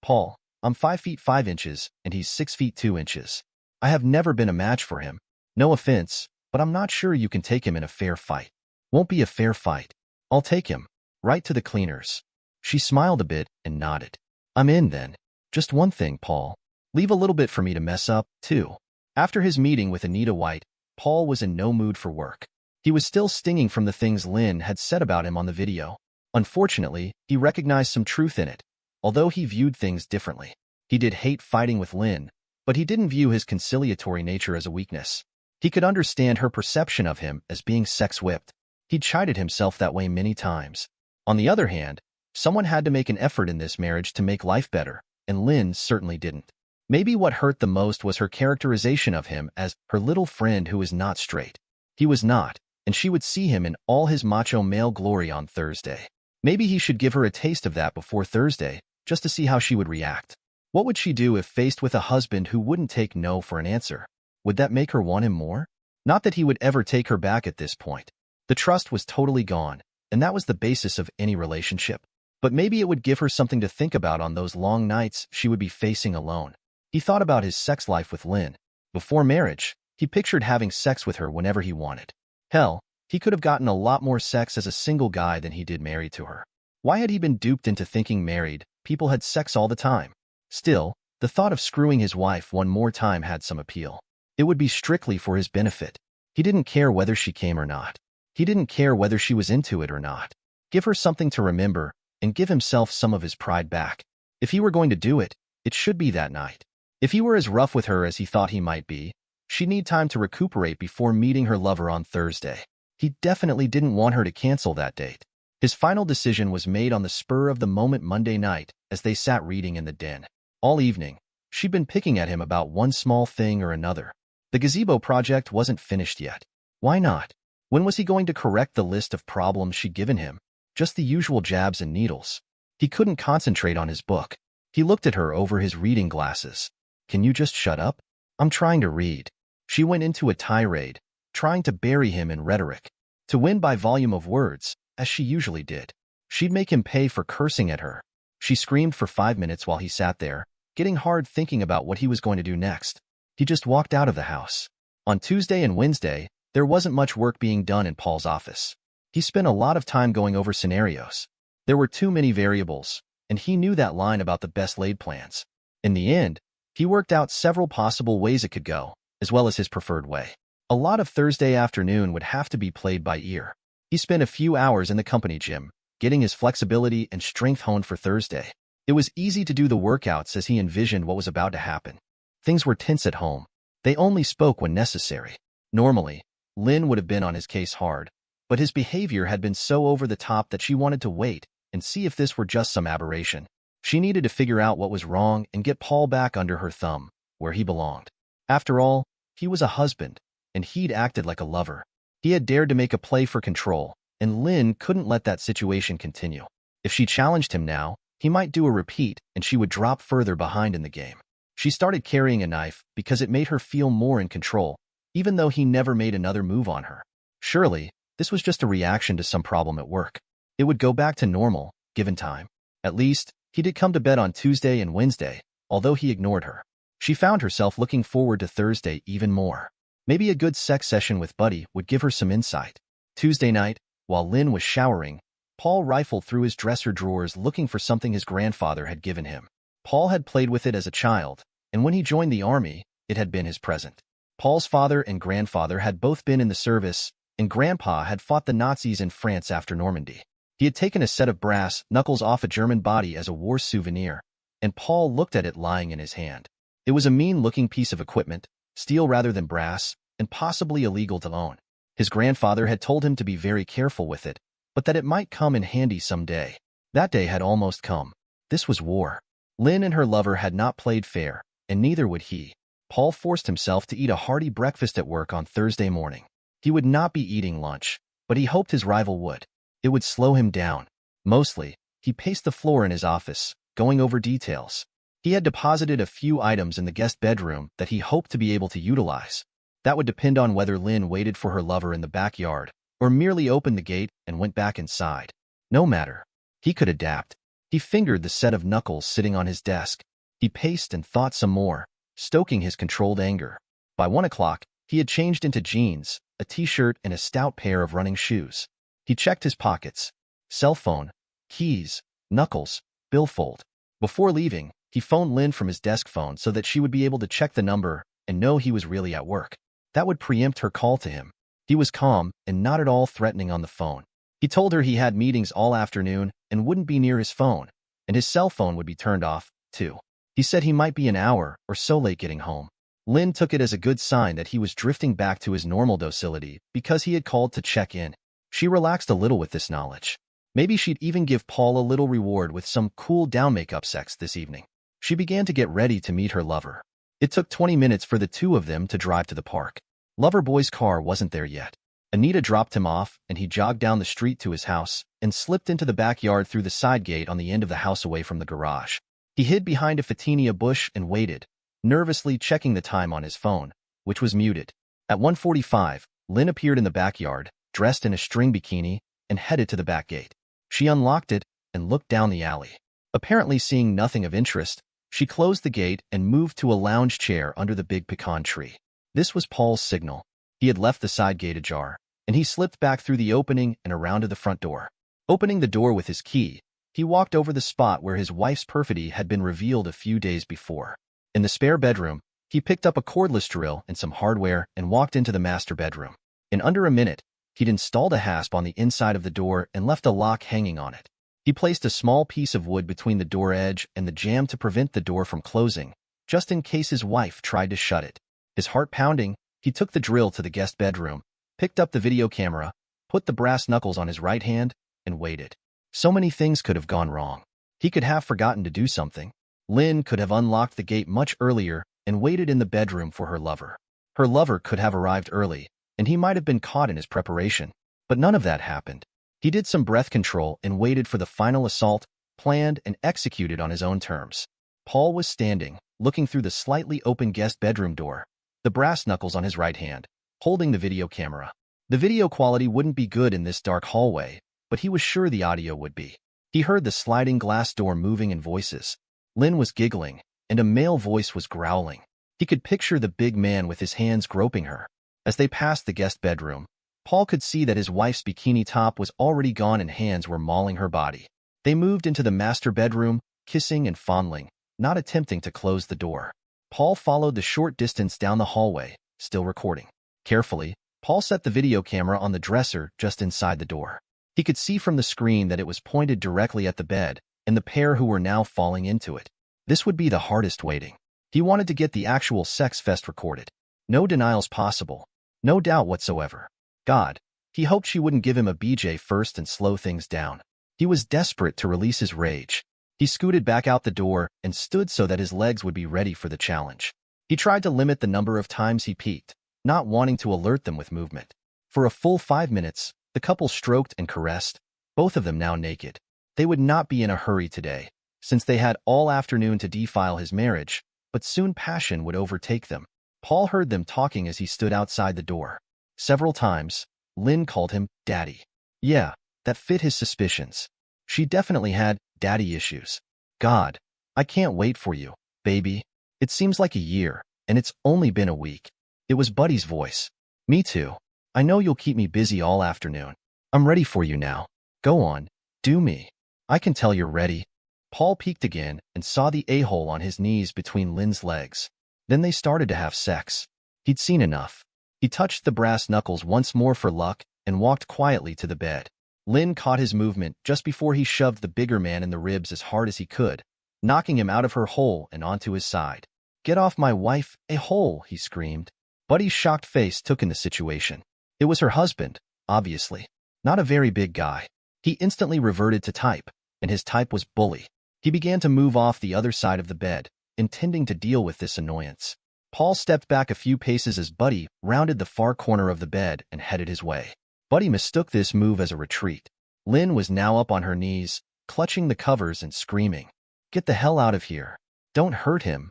Paul, I'm 5 feet 5 inches, and he's 6 feet 2 inches. I have never been a match for him. No offense, but I'm not sure you can take him in a fair fight. Won't be a fair fight. I'll take him. Right to the cleaners. She smiled a bit and nodded. I'm in then. Just one thing, Paul. Leave a little bit for me to mess up, too. After his meeting with Anita White, Paul was in no mood for work. He was still stinging from the things Lynn had said about him on the video. Unfortunately, he recognized some truth in it, although he viewed things differently. He did hate fighting with Lynn, but he didn't view his conciliatory nature as a weakness. He could understand her perception of him as being sex-whipped. He'd chided himself that way many times. On the other hand, someone had to make an effort in this marriage to make life better, and Lynn certainly didn't. Maybe what hurt the most was her characterization of him as her little friend who is not straight. He was not, and she would see him in all his macho male glory on Thursday. Maybe he should give her a taste of that before Thursday, just to see how she would react. What would she do if faced with a husband who wouldn't take no for an answer? Would that make her want him more? Not that he would ever take her back at this point. The trust was totally gone, and that was the basis of any relationship. But maybe it would give her something to think about on those long nights she would be facing alone. He thought about his sex life with Lynn. Before marriage, he pictured having sex with her whenever he wanted. Hell, he could have gotten a lot more sex as a single guy than he did married to her. Why had he been duped into thinking married people had sex all the time? Still, the thought of screwing his wife one more time had some appeal. It would be strictly for his benefit. He didn't care whether she came or not. He didn't care whether she was into it or not. Give her something to remember, and give himself some of his pride back. If he were going to do it, it should be that night. If he were as rough with her as he thought he might be, she'd need time to recuperate before meeting her lover on Thursday. He definitely didn't want her to cancel that date. His final decision was made on the spur of the moment Monday night as they sat reading in the den. All evening, she'd been picking at him about one small thing or another. The gazebo project wasn't finished yet. Why not? When was he going to correct the list of problems she'd given him? Just the usual jabs and needles. He couldn't concentrate on his book. He looked at her over his reading glasses. "Can you just shut up? I'm trying to read." She went into a tirade, trying to bury him in rhetoric, to win by volume of words, as she usually did. She'd make him pay for cursing at her. She screamed for 5 minutes while he sat there, getting hard thinking about what he was going to do next. He just walked out of the house. On Tuesday and Wednesday, there wasn't much work being done in Paul's office. He spent a lot of time going over scenarios. There were too many variables, and he knew that line about the best laid plans. In the end, he worked out several possible ways it could go, as well as his preferred way. A lot of Thursday afternoon would have to be played by ear. He spent a few hours in the company gym, getting his flexibility and strength honed for Thursday. It was easy to do the workouts as he envisioned what was about to happen. Things were tense at home. They only spoke when necessary. Normally, Lynn would have been on his case hard, but his behavior had been so over the top that she wanted to wait and see if this were just some aberration. She needed to figure out what was wrong and get Paul back under her thumb, where he belonged. After all, he was a husband, and he'd acted like a lover. He had dared to make a play for control, and Lynn couldn't let that situation continue. If she challenged him now, he might do a repeat and she would drop further behind in the game. She started carrying a knife because it made her feel more in control, even though he never made another move on her. Surely, this was just a reaction to some problem at work. It would go back to normal, given time. At least, he did come to bed on Tuesday and Wednesday, although he ignored her. She found herself looking forward to Thursday even more. Maybe a good sex session with Buddy would give her some insight. Tuesday night, while Lynn was showering, Paul rifled through his dresser drawers looking for something his grandfather had given him. Paul had played with it as a child, and when he joined the army, it had been his present. Paul's father and grandfather had both been in the service, and Grandpa had fought the Nazis in France after Normandy. He had taken a set of brass knuckles off a German body as a war souvenir, and Paul looked at it lying in his hand. It was a mean-looking piece of equipment, steel rather than brass, and possibly illegal to own. His grandfather had told him to be very careful with it, but that it might come in handy someday. That day had almost come. This was war. Lynn and her lover had not played fair, and neither would he. Paul forced himself to eat a hearty breakfast at work on Thursday morning. He would not be eating lunch, but he hoped his rival would. It would slow him down. Mostly, he paced the floor in his office, going over details. He had deposited a few items in the guest bedroom that he hoped to be able to utilize. That would depend on whether Lynn waited for her lover in the backyard, or merely opened the gate and went back inside. No matter. He could adapt. He fingered the set of knuckles sitting on his desk. He paced and thought some more, stoking his controlled anger. By 1 o'clock, he had changed into jeans, a t-shirt, and a stout pair of running shoes. He checked his pockets. Cell phone, keys, knuckles, billfold. Before leaving, he phoned Lynn from his desk phone so that she would be able to check the number and know he was really at work. That would preempt her call to him. He was calm and not at all threatening on the phone. He told her he had meetings all afternoon and wouldn't be near his phone, and his cell phone would be turned off, too. He said he might be an hour or so late getting home. Lynn took it as a good sign that he was drifting back to his normal docility because he had called to check in. She relaxed a little with this knowledge. Maybe she'd even give Paul a little reward with some cool-down makeup sex this evening. She began to get ready to meet her lover. It took 20 minutes for the two of them to drive to the park. Loverboy's car wasn't there yet. Anita dropped him off, and he jogged down the street to his house and slipped into the backyard through the side gate on the end of the house away from the garage. He hid behind a photinia bush and waited, nervously checking the time on his phone, which was muted. At 1:45, Lynn appeared in the backyard, dressed in a string bikini, and headed to the back gate. She unlocked it and looked down the alley. Apparently seeing nothing of interest, she closed the gate and moved to a lounge chair under the big pecan tree. This was Paul's signal. He had left the side gate ajar, and he slipped back through the opening and around to the front door. Opening the door with his key, he walked over the spot where his wife's perfidy had been revealed a few days before. In the spare bedroom, he picked up a cordless drill and some hardware and walked into the master bedroom. In under a minute, he'd installed a hasp on the inside of the door and left a lock hanging on it. He placed a small piece of wood between the door edge and the jamb to prevent the door from closing, just in case his wife tried to shut it. His heart pounding, he took the drill to the guest bedroom, picked up the video camera, put the brass knuckles on his right hand, and waited. So many things could have gone wrong. He could have forgotten to do something. Lynn could have unlocked the gate much earlier and waited in the bedroom for her lover. Her lover could have arrived early, and he might have been caught in his preparation. But none of that happened. He did some breath control and waited for the final assault, planned and executed on his own terms. Paul was standing, looking through the slightly open guest bedroom door, the brass knuckles on his right hand, holding the video camera. The video quality wouldn't be good in this dark hallway, but he was sure the audio would be. He heard the sliding glass door moving and voices. Lynn was giggling, and a male voice was growling. He could picture the big man with his hands groping her. As they passed the guest bedroom, Paul could see that his wife's bikini top was already gone and hands were mauling her body. They moved into the master bedroom, kissing and fondling, not attempting to close the door. Paul followed the short distance down the hallway, still recording. Carefully, Paul set the video camera on the dresser just inside the door. He could see from the screen that it was pointed directly at the bed and the pair who were now falling into it. This would be the hardest waiting. He wanted to get the actual sex fest recorded. No denials possible. No doubt whatsoever. God, he hoped she wouldn't give him a BJ first and slow things down. He was desperate to release his rage. He scooted back out the door and stood so that his legs would be ready for the challenge. He tried to limit the number of times he peeked, not wanting to alert them with movement. For a full 5 minutes, the couple stroked and caressed, both of them now naked. They would not be in a hurry today, since they had all afternoon to defile his marriage, but soon passion would overtake them. Paul heard them talking as he stood outside the door. Several times, Lynn called him Daddy. Yeah, that fit his suspicions. She definitely had daddy issues. God, I can't wait for you, baby. It seems like a year, and it's only been a week. It was Buddy's voice. Me too. I know you'll keep me busy all afternoon. I'm ready for you now. Go on, do me. I can tell you're ready. Paul peeked again and saw the a-hole on his knees between Lynn's legs. Then they started to have sex. He'd seen enough. He touched the brass knuckles once more for luck and walked quietly to the bed. Lynn caught his movement just before he shoved the bigger man in the ribs as hard as he could, knocking him out of her hole and onto his side. Get off my wife, a-hole, he screamed. Buddy's shocked face took in the situation. It was her husband, obviously. Not a very big guy. He instantly reverted to type, and his type was bully. He began to move off the other side of the bed, intending to deal with this annoyance. Paul stepped back a few paces as Buddy rounded the far corner of the bed and headed his way. Buddy mistook this move as a retreat. Lynn was now up on her knees, clutching the covers and screaming. Get the hell out of here. Don't hurt him.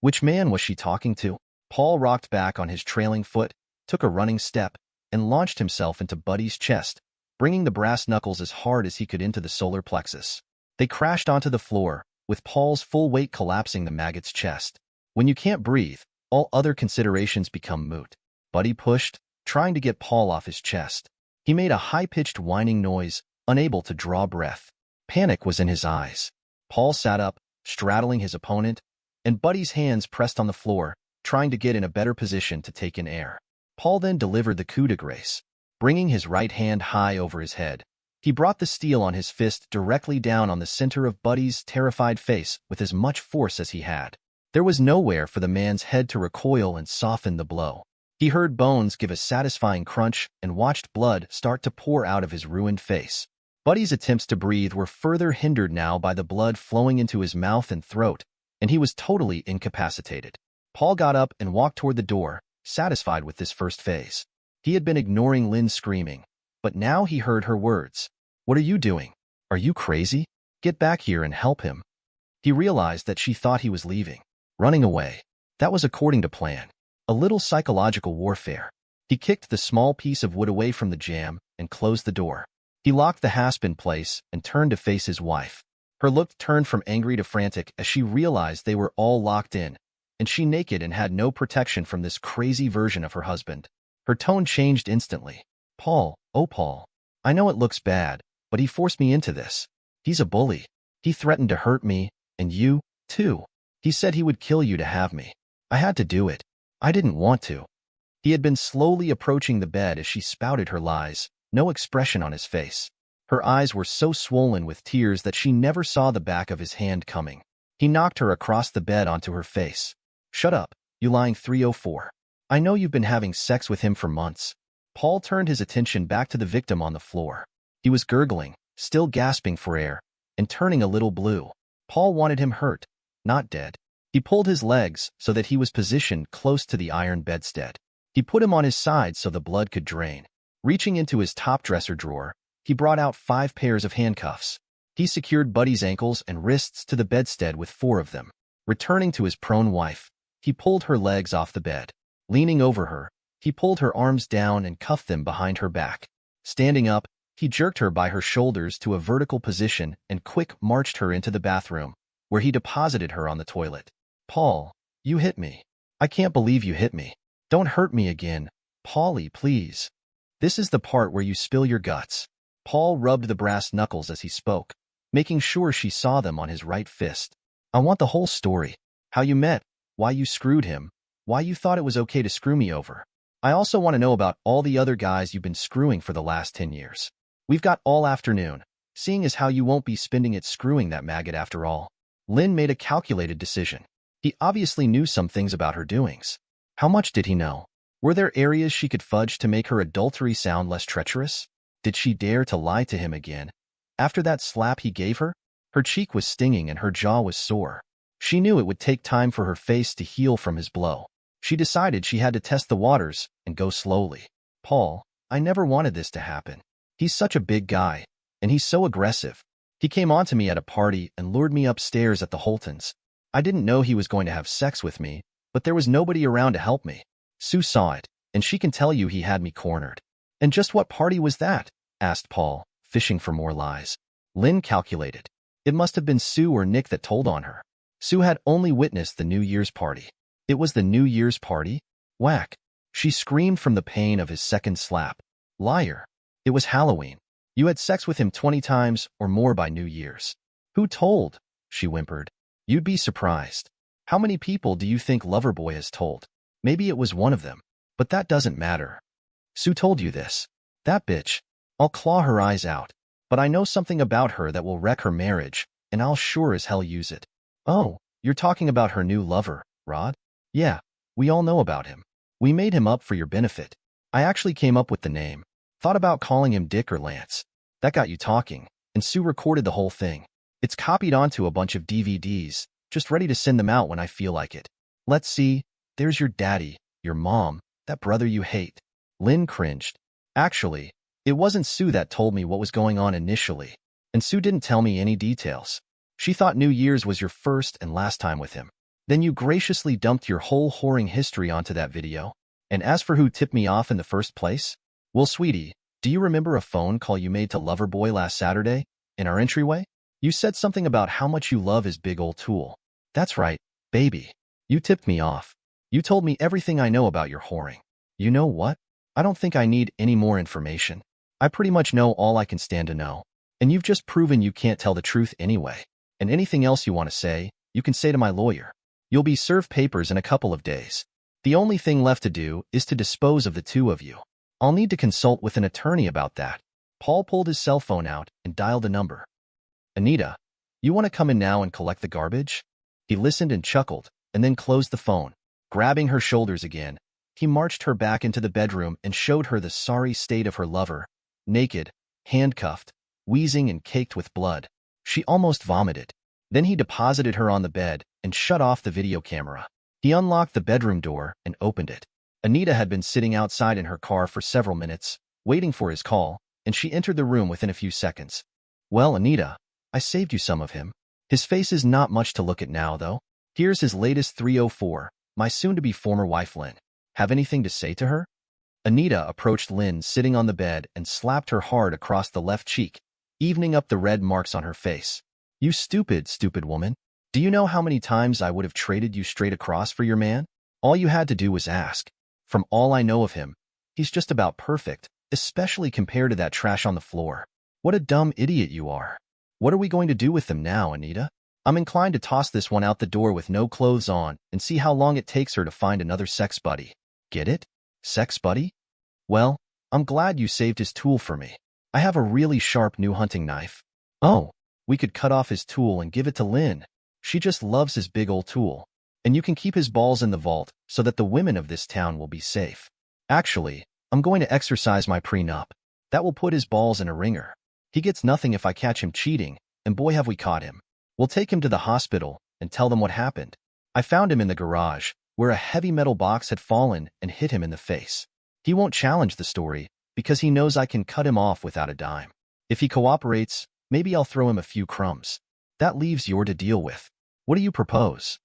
Which man was she talking to? Paul rocked back on his trailing foot, took a running step, and launched himself into Buddy's chest, bringing the brass knuckles as hard as he could into the solar plexus. They crashed onto the floor, with Paul's full weight collapsing the maggot's chest. When you can't breathe, all other considerations become moot. Buddy pushed, trying to get Paul off his chest. He made a high-pitched whining noise, unable to draw breath. Panic was in his eyes. Paul sat up, straddling his opponent, and Buddy's hands pressed on the floor, trying to get in a better position to take in air. Paul then delivered the coup de grace. Bringing his right hand high over his head, he brought the steel on his fist directly down on the center of Buddy's terrified face with as much force as he had. There was nowhere for the man's head to recoil and soften the blow. He heard bones give a satisfying crunch and watched blood start to pour out of his ruined face. Buddy's attempts to breathe were further hindered now by the blood flowing into his mouth and throat, and he was totally incapacitated. Paul got up and walked toward the door, satisfied with this first phase. He had been ignoring Lynn's screaming, but now he heard her words. What are you doing? Are you crazy? Get back here and help him. He realized that she thought he was leaving, running away. That was according to plan. A little psychological warfare. He kicked the small piece of wood away from the jamb and closed the door. He locked the hasp in place and turned to face his wife. Her look turned from angry to frantic as she realized they were all locked in, and she naked and had no protection from this crazy version of her husband. Her tone changed instantly. Paul, oh Paul, I know it looks bad, but he forced me into this. He's a bully. He threatened to hurt me, and you, too. He said he would kill you to have me. I had to do it. I didn't want to. He had been slowly approaching the bed as she spouted her lies, no expression on his face. Her eyes were so swollen with tears that she never saw the back of his hand coming. He knocked her across the bed onto her face. Shut up, you lying 304. I know you've been having sex with him for months. Paul turned his attention back to the victim on the floor. He was gurgling, still gasping for air, and turning a little blue. Paul wanted him hurt, not dead. He pulled his legs so that he was positioned close to the iron bedstead. He put him on his side so the blood could drain. Reaching into his top dresser drawer, he brought out 5 pairs of handcuffs. He secured Buddy's ankles and wrists to the bedstead with 4 of them. Returning to his prone wife, he pulled her legs off the bed. Leaning over her, he pulled her arms down and cuffed them behind her back. Standing up, he jerked her by her shoulders to a vertical position and quick marched her into the bathroom, where he deposited her on the toilet. Paul, you hit me. I can't believe you hit me. Don't hurt me again. Paulie, please. This is the part where you spill your guts. Paul rubbed the brass knuckles as he spoke, making sure she saw them on his right fist. I want the whole story. How you met, why you screwed him, why you thought it was okay to screw me over. I also want to know about all the other guys you've been screwing for the last 10 years. We've got all afternoon, seeing as how you won't be spending it screwing that maggot after all. Lynn made a calculated decision. He obviously knew some things about her doings. How much did he know? Were there areas she could fudge to make her adultery sound less treacherous? Did she dare to lie to him again? After that slap he gave her? Her cheek was stinging and her jaw was sore. She knew it would take time for her face to heal from his blow. She decided she had to test the waters and go slowly. Paul, I never wanted this to happen. He's such a big guy, and he's so aggressive. He came on to me at a party and lured me upstairs at the Holtons. I didn't know he was going to have sex with me, but there was nobody around to help me. Sue saw it, and she can tell you he had me cornered. And just what party was that? Asked Paul, fishing for more lies. Lynn calculated. It must have been Sue or Nick that told on her. Sue had only witnessed the New Year's party. It was the New Year's party? Whack. She screamed from the pain of his second slap. Liar. It was Halloween. You had sex with him 20 times or more by New Year's. Who told? She whimpered. You'd be surprised. How many people do you think Loverboy has told? Maybe it was one of them. But that doesn't matter. Sue told you this. That bitch. I'll claw her eyes out. But I know something about her that will wreck her marriage, and I'll sure as hell use it. Oh, you're talking about her new lover, Rod? Yeah, we all know about him. We made him up for your benefit. I actually came up with the name. Thought about calling him Dick or Lance. That got you talking, and Sue recorded the whole thing. It's copied onto a bunch of DVDs, just ready to send them out when I feel like it. Let's see, there's your daddy, your mom, that brother you hate. Lynn cringed. Actually, it wasn't Sue that told me what was going on initially, and Sue didn't tell me any details. She thought New Year's was your first and last time with him. Then you graciously dumped your whole whoring history onto that video. And as for who tipped me off in the first place? Well, sweetie, do you remember a phone call you made to Loverboy last Saturday, in our entryway? You said something about how much you love his big old tool. That's right, baby. You tipped me off. You told me everything I know about your whoring. You know what? I don't think I need any more information. I pretty much know all I can stand to know. And you've just proven you can't tell the truth anyway. And anything else you want to say, you can say to my lawyer. You'll be served papers in a couple of days. The only thing left to do is to dispose of the two of you. I'll need to consult with an attorney about that. Paul pulled his cell phone out and dialed a number. Anita, you want to come in now and collect the garbage? He listened and chuckled, and then closed the phone. Grabbing her shoulders again, he marched her back into the bedroom and showed her the sorry state of her lover, naked, handcuffed, wheezing and caked with blood. She almost vomited. Then he deposited her on the bed and shut off the video camera. He unlocked the bedroom door and opened it. Anita had been sitting outside in her car for several minutes, waiting for his call, and she entered the room within a few seconds. Well, Anita, I saved you some of him. His face is not much to look at now, though. Here's his latest 304, my soon-to-be former wife Lynn. Have anything to say to her? Anita approached Lynn sitting on the bed and slapped her hard across the left cheek, evening up the red marks on her face. You stupid, stupid woman. Do you know how many times I would have traded you straight across for your man? All you had to do was ask. From all I know of him, he's just about perfect, especially compared to that trash on the floor. What a dumb idiot you are. What are we going to do with them now, Anita? I'm inclined to toss this one out the door with no clothes on and see how long it takes her to find another sex buddy. Get it? Sex buddy? Well, I'm glad you saved his tool for me. I have a really sharp new hunting knife. Oh, we could cut off his tool and give it to Lynn. She just loves his big old tool. And you can keep his balls in the vault so that the women of this town will be safe. Actually, I'm going to exercise my prenup. That will put his balls in a ringer. He gets nothing if I catch him cheating, and boy have we caught him. We'll take him to the hospital and tell them what happened. I found him in the garage, where a heavy metal box had fallen and hit him in the face. He won't challenge the story, because he knows I can cut him off without a dime. If he cooperates, maybe I'll throw him a few crumbs. That leaves your to deal with. What do you propose?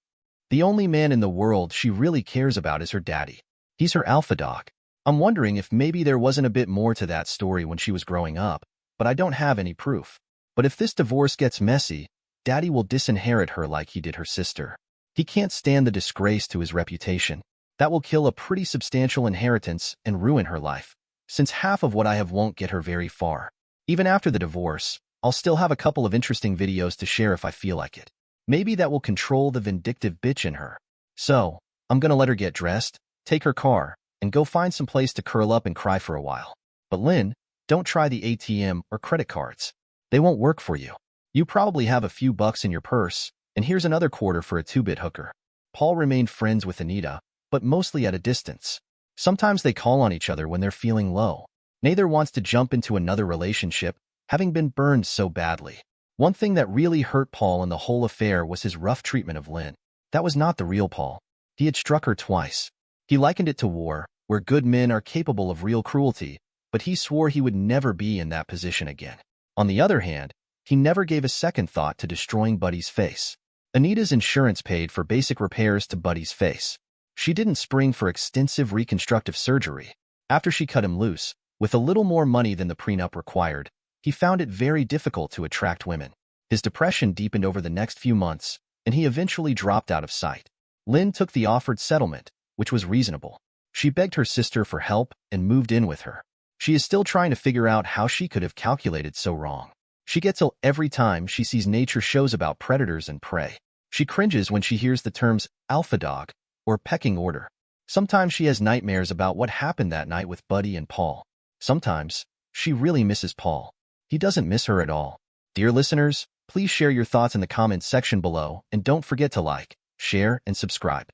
The only man in the world she really cares about is her daddy. He's her alpha dog. I'm wondering if maybe there wasn't a bit more to that story when she was growing up, but I don't have any proof. But if this divorce gets messy, Daddy will disinherit her like he did her sister. He can't stand the disgrace to his reputation. That will kill a pretty substantial inheritance and ruin her life, since half of what I have won't get her very far. Even after the divorce, I'll still have a couple of interesting videos to share if I feel like it. Maybe that will control the vindictive bitch in her. So, I'm gonna let her get dressed, take her car, and go find some place to curl up and cry for a while. But Lynn, don't try the ATM or credit cards. They won't work for you. You probably have a few bucks in your purse, and here's another quarter for a 2-bit hooker. Paul remained friends with Anita, but mostly at a distance. Sometimes they call on each other when they're feeling low. Neither wants to jump into another relationship, having been burned so badly. One thing that really hurt Paul in the whole affair was his rough treatment of Lynn. That was not the real Paul. He had struck her twice. He likened it to war, where good men are capable of real cruelty, but he swore he would never be in that position again. On the other hand, he never gave a second thought to destroying Buddy's face. Anita's insurance paid for basic repairs to Buddy's face. She didn't spring for extensive reconstructive surgery. After she cut him loose, with a little more money than the prenup required, he found it very difficult to attract women. His depression deepened over the next few months, and he eventually dropped out of sight. Lynn took the offered settlement, which was reasonable. She begged her sister for help and moved in with her. She is still trying to figure out how she could have calculated so wrong. She gets ill every time she sees nature shows about predators and prey. She cringes when she hears the terms alpha dog or pecking order. Sometimes she has nightmares about what happened that night with Buddy and Paul. Sometimes she really misses Paul. He doesn't miss her at all. Dear listeners, please share your thoughts in the comments section below and don't forget to like, share, and subscribe.